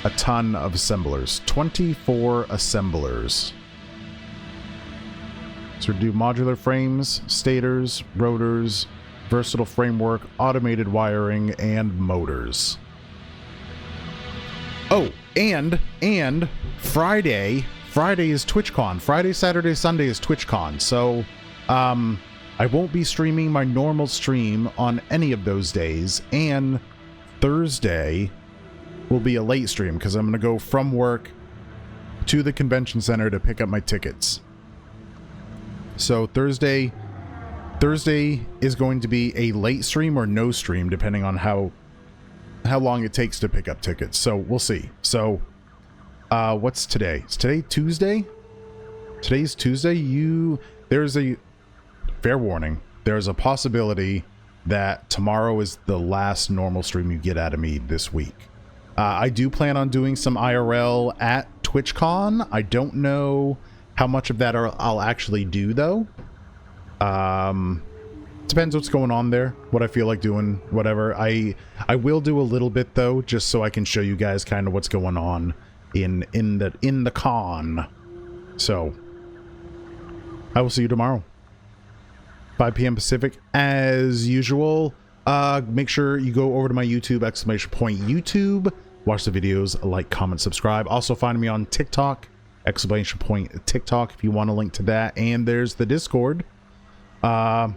a ton of assemblers. 24 assemblers. So we do modular frames, stators, rotors, versatile framework, automated wiring, and motors. Oh, and Friday is TwitchCon. Friday, Saturday, Sunday is TwitchCon. So, I won't be streaming my normal stream on any of those days. And Thursday, will be a late stream because I'm going to go from work to the convention center to pick up my tickets. So Thursday is going to be a late stream or no stream, depending on how long it takes to pick up tickets. So we'll see. So what's today? Is today Tuesday? Today's Tuesday. There's a fair warning. There's a possibility that tomorrow is the last normal stream you get out of me this week. I do plan on doing some IRL at TwitchCon. I don't know how much of that I'll actually do, though. Depends what's going on there, what I feel like doing, whatever. I will do a little bit, though, just so I can show you guys kind of what's going on in the con. So, I will see you tomorrow. 5 p.m. Pacific, as usual. Make sure you go over to my YouTube, !YouTube. Watch the videos, like, comment, subscribe. Also find me on TikTok, !TikTok, if you want a link to that. And there's the Discord. Yeah,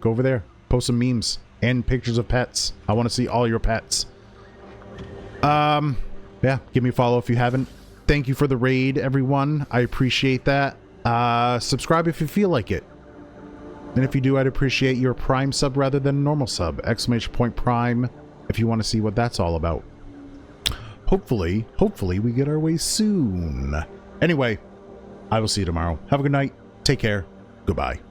go over there. Post some memes and pictures of pets. I want to see all your pets. Yeah, give me a follow if you haven't. Thank you for the raid, everyone. I appreciate that. Subscribe if you feel like it. And if you do, I'd appreciate your Prime sub rather than a normal sub. !Prime if you want to see what that's all about. Hopefully we get our way soon. Anyway, I will see you tomorrow. Have a good night. Take care. Goodbye.